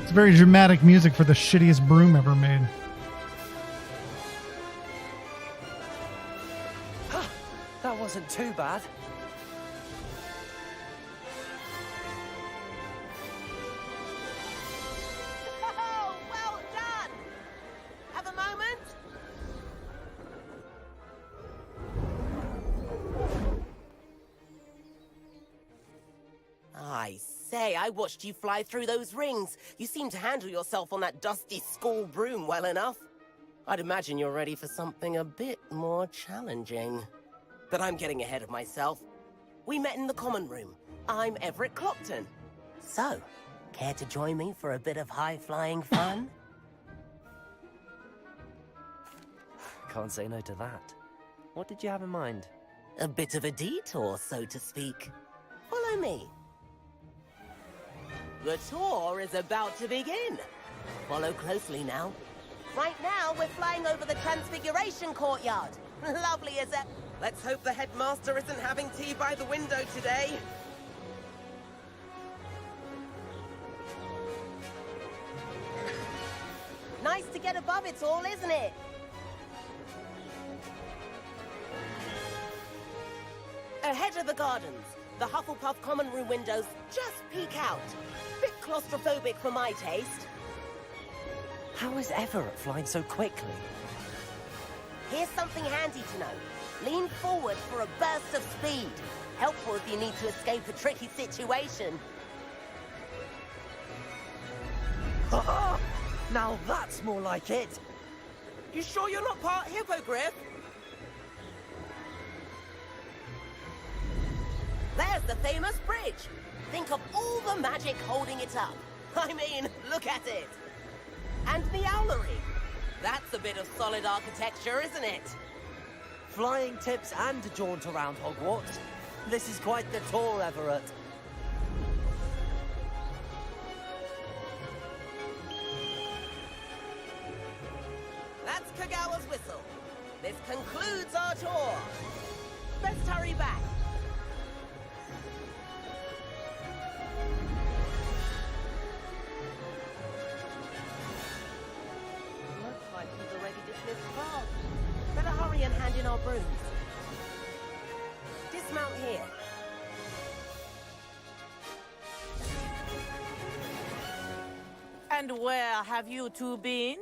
It's very dramatic music for the shittiest broom ever made. That wasn't too bad. Oh, well done! Have a moment? I say, I watched you fly through those rings. You seem to handle yourself on that dusty school broom well enough. I'd imagine you're ready for something a bit more challenging. But I'm getting ahead of myself. We met in the common room. I'm Everett Clopton. So, care to join me for a bit of high-flying fun? Can't say no to that. What did you have in mind? A bit of a detour, so to speak. Follow me. The tour is about to begin. Follow closely now. Right now, we're flying over the Transfiguration Courtyard. Lovely as ever. Let's hope the headmaster isn't having tea by the window today. Nice to get above it all, isn't it? Ahead of the gardens, the Hufflepuff common room windows just peek out. Bit claustrophobic for my taste. How is Everett flying so quickly? Here's something handy to know. Lean forward for a burst of speed. Helpful if you need to escape a tricky situation. Now that's more like it. You sure you're not part hippogriff? There's the famous bridge. Think of all the magic holding it up. I mean, look at it. And the owlery. That's a bit of solid architecture, isn't it? Flying tips and a jaunt around Hogwarts. This is quite the tour, Everett. That's Kagawa's whistle. This concludes our tour. Let's hurry back. Looks like he's already dismissed class. Better hurry and hand in our brooms. Dismount here. And where have you two been?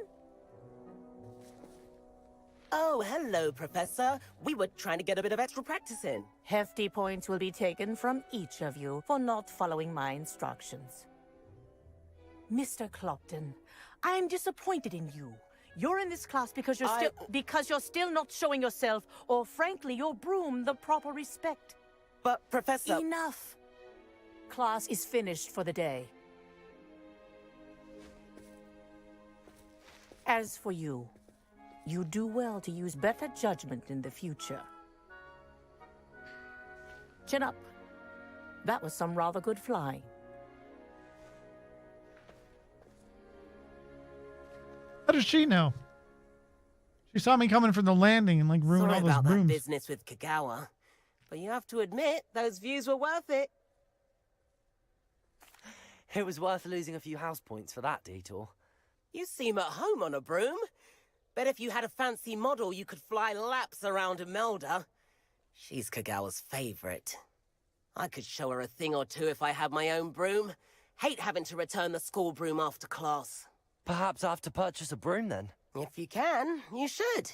Oh, hello, Professor. We were trying to get a bit of extra practice in. Hefty points will be taken from each of you for not following my instructions. Mr. Clopton, I'm disappointed in you. You're in this class because you're still not showing yourself, or frankly, your broom the proper respect. But, Professor... Enough. Class is finished for the day. As for you, you do well to use better judgment in the future. Chin up. That was some rather good flying. How does she know? She saw me coming from the landing and like ruined all Sorry those about brooms. that business with Kagawa, but you have to admit those views were worth it. It was worth losing a few house points for that detour. You seem at home on a broom. Bet if you had a fancy model, you could fly laps around Imelda. She's Kagawa's favorite. I could show her a thing or two if I had my own broom. Hate having to return the school broom after class. Perhaps I have to purchase a broom then. If you can, you should.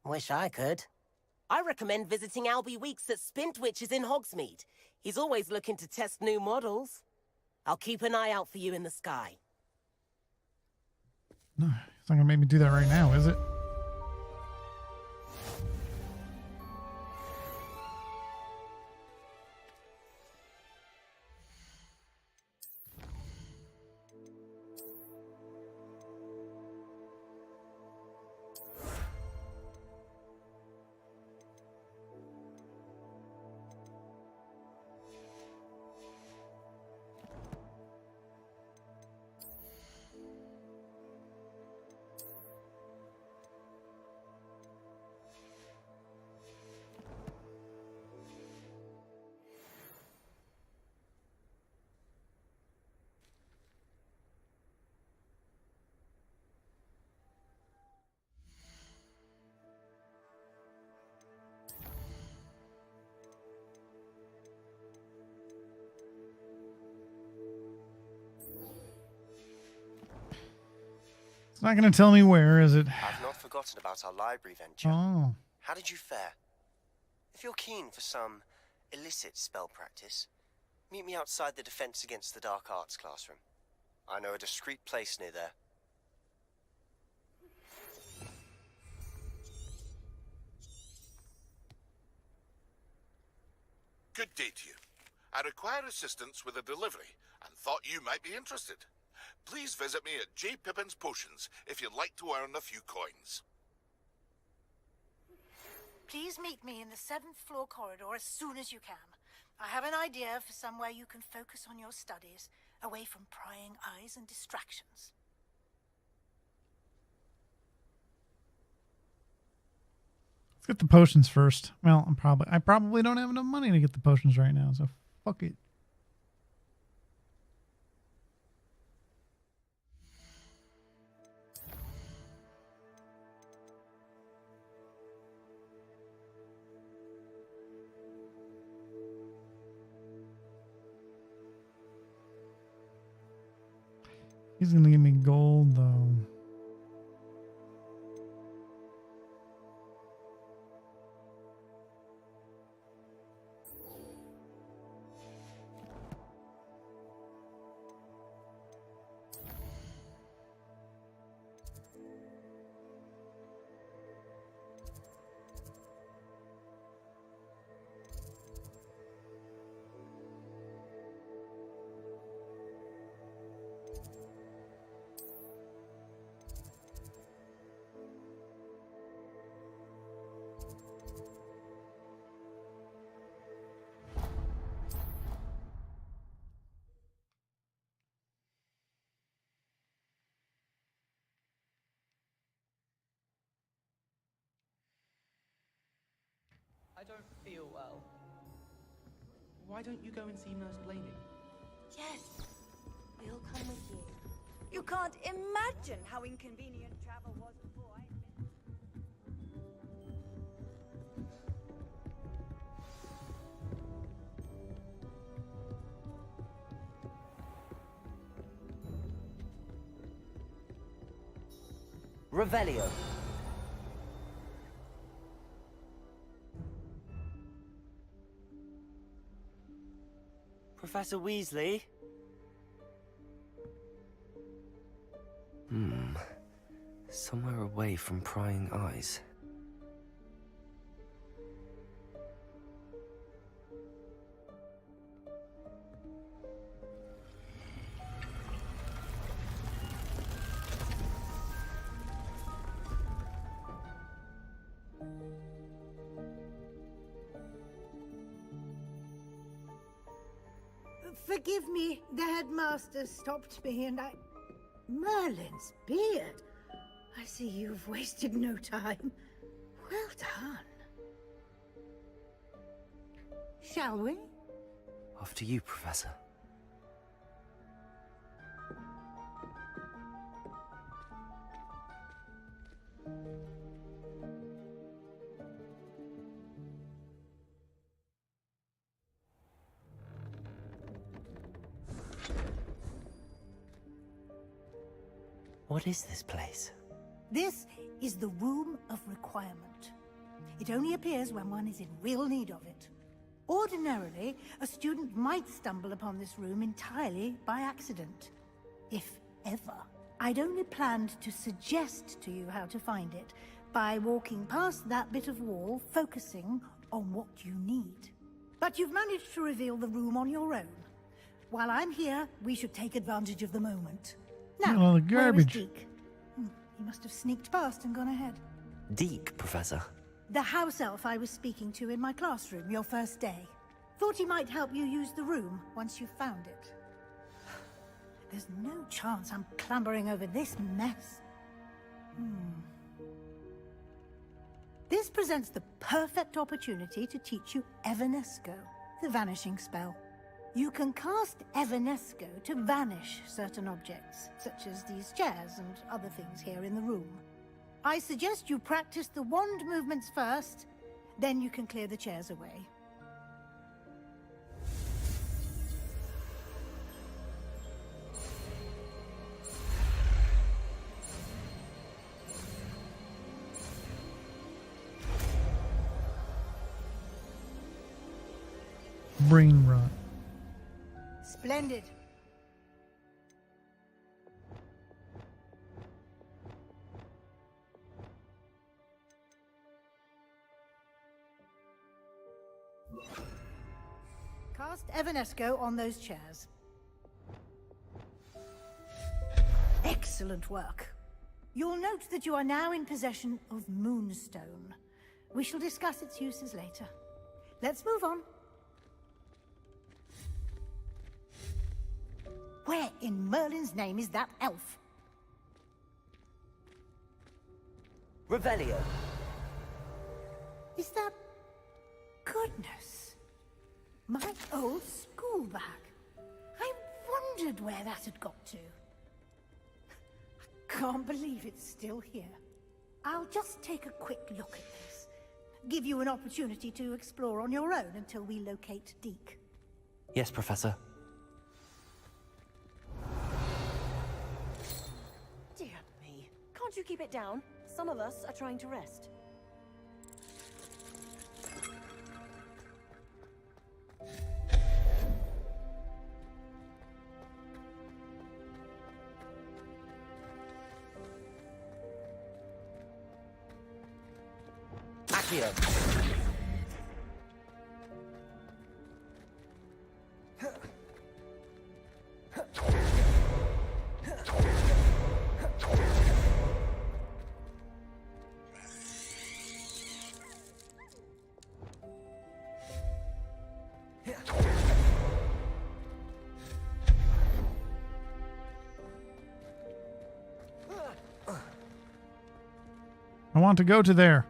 Wish I could. I recommend visiting Albie Weeks at Spintwitches in Hogsmeade. He's always looking to test new models. I'll keep an eye out for you in the sky. No, it's not gonna make me do that right now, is it? It's not going to tell me where, is it? I've not forgotten about our library venture. Oh. How did you fare? If you're keen for some illicit spell practice, meet me outside the Defense Against the Dark Arts classroom. I know a discreet place near there. Good day to you. I require assistance with a delivery and thought you might be interested. Please visit me at J. Pippin's Potions if you'd like to earn a few coins. Please meet me in the 7th floor corridor as soon as you can. I have an idea for somewhere you can focus on your studies, away from prying eyes and distractions. Let's get the potions first. Well, I probably don't have enough money to get the potions right now, so fuck it. He's gonna give me gold though. I don't feel well. Why don't you go and see Nurse Blaney? Yes, we'll come with you. You can't imagine how inconvenient travel was before I... Revelio. Professor Weasley? Somewhere away from prying eyes. Forgive me, the headmaster stopped me and I... Merlin's beard. I see you've wasted no time. Well done. Shall we? Off to you, Professor. What is this place? This is the Room of Requirement. It only appears when one is in real need of it. Ordinarily, a student might stumble upon this room entirely by accident. If ever. I'd only planned to suggest to you how to find it by walking past that bit of wall, focusing on what you need. But you've managed to reveal the room on your own. While I'm here, we should take advantage of the moment. Now, all the garbage. Where is Deke? He must have sneaked past and gone ahead. Deke, Professor. The house elf I was speaking to in my classroom your first day. Thought he might help you use the room once you found it. There's no chance I'm clambering over this mess. This presents the perfect opportunity to teach you Evanesco, the vanishing spell. You can cast Evanesco to vanish certain objects, such as these chairs and other things here in the room. I suggest you practice the wand movements first, then you can clear the chairs away. brain rot. Splendid. Cast Evanesco on those chairs. Excellent work. You'll note that you are now in possession of Moonstone. We shall discuss its uses later. Let's move on. Where in Merlin's name is that elf? Revelio. Is that... Goodness. My old school bag. I wondered where that had got to. Can't believe it's still here. I'll just take a quick look at this. Give you an opportunity to explore on your own until we locate Deke. Yes, Professor. Dear me. Can't you keep it down? Some of us are trying to rest. Accio. I want to go to there.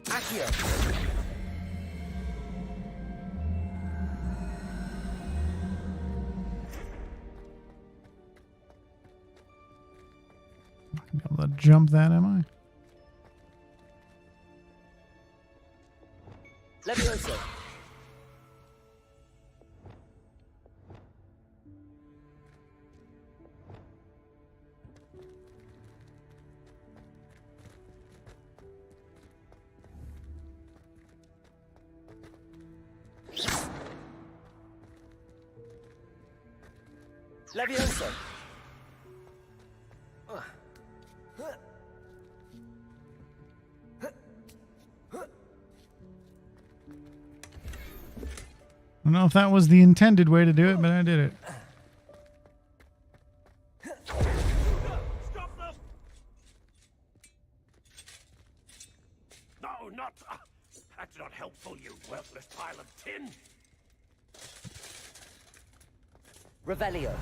Accio. Not gonna be able to jump that, am I? Levioso. Levioso. I don't know if that was the intended way to do it, but I did it. No, not... that's not helpful, you worthless pile of tin. Revelio.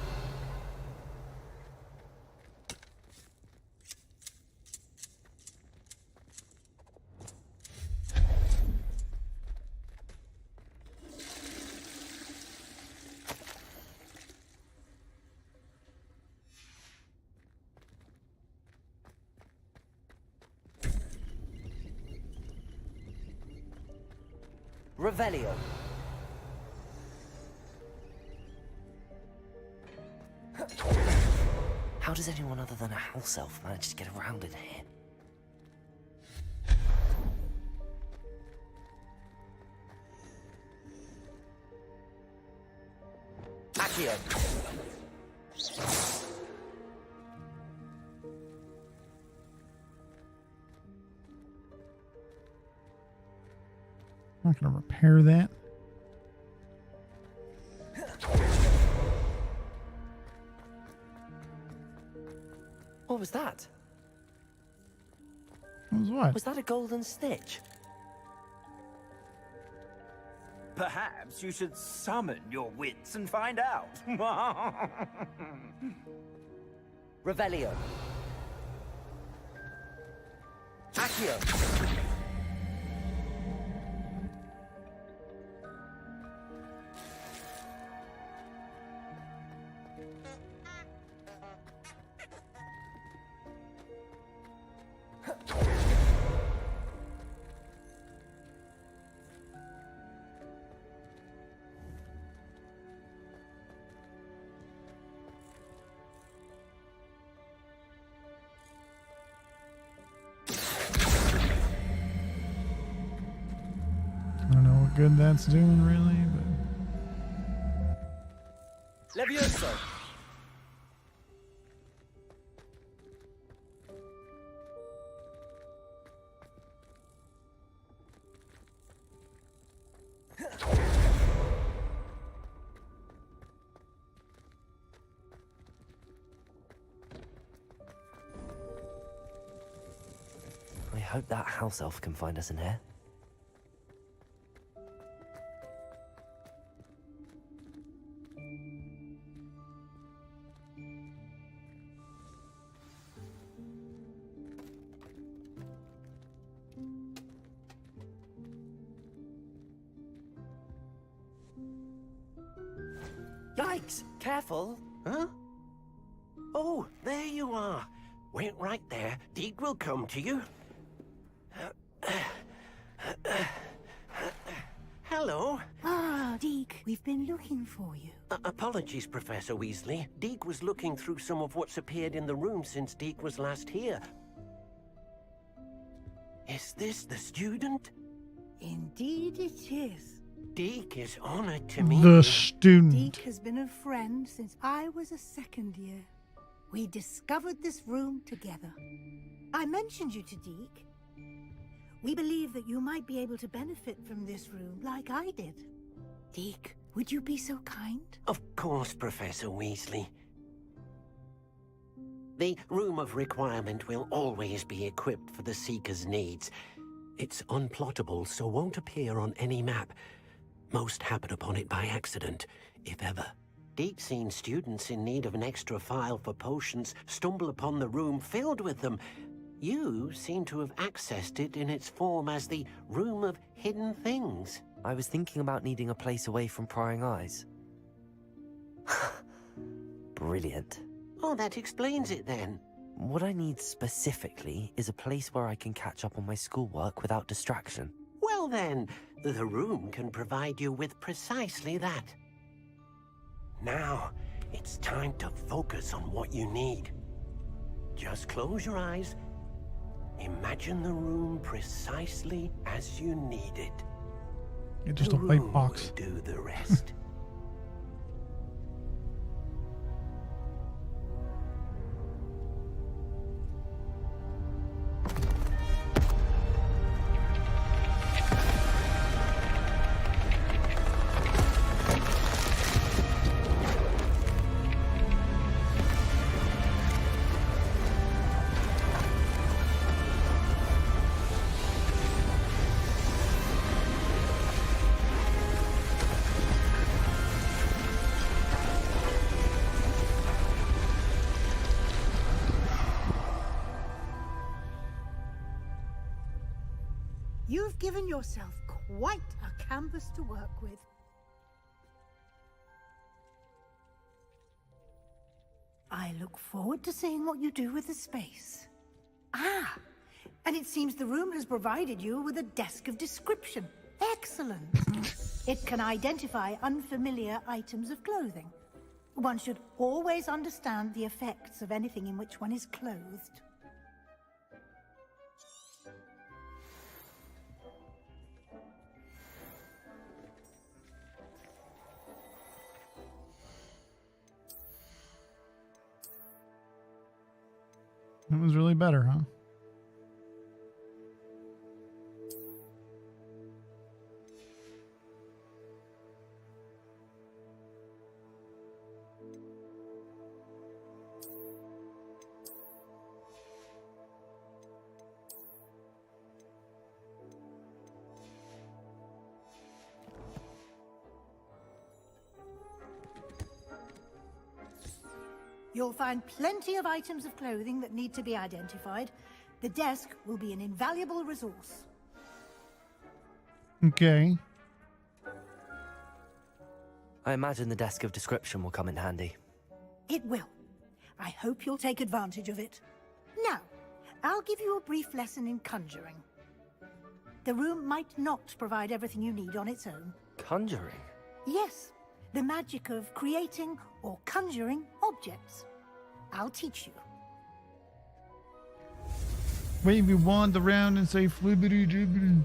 Revelio. How does anyone other than a house elf manage to get around in here? Accio. I'm not gonna repair that. What was that? What was what? Was that a golden snitch? Perhaps you should summon your wits and find out. Revelio. Accio. good that's doing, really. But Levioso. I hope that house elf can find us in here. Yikes! Careful! Huh? Oh, there you are. Wait right there. Deke will come to you. Hello. Ah, Deke, we've been looking for you. Apologies, Professor Weasley. Deke was looking through some of what's appeared in the room since Deke was last here. Is this the student? Indeed it is. Deke is honored to meet the you. student. Deke has been a friend since I was a second year. We discovered this room together. I mentioned you to Deke. We believe that you might be able to benefit from this room like I did. Deke, would you be so kind? Of course, Professor Weasley. The Room of Requirement will always be equipped for the Seeker's needs. It's unplottable, so won't appear on any map. Most happen upon it by accident, if ever. Deke's seen students in need of an extra file for potions stumble upon the room filled with them. You seem to have accessed it in its form as the Room of Hidden Things. I was thinking about needing a place away from prying eyes. Brilliant. Oh, that explains it then. What I need specifically is a place where I can catch up on my schoolwork without distraction. Well then, the room can provide you with precisely that. Now, it's time to focus on what you need. Just close your eyes. Imagine the room precisely as you need it. It's just the a white room box. will do the rest. You've given yourself quite a canvas to work with. I look forward to seeing what you do with the space. Ah, and it seems the room has provided you with a desk of description. Excellent. It can identify unfamiliar items of clothing. One should always understand the effects of anything in which one is clothed. That was really better, huh? You'll find plenty of items of clothing that need to be identified. The desk will be an invaluable resource. Okay. I imagine the desk of description will come in handy. It will. I hope you'll take advantage of it. Now, I'll give you a brief lesson in conjuring. The room might not provide everything you need on its own. Conjuring? Yes, the magic of creating or conjuring objects. I'll teach you. Wave your wand around and say flibbity jibbity.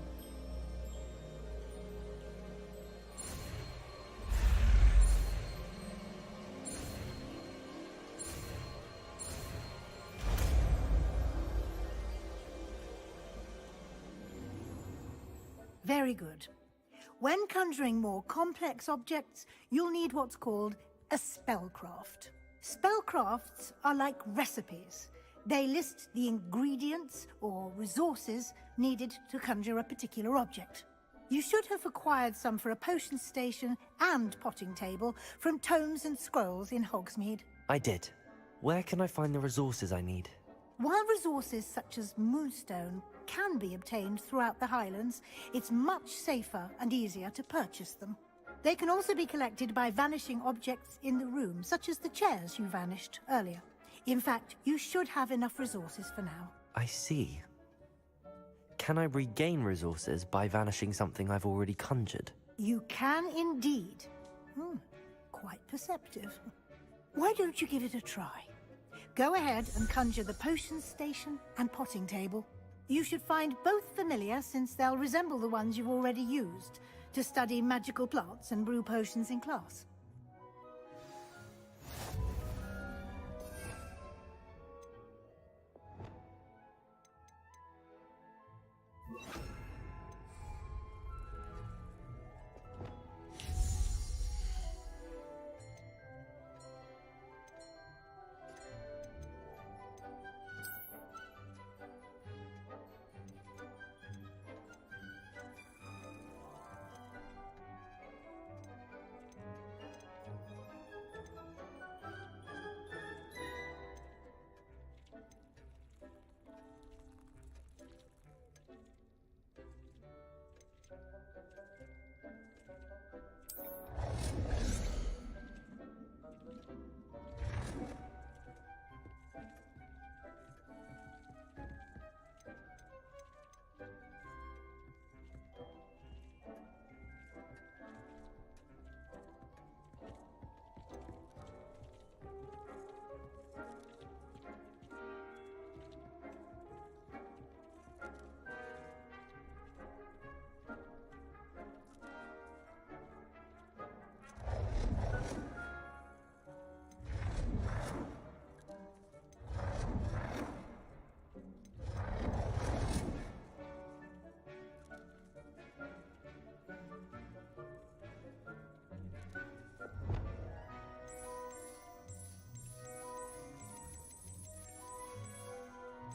Very good. When conjuring more complex objects, you'll need what's called a spellcraft. Spellcrafts are like recipes. They list the ingredients or resources needed to conjure a particular object. You should have acquired some for a potion station and potting table from tomes and scrolls in Hogsmeade. I did. Where can I find the resources I need? While resources such as Moonstone can be obtained throughout the Highlands, it's much safer and easier to purchase them. They can also be collected by vanishing objects in the room, such as the chairs you vanished earlier. In fact, you should have enough resources for now. I see. Can I regain resources by vanishing something I've already conjured? You can indeed. Quite perceptive. Why don't you give it a try? Go ahead and conjure the potion station and potting table. You should find both familiar, since they'll resemble the ones you've already used to study magical plants and brew potions in class.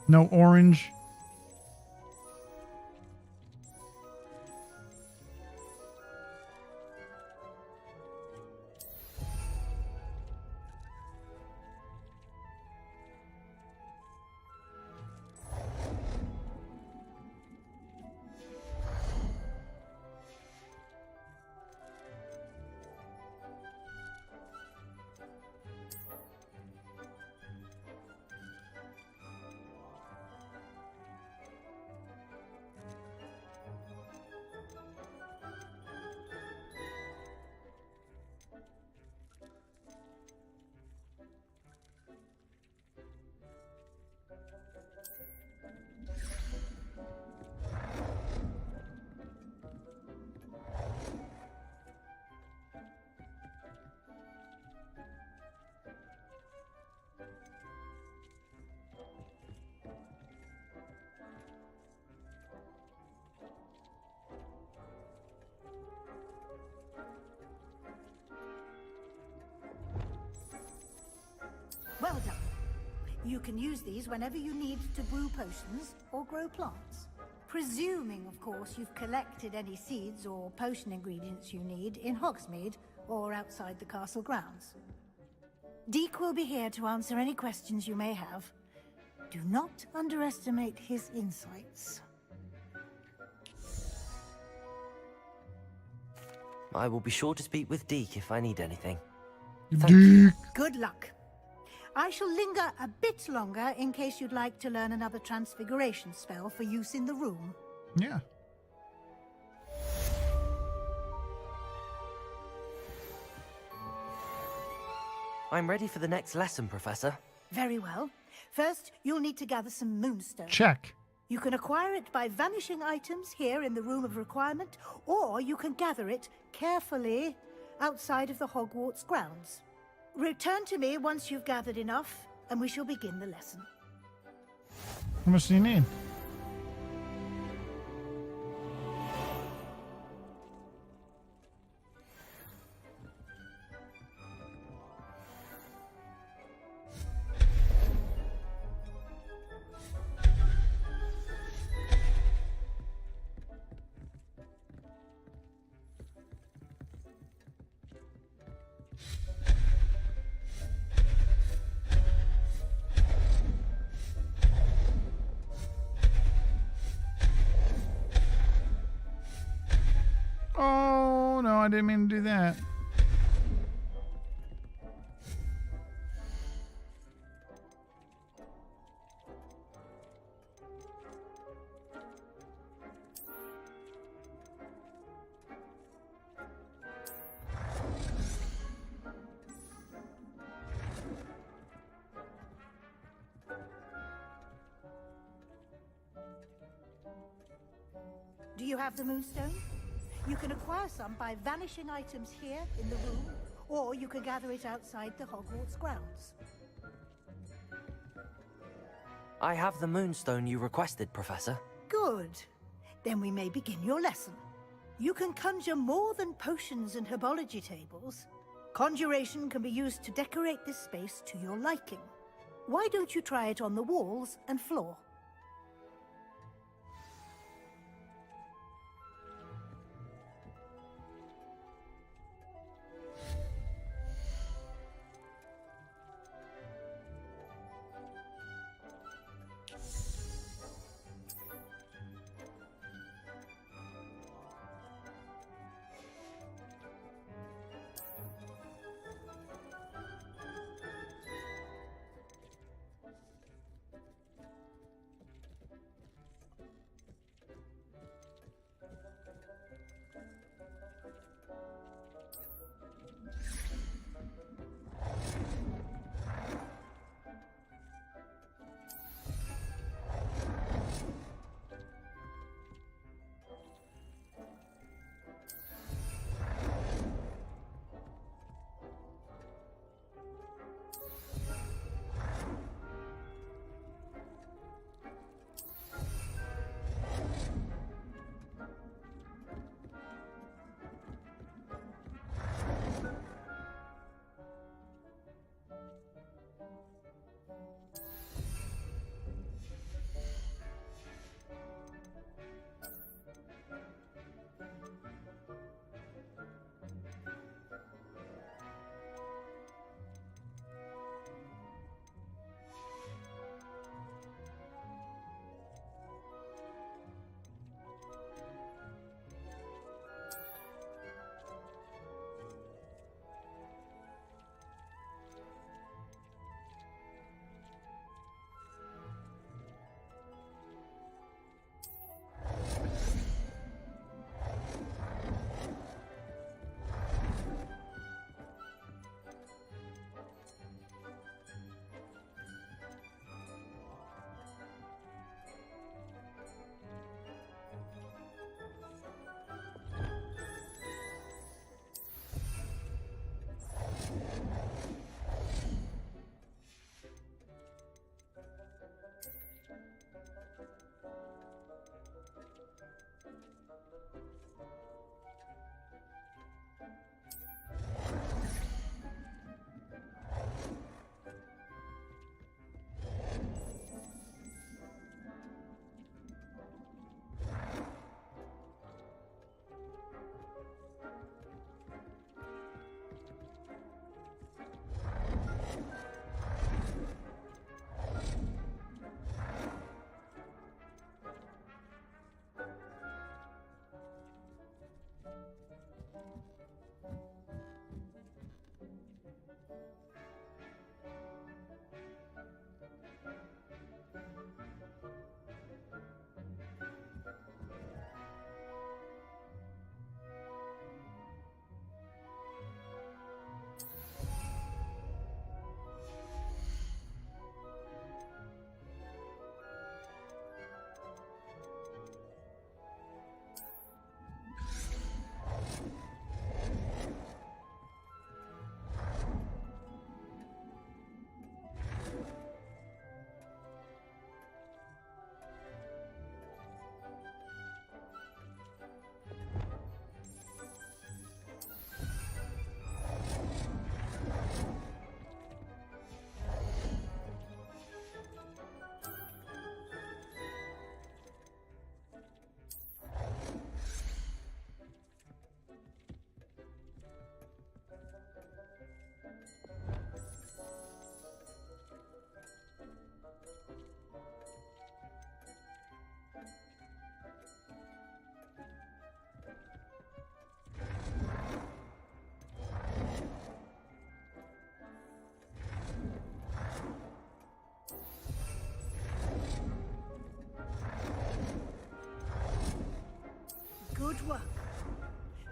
No orange. Well done. You can use these whenever you need to brew potions or grow plants. Presuming, of course, you've collected any seeds or potion ingredients you need in Hogsmeade or outside the castle grounds. Deke will be here to answer any questions you may have. Do not underestimate his insights. I will be sure to speak with Deke if I need anything. Deke. Good luck. I shall linger a bit longer in case you'd like to learn another transfiguration spell for use in the room. Yeah. I'm ready for the next lesson, Professor. Very well. First, you'll need to gather some Moonstone. Check. You can acquire it by vanishing items here in the Room of Requirement, or you can gather it carefully outside of the Hogwarts grounds. Return to me once you've gathered enough, and we shall begin the lesson. How much do you need? I didn't mean to do that. Do you have the Moonstone? You can acquire some by vanishing items here in the room, or you can gather it outside the Hogwarts grounds. I have the Moonstone you requested, Professor. Good. Then we may begin your lesson. You can conjure more than potions and herbology tables. Conjuration can be used to decorate this space to your liking. Why don't you try it on the walls and floor?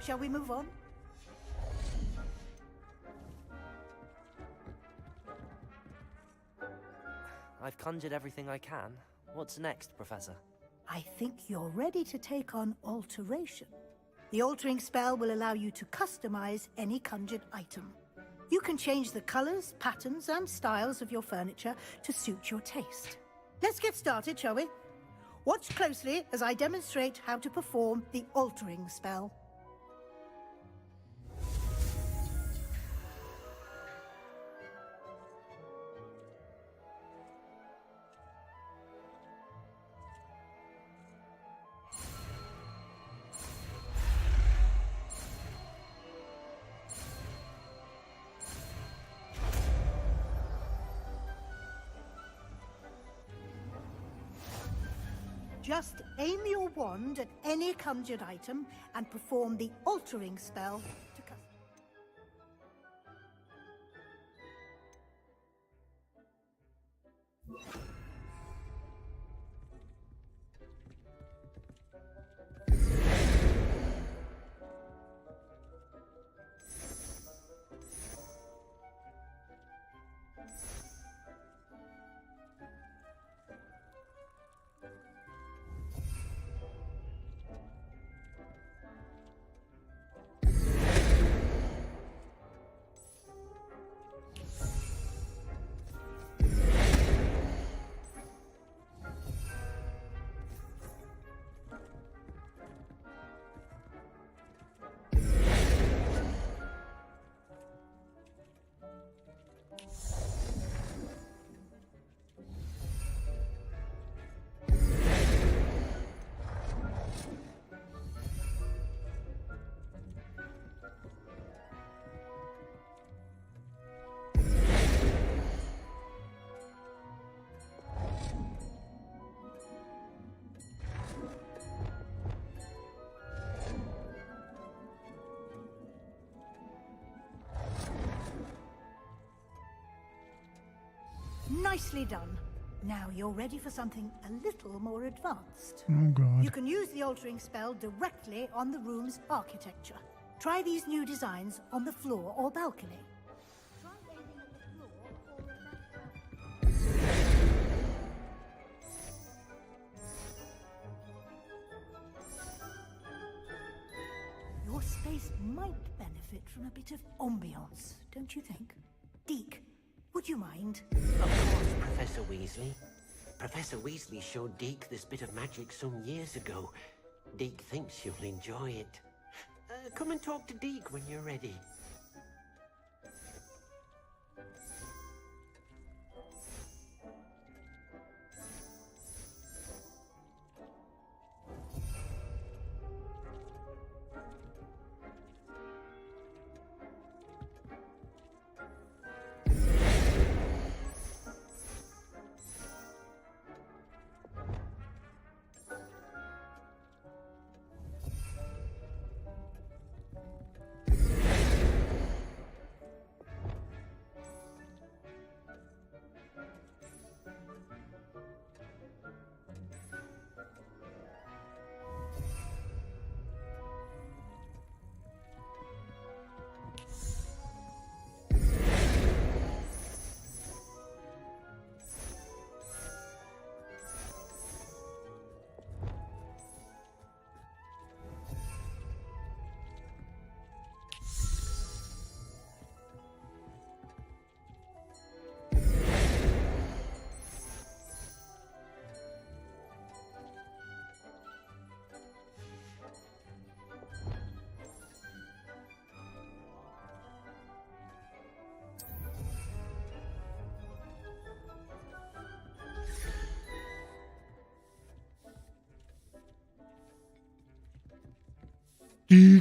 Shall we move on? I've conjured everything I can. What's next, Professor? I think you're ready to take on alteration. The altering spell will allow you to customize any conjured item. You can change the colors, patterns, and styles of your furniture to suit your taste. Let's get started, shall we? Watch closely as I demonstrate how to perform the altering spell. Just aim your wand at any conjured item and perform the altering spell to custom. Nicely done. Now you're ready for something a little more advanced. Oh, God. You can use the altering spell directly on the room's architecture. Try these new designs on the floor or balcony. Try aiming at the floor or Your space might benefit from a bit of ambiance, don't you think? Deke, would you mind? Of course, Professor Weasley. Professor Weasley showed Deke this bit of magic some years ago. Deke thinks you'll enjoy it. Come and talk to Deke when you're ready.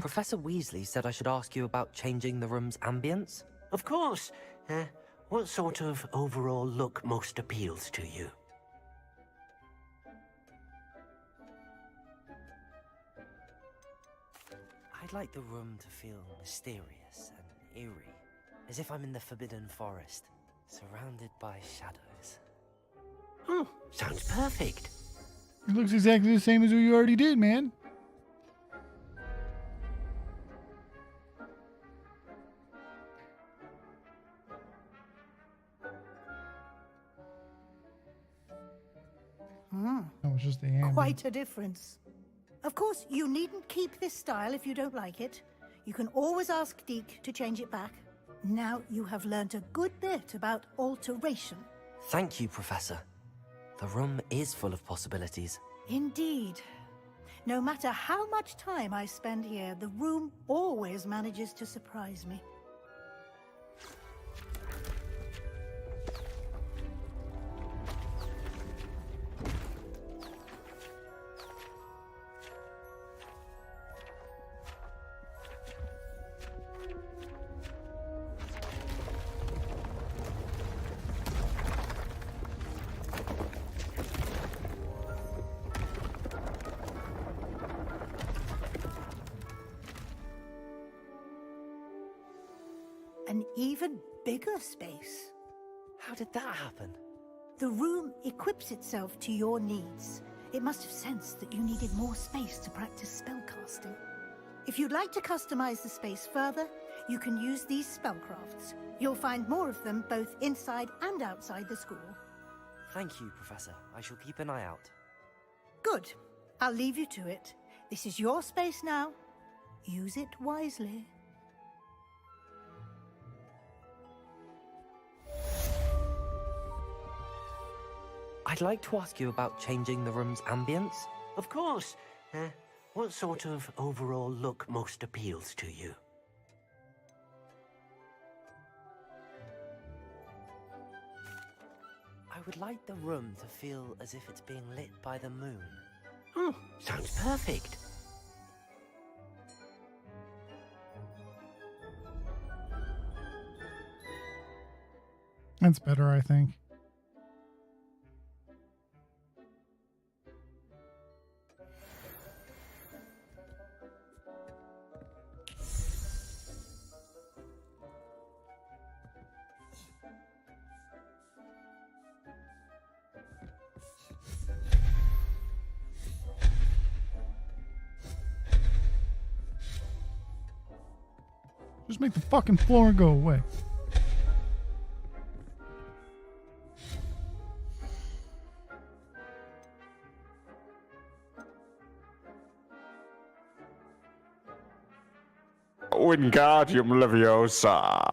Professor Weasley said I should ask you about changing the room's ambience. Of course. What sort of overall look most appeals to you? I'd like the room to feel mysterious and eerie, as if I'm in the Forbidden Forest, surrounded by shadows. Oh, sounds perfect. It looks exactly the same as what you already did, man. That was just the ambience. Quite a difference. Of course, you needn't keep this style if you don't like it. You can always ask Deke to change it back. Now you have learnt a good bit about alteration. Thank you, Professor. The room is full of possibilities. Indeed. No matter how much time I spend here, the room always manages to surprise me. An even bigger space. How did that happen? The room equips itself to your needs. It must have sensed that you needed more space to practice spellcasting. If you'd like to customize the space further, you can use these spellcrafts. You'll find more of them both inside and outside the school. Thank you, Professor. I shall keep an eye out. Good. I'll leave you to it. This is your space now. Use it wisely. I'd like to ask you about changing the room's ambience. Of course. What sort of overall look most appeals to you? I would like the room to feel as if it's being lit by the moon. Oh, sounds perfect. That's better, I think. Just make the fucking floor go away. Wingardium Leviosa.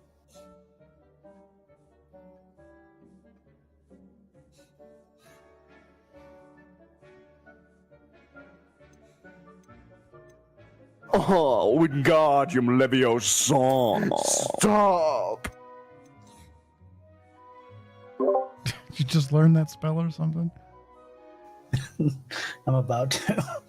Oh, Wingardium Leviosa. Stop. Did you just learn that spell or something? I'm about to.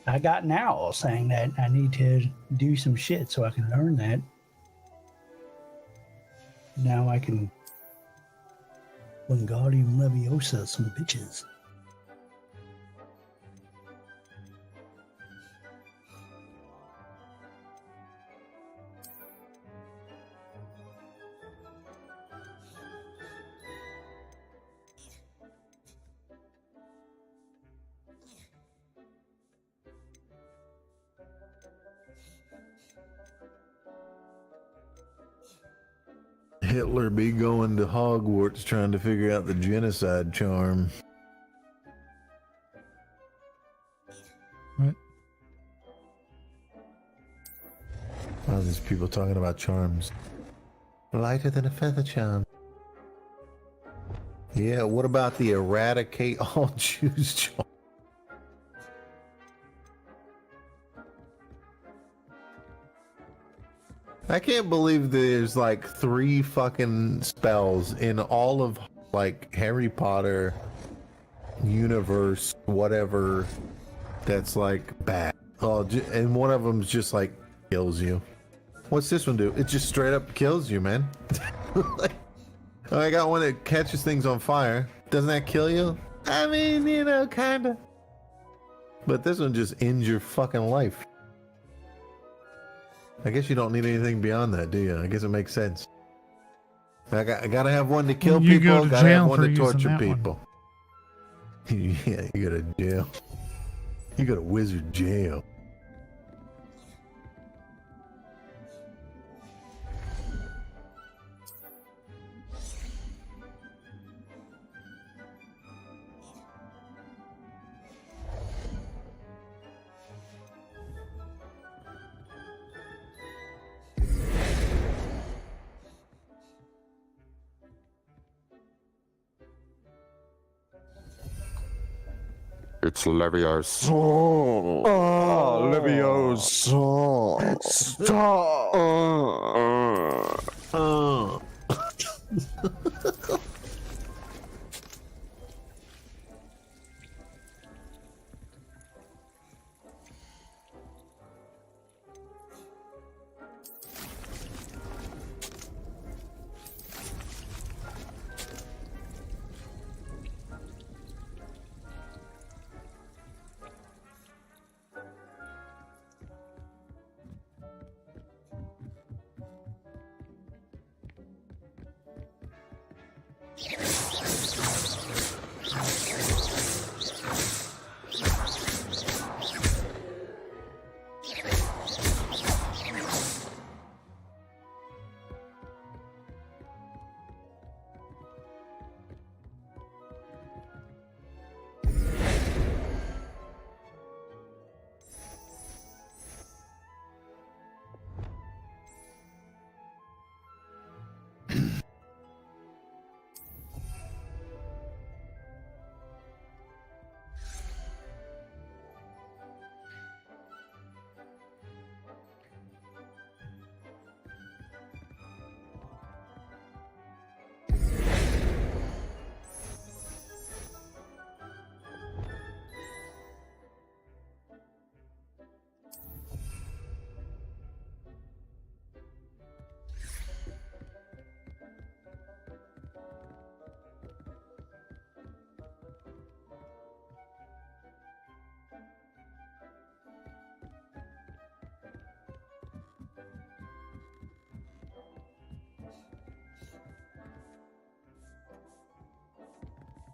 I got an owl saying that I need to do some shit so I can learn that. Now I can Wingardium Leviosa some bitches. Hitler be going to Hogwarts trying to figure out the genocide charm. What? All these people talking about charms. Lighter than a feather charm. Yeah, what about the eradicate all Jews charm? I can't believe there's like 3 fucking spells in all of like Harry Potter universe, whatever, that's like bad. Oh, and one of them's just like kills you. What's this one do? It just straight up kills you, man. Like, I got one that catches things on fire. Doesn't that kill you? I mean, you know, kinda. But this one just ends your fucking life. I guess you don't need anything beyond that, do you? I guess it makes sense. I gotta have one to kill You people, go to gotta jail have one for to using torture that people. Yeah, you go to jail. You go to wizard jail. It's Leviosa. Oh, Leviosa. Stop.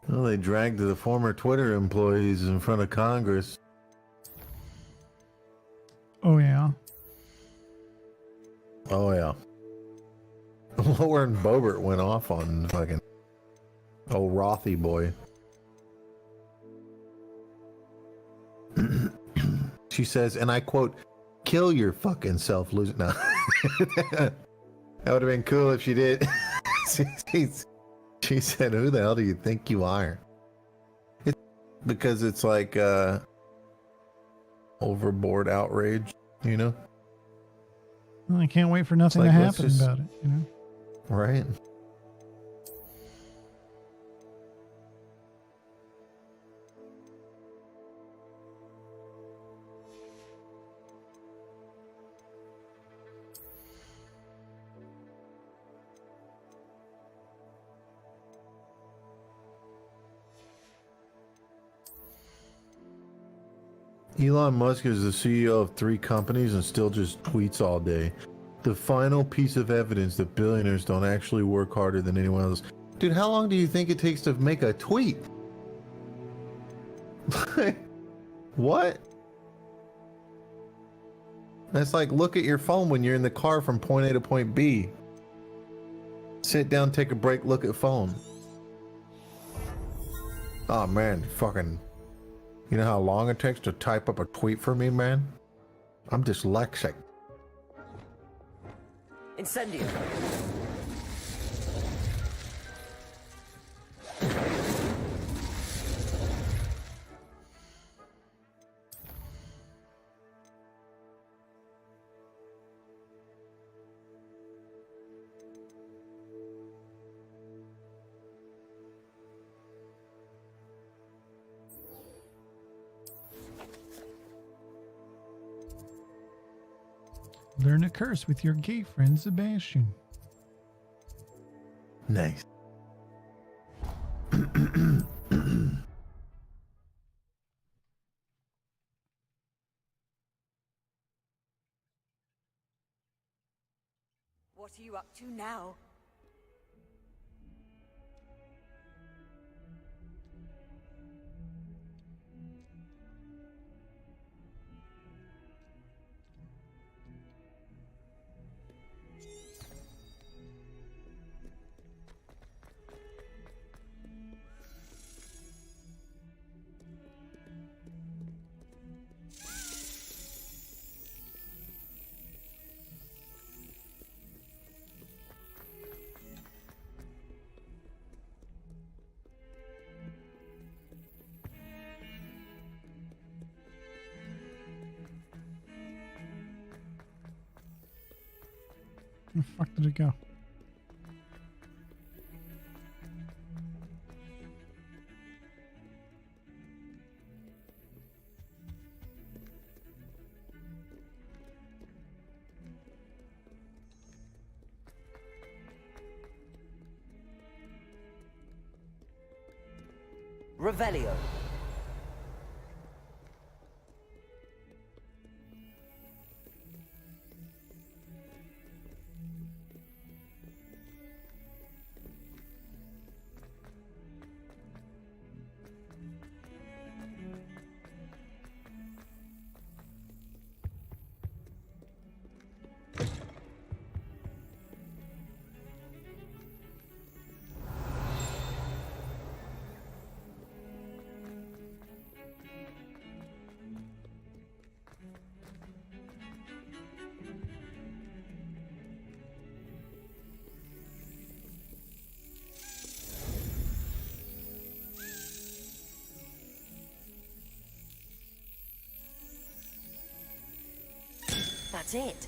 Well, they dragged the former Twitter employees in front of Congress. Oh, yeah. Oh, yeah. Lauren Boebert went off on fucking old Rothy boy. She says, and I quote, "Kill your fucking self, loser." No. That would have been cool if she did. She said, "Who the hell do you think you are?" Because it's like overboard outrage, you know? Well, I can't wait for nothing like, to let's happen just- about it, you know? Right? Elon Musk is the CEO of 3 companies and still just tweets all day. The final piece of evidence that billionaires don't actually work harder than anyone else. Dude, how long do you think it takes to make a tweet? What? That's like, look at your phone when you're in the car from point A to point B. Sit down, take a break, look at phone. Oh man, fucking... You know how long it takes to type up a tweet for me, man? I'm dyslexic. Incendio. Learn a curse with your gay friend Sebastian. Nice. What are you up to now? Where the fuck did it go? Revelio. That's it.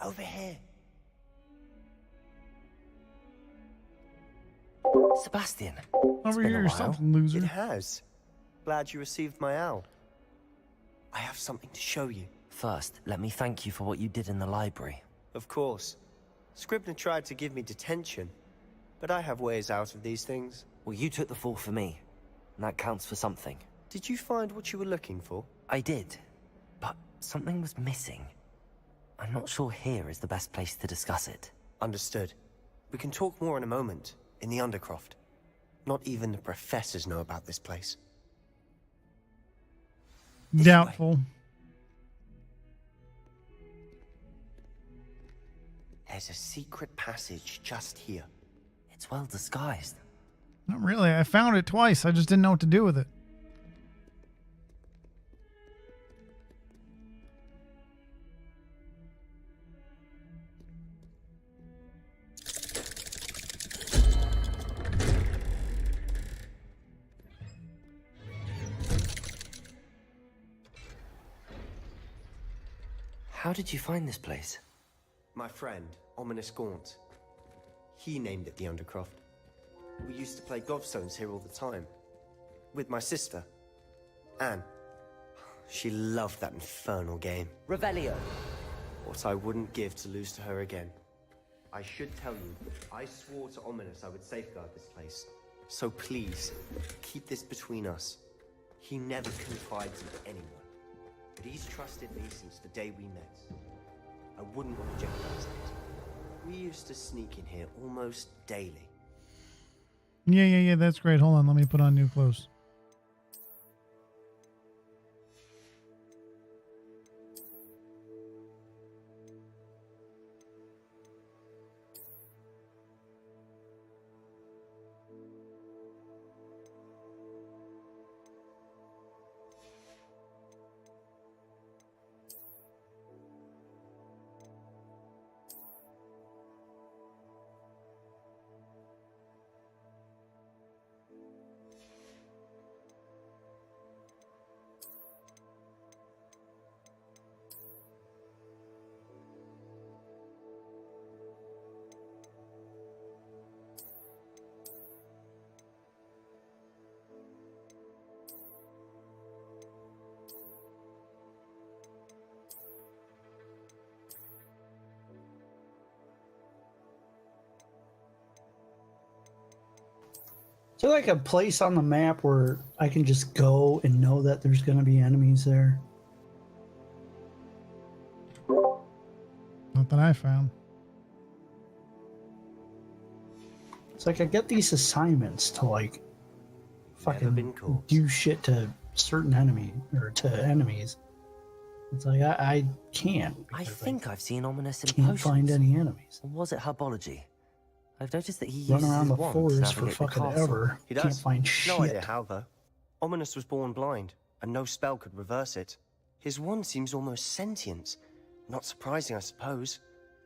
Over here. Sebastian. Over here, something, loser. It has. Glad you received my owl. I have something to show you. First, let me thank you for what you did in the library. Of course. Scribner tried to give me detention, but I have ways out of these things. Well, you took the fall for me, and that counts for something. Did you find what you were looking for? I did, but something was missing. I'm not sure here is the best place to discuss it. Understood. We can talk more in a moment, in the Undercroft. Not even the professors know about this place. Doubtful. There's a secret passage just here. It's well disguised. Not really. I found it twice. I just didn't know what to do with it. How did you find this place? My friend, Ominous Gaunt. He named it the Undercroft. We used to play gobstones here all the time. With my sister, Anne. She loved that infernal game. Revelio. What I wouldn't give to lose to her again. I should tell you, I swore to Ominous I would safeguard this place. So please, keep this between us. He never confides in anyone. But he's trusted me since the day we met. I wouldn't want to jeopardize it. We used to sneak in here almost daily. Yeah, that's great. Hold on, let me put on new clothes. Is there like a place on the map where I can just go and know that there's going to be enemies there? Not that I found. It's like I get these assignments to like fucking do shit to certain enemy or to enemies. It's like I can't. I think I've seen Ominous in can't potions. find any enemies. Or was it herbology? I've noticed that he Run uses around his the wand to forest for navigate the fucking castle. ever. He does. Can't find shit. No idea how, though. Ominous was born blind, and no spell could reverse it. His wand seems almost sentient. Not surprising, I suppose.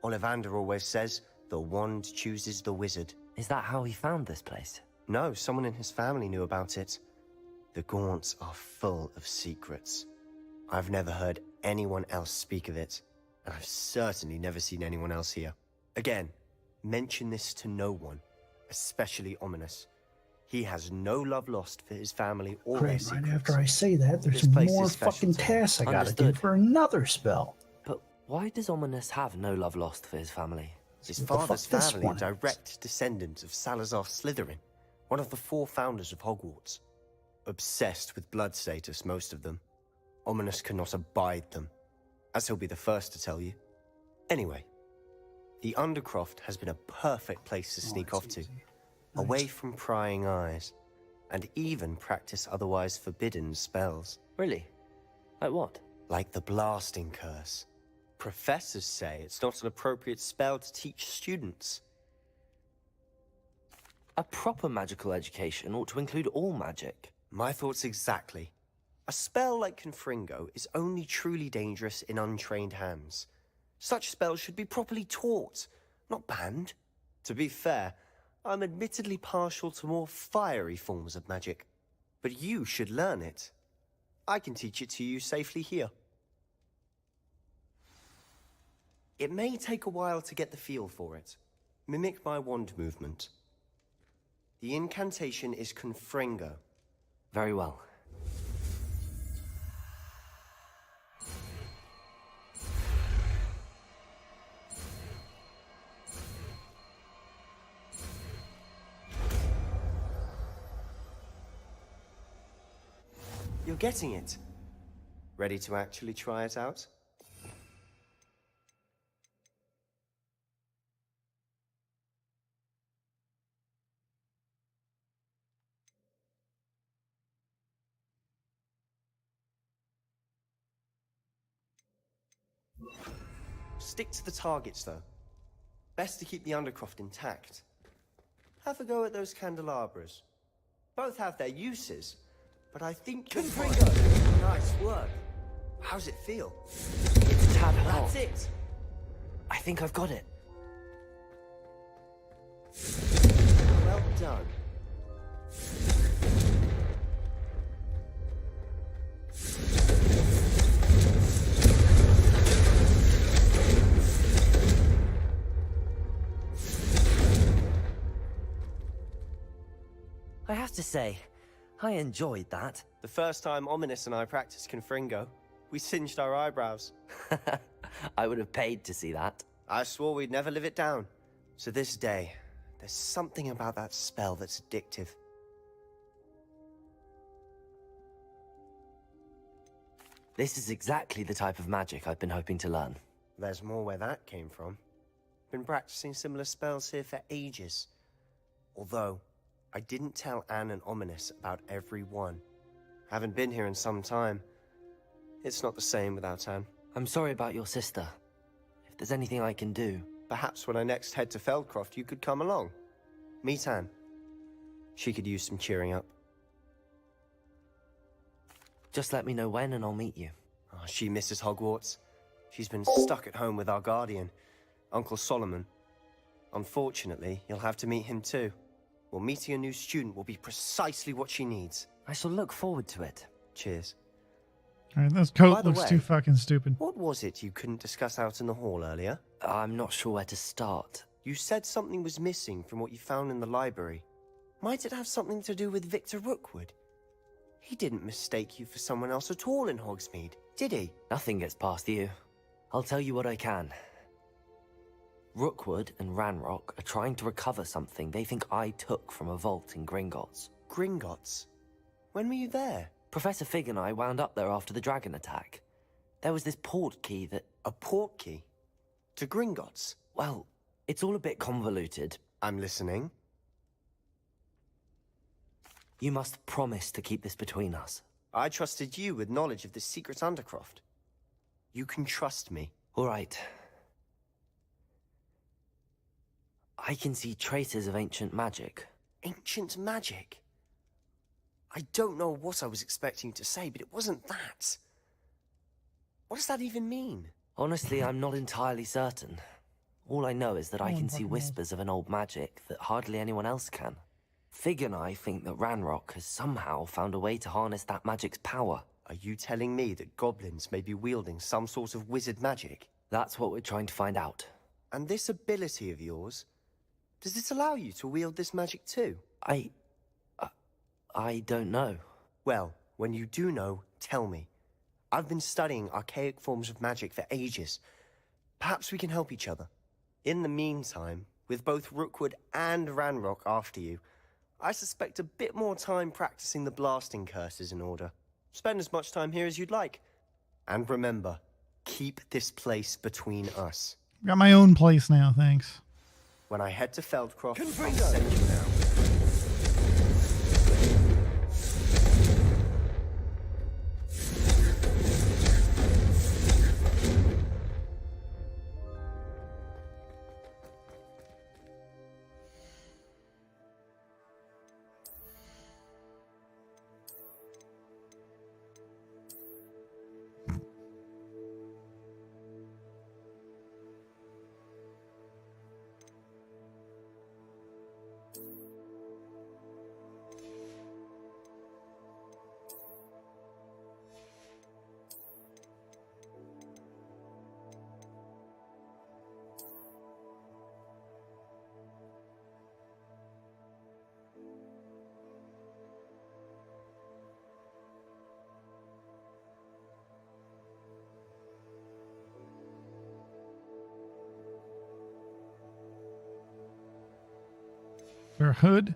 Ollivander always says, the wand chooses the wizard. Is that how he found this place? No, someone in his family knew about it. The Gaunts are full of secrets. I've never heard anyone else speak of it, and I've certainly never seen anyone else here. Again, mention this to no one, especially Ominous. He has no love lost for his family or their Great, secrets. right after I say that, there's This place more is special fucking to him. tasks I gotta do Understood. for another spell. But why does Ominous have no love lost for his family? His What the father's fuck this family are one is? direct descendants of Salazar Slytherin, one of the 4 founders of Hogwarts. Obsessed with blood status, most of them. Ominous cannot abide them, as he'll be the first to tell you. Anyway, the Undercroft has been a perfect place to sneak off to, away from prying eyes, and even practice otherwise forbidden spells. Really? Like what? Like the blasting curse. Professors say it's not an appropriate spell to teach students. A proper magical education ought to include all magic. My thoughts exactly. A spell like Confringo is only truly dangerous in untrained hands. Such spells should be properly taught, not banned. To be fair, I'm admittedly partial to more fiery forms of magic, but you should learn it. I can teach it to you safely here. It may take a while to get the feel for it. Mimic my wand movement. The incantation is Confringo. Very well. You're getting it. Ready to actually try it out? Stick to the targets, though. Best to keep the Undercroft intact. Have a go at those candelabras. Both have their uses, but I think you'll find... Nice work. How's it feel? It's a tad hot. That's it. I think I've got it. Well done. I have to say, I enjoyed that. The first time Ominous and I practiced Confringo, we singed our eyebrows. I would have paid to see that. I swore we'd never live it down. To this day, there's something about that spell that's addictive. This is exactly the type of magic I've been hoping to learn. There's more where that came from. Been practicing similar spells here for ages. Although, I didn't tell Anne and Ominous about every one. Haven't been here in some time. It's not the same without Anne. I'm sorry about your sister. If there's anything I can do... Perhaps when I next head to Feldcroft, you could come along. Meet Anne. She could use some cheering up. Just let me know when and I'll meet you. Oh, she misses Hogwarts. She's been stuck at home with our guardian, Uncle Solomon. Unfortunately, you'll have to meet him too. Well, meeting a new student will be precisely what she needs. I shall look forward to it. Cheers. All right, this By coat the looks way, too fucking stupid. What was it you couldn't discuss out in the hall earlier? I'm not sure where to start. You said something was missing from what you found in the library. Might it have something to do with Victor Rookwood? He didn't mistake you for someone else at all in Hogsmeade, did he? Nothing gets past you. I'll tell you what I can. Rookwood and Ranrock are trying to recover something they think I took from a vault in Gringotts. Gringotts? When were you there? Professor Fig and I wound up there after the dragon attack. There was this port key that... A port key? To Gringotts? Well, it's all a bit convoluted. I'm listening. You must promise to keep this between us. I trusted you with knowledge of the secret Undercroft. You can trust me. All right. I can see traces of ancient magic. Ancient magic? I don't know what I was expecting you to say, but it wasn't that. What does that even mean? Honestly, I'm not entirely certain. All I know is that I can see whispers of an old magic that hardly anyone else can. Fig and I think that Ranrock has somehow found a way to harness that magic's power. Are you telling me that goblins may be wielding some sort of wizard magic? That's what we're trying to find out. And this ability of yours, does it allow you to wield this magic too? I don't know. Well, when you do know, tell me. I've been studying archaic forms of magic for ages. Perhaps we can help each other. In the meantime, with both Rookwood and Ranrock after you, I suspect a bit more time practicing the blasting curse is in order. Spend as much time here as you'd like. And remember, keep this place between us. Got my own place now, thanks. When I head to Feldcroft, I'll send you now. Her hood.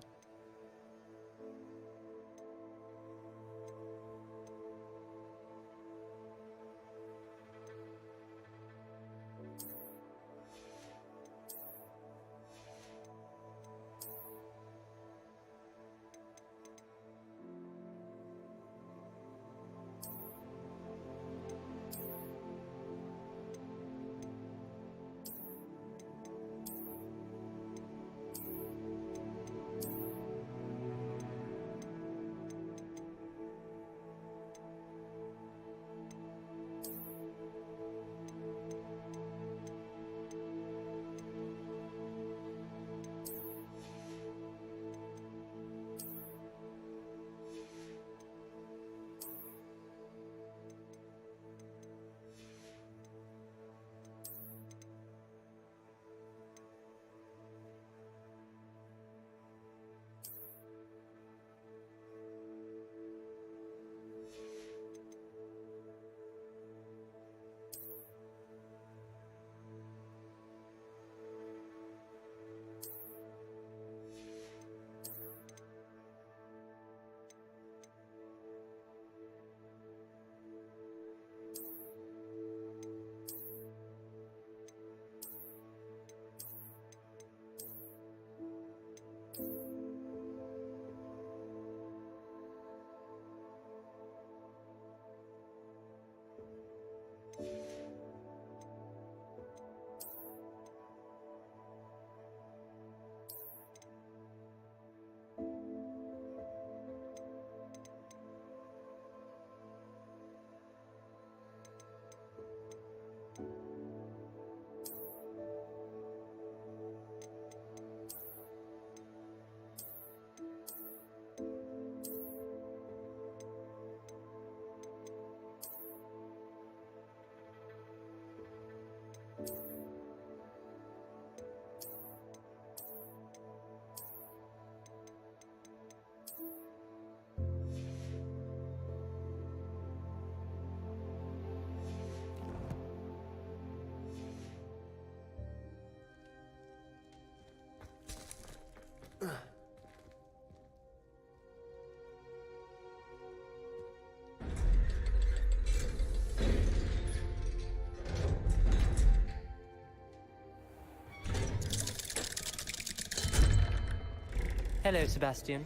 Hello, Sebastian.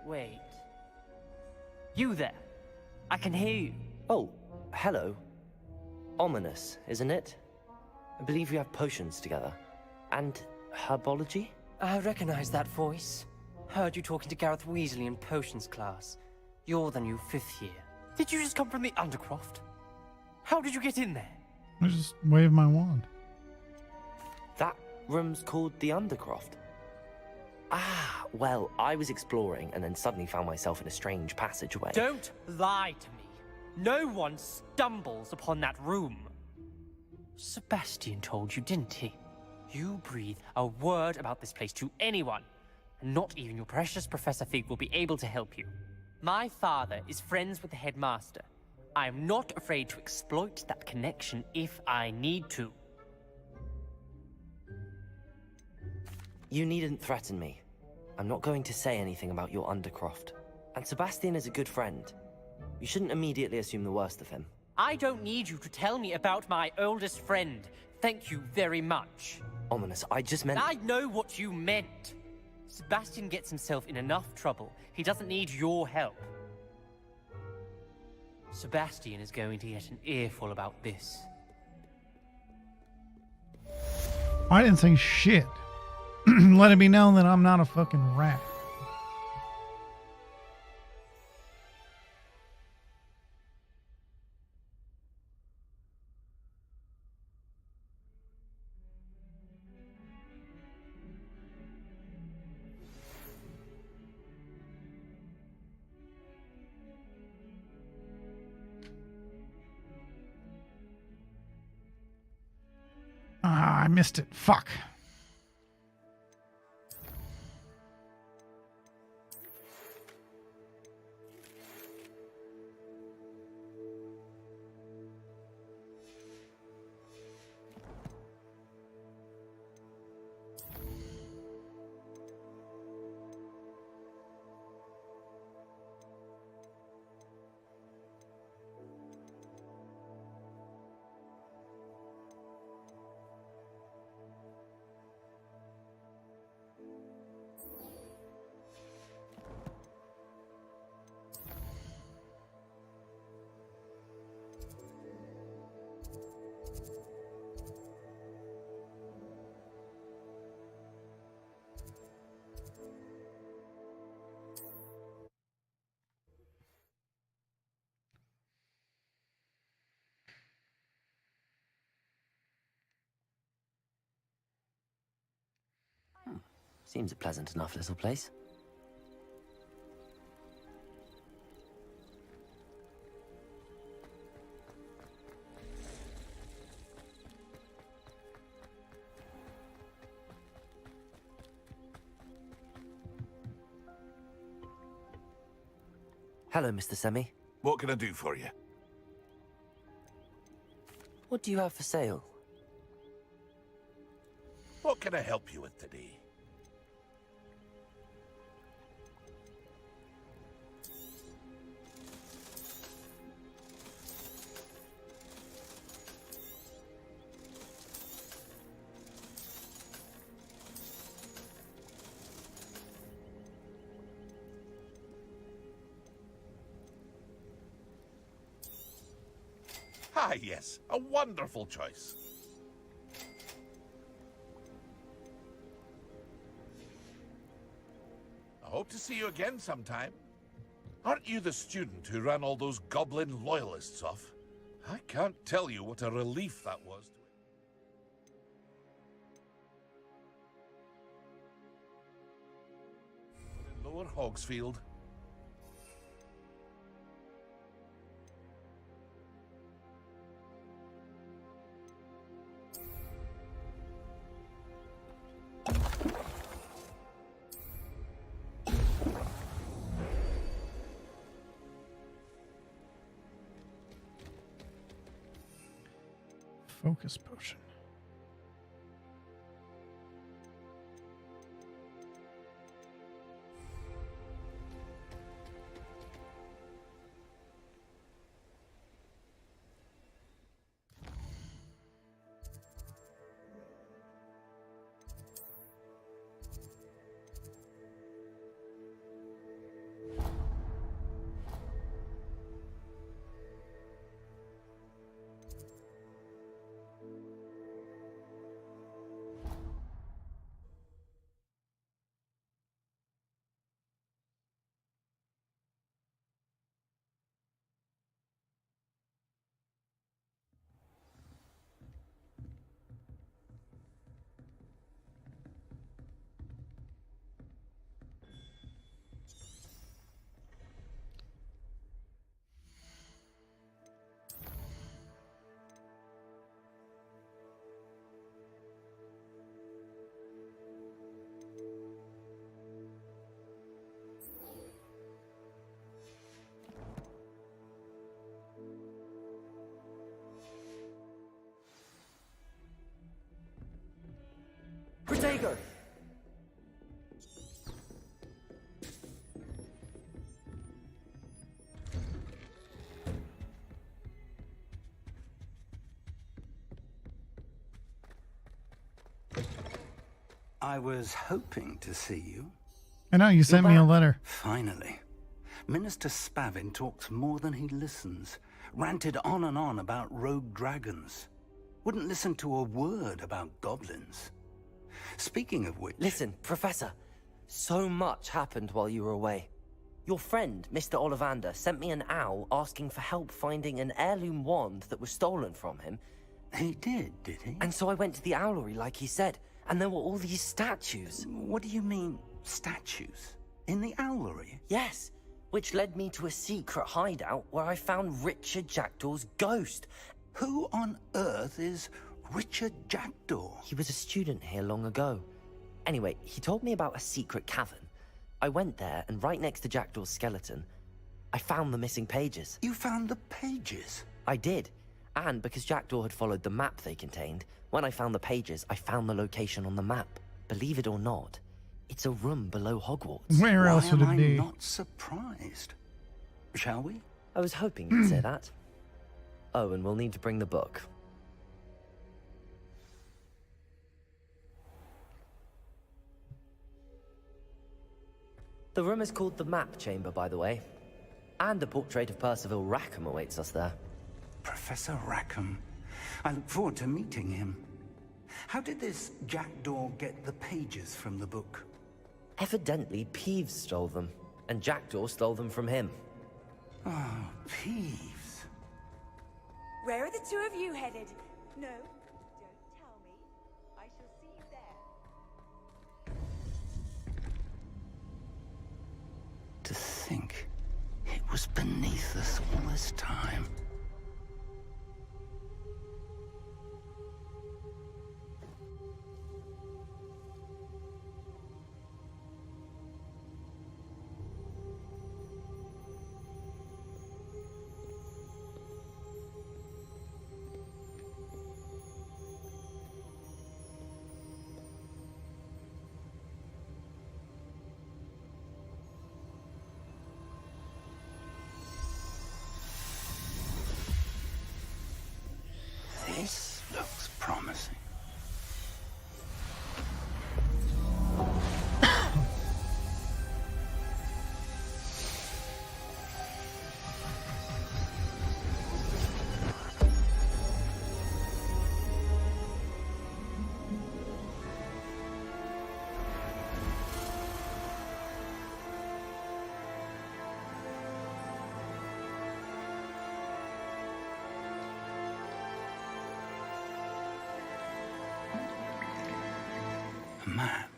Wait. You there? I can hear you. Oh, hello. Ominous, isn't it? I believe we have potions together. And herbology? I recognize that voice. Heard you talking to Gareth Weasley in potions class. You're the new 5th year. Did you just come from the Undercroft? How did you get in there? I just waved my wand. That room's called the Undercroft. Ah, well, I was exploring and then suddenly found myself in a strange passageway. Don't lie to me. No one stumbles upon that room. Sebastian told you, didn't he? You breathe a word about this place to anyone, and not even your precious Professor Fig will be able to help you. My father is friends with the headmaster. I am not afraid to exploit that connection if I need to. You needn't threaten me. I'm not going to say anything about your Undercroft. And Sebastian is a good friend. You shouldn't immediately assume the worst of him. I don't need you to tell me about my oldest friend. Thank you very much. Ominous, I just meant... I know what you meant. Sebastian gets himself in enough trouble. He doesn't need your help. Sebastian is going to get an earful about this. I didn't say shit. Let it be known that I'm not a fucking rat. Ah, I missed it. Fuck. Seems a pleasant enough little place. Hello, Mr. Semi. What can I do for you? What do you have for sale? What can I help you with today? Ah, yes, a wonderful choice. I hope to see you again sometime. Aren't you the student who ran all those goblin loyalists off? I can't tell you what a relief that was. In Lower Hogsfield. Focus potion. I was hoping to see you. I know, you sent me a letter. Finally. Minister Spavin talks more than he listens. Ranted on and on about rogue dragons. Wouldn't listen to a word about goblins. Speaking of which... Listen, Professor. So much happened while you were away. Your friend, Mr. Ollivander, sent me an owl asking for help finding an heirloom wand that was stolen from him. He did he? And so I went to the owlery like he said, and there were all these statues. What do you mean, statues? In the owlery? Yes, which led me to a secret hideout where I found Richard Jackdaw's ghost. Who on earth is Richard Jackdaw? He was a student here long ago. Anyway, he told me about a secret cavern. I went there, and right next to Jackdaw's skeleton, I found the missing pages. You found the pages? I did. And because Jackdaw had followed the map they contained, when I found the pages, I found the location on the map. Believe it or not, it's a room below Hogwarts. Where else would it be? I'm not surprised. Shall we? I was hoping you'd say that. Oh, and we'll need to bring the book. The room is called the Map Chamber, by the way. And a portrait of Percival Rackham awaits us there. Professor Rackham. I look forward to meeting him. How did this Jackdaw get the pages from the book? Evidently, Peeves stole them, and Jackdaw stole them from him. Oh, Peeves. Where are the two of you headed? No, don't tell me. I shall see you there. To think it was beneath us all this time. This looks promising. A map.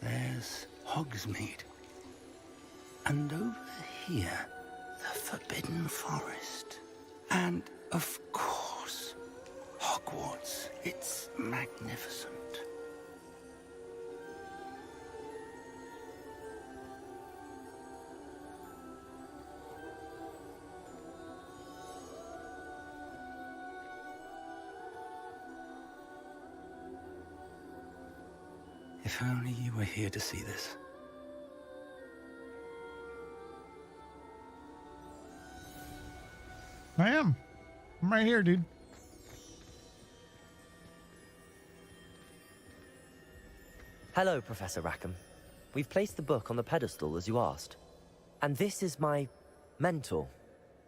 There's Hogsmeade. And over here, the Forbidden Forest. And, of course, Hogwarts. It's magnificent. If only you were here to see this. I am. I'm right here, dude. Hello, Professor Rackham. We've placed the book on the pedestal as you asked. And this is my mentor,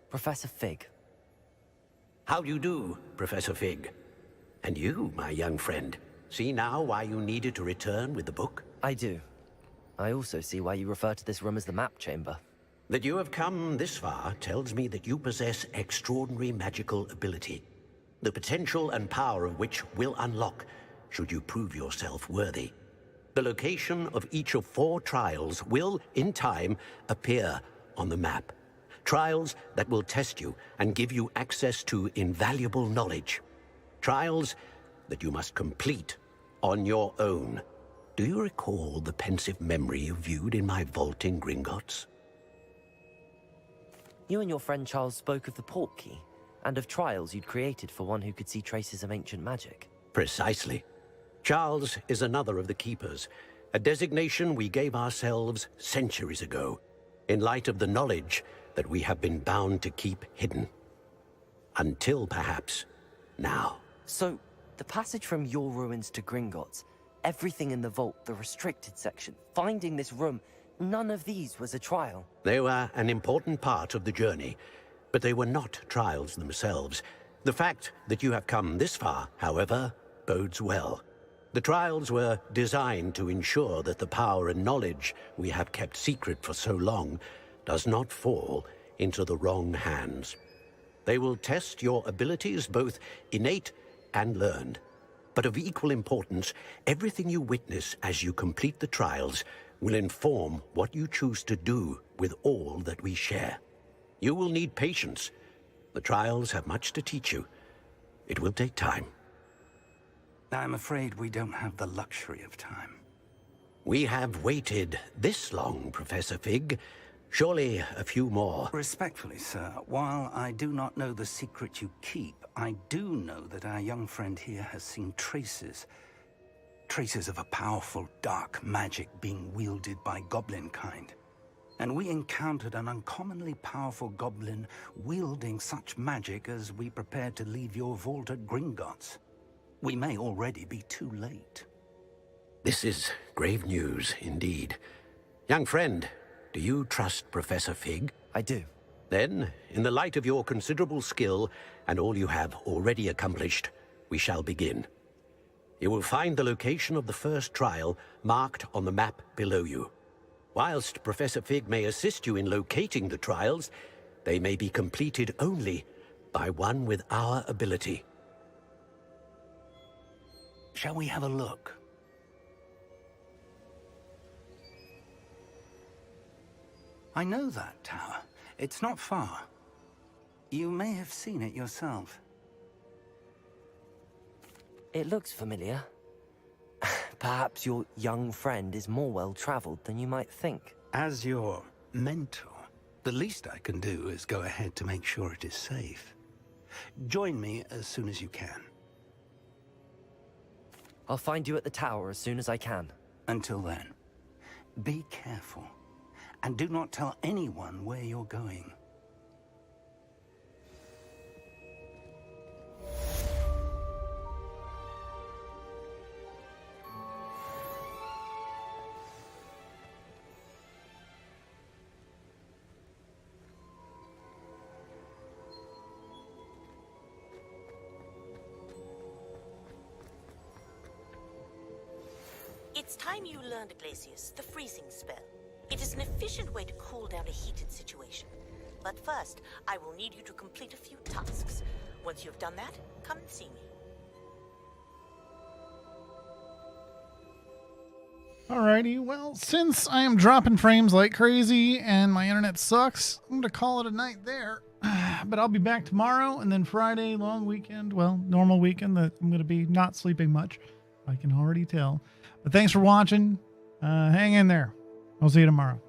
Professor Fig. How do you do, Professor Fig? And you, my young friend, see now why you needed to return with the book? I do. I also see why you refer to this room as the Map Chamber. That you have come this far tells me that you possess extraordinary magical ability, the potential and power of which will unlock should you prove yourself worthy. The location of each of 4 trials will, in time, appear on the map. Trials that will test you and give you access to invaluable knowledge. Trials that you must complete on your own. Do you recall the pensive memory you viewed in my vault in Gringotts? You and your friend Charles spoke of the Portkey, and of trials you'd created for one who could see traces of ancient magic. Precisely. Charles is another of the Keepers, a designation we gave ourselves centuries ago, in light of the knowledge that we have been bound to keep hidden. Until, perhaps, now. So, the passage from your ruins to Gringotts, Everything in the vault, the restricted section, finding this room, none of these was a trial. They were an important part of the journey, but they were not trials themselves. The fact that you have come this far, however, bodes well. The trials were designed to ensure that the power and knowledge we have kept secret for so long does not fall into the wrong hands. They will test your abilities, both innate and learned. But of equal importance, everything you witness as you complete the trials will inform what you choose to do with all that we share. You will need patience. The trials have much to teach you. It will take time. I'm afraid we don't have the luxury of time. We have waited this long, Professor Fig. Surely a few more. Respectfully, sir, while I do not know the secret you keep, I do know that our young friend here has seen traces of a powerful dark magic being wielded by goblin kind. And we encountered an uncommonly powerful goblin wielding such magic as we prepared to leave your vault at Gringotts. We may already be too late. This is grave news indeed. Young friend, do you trust Professor Fig? I do. Then, in the light of your considerable skill and all you have already accomplished, we shall begin. You will find the location of the first trial marked on the map below you. Whilst Professor Fig may assist you in locating the trials, they may be completed only by one with our ability. Shall we have a look? I know that tower. It's not far. You may have seen it yourself. It looks familiar. Perhaps your young friend is more well-traveled than you might think. As your mentor, the least I can do is go ahead to make sure it is safe. Join me as soon as you can. I'll find you at the tower as soon as I can. Until then, be careful. And do not tell anyone where you're going. It's time you learned, Glacius, the freezing spell. It is an efficient way to cool down a heated situation. But first, I will need you to complete a few tasks. Once you've done that, come and see me. Alrighty, well, since I am dropping frames like crazy and my internet sucks, I'm going to call it a night there. But I'll be back tomorrow, and then Friday, long weekend, well, normal weekend that I'm going to be not sleeping much. I can already tell. But thanks for watching. Hang in there. I'll see you tomorrow.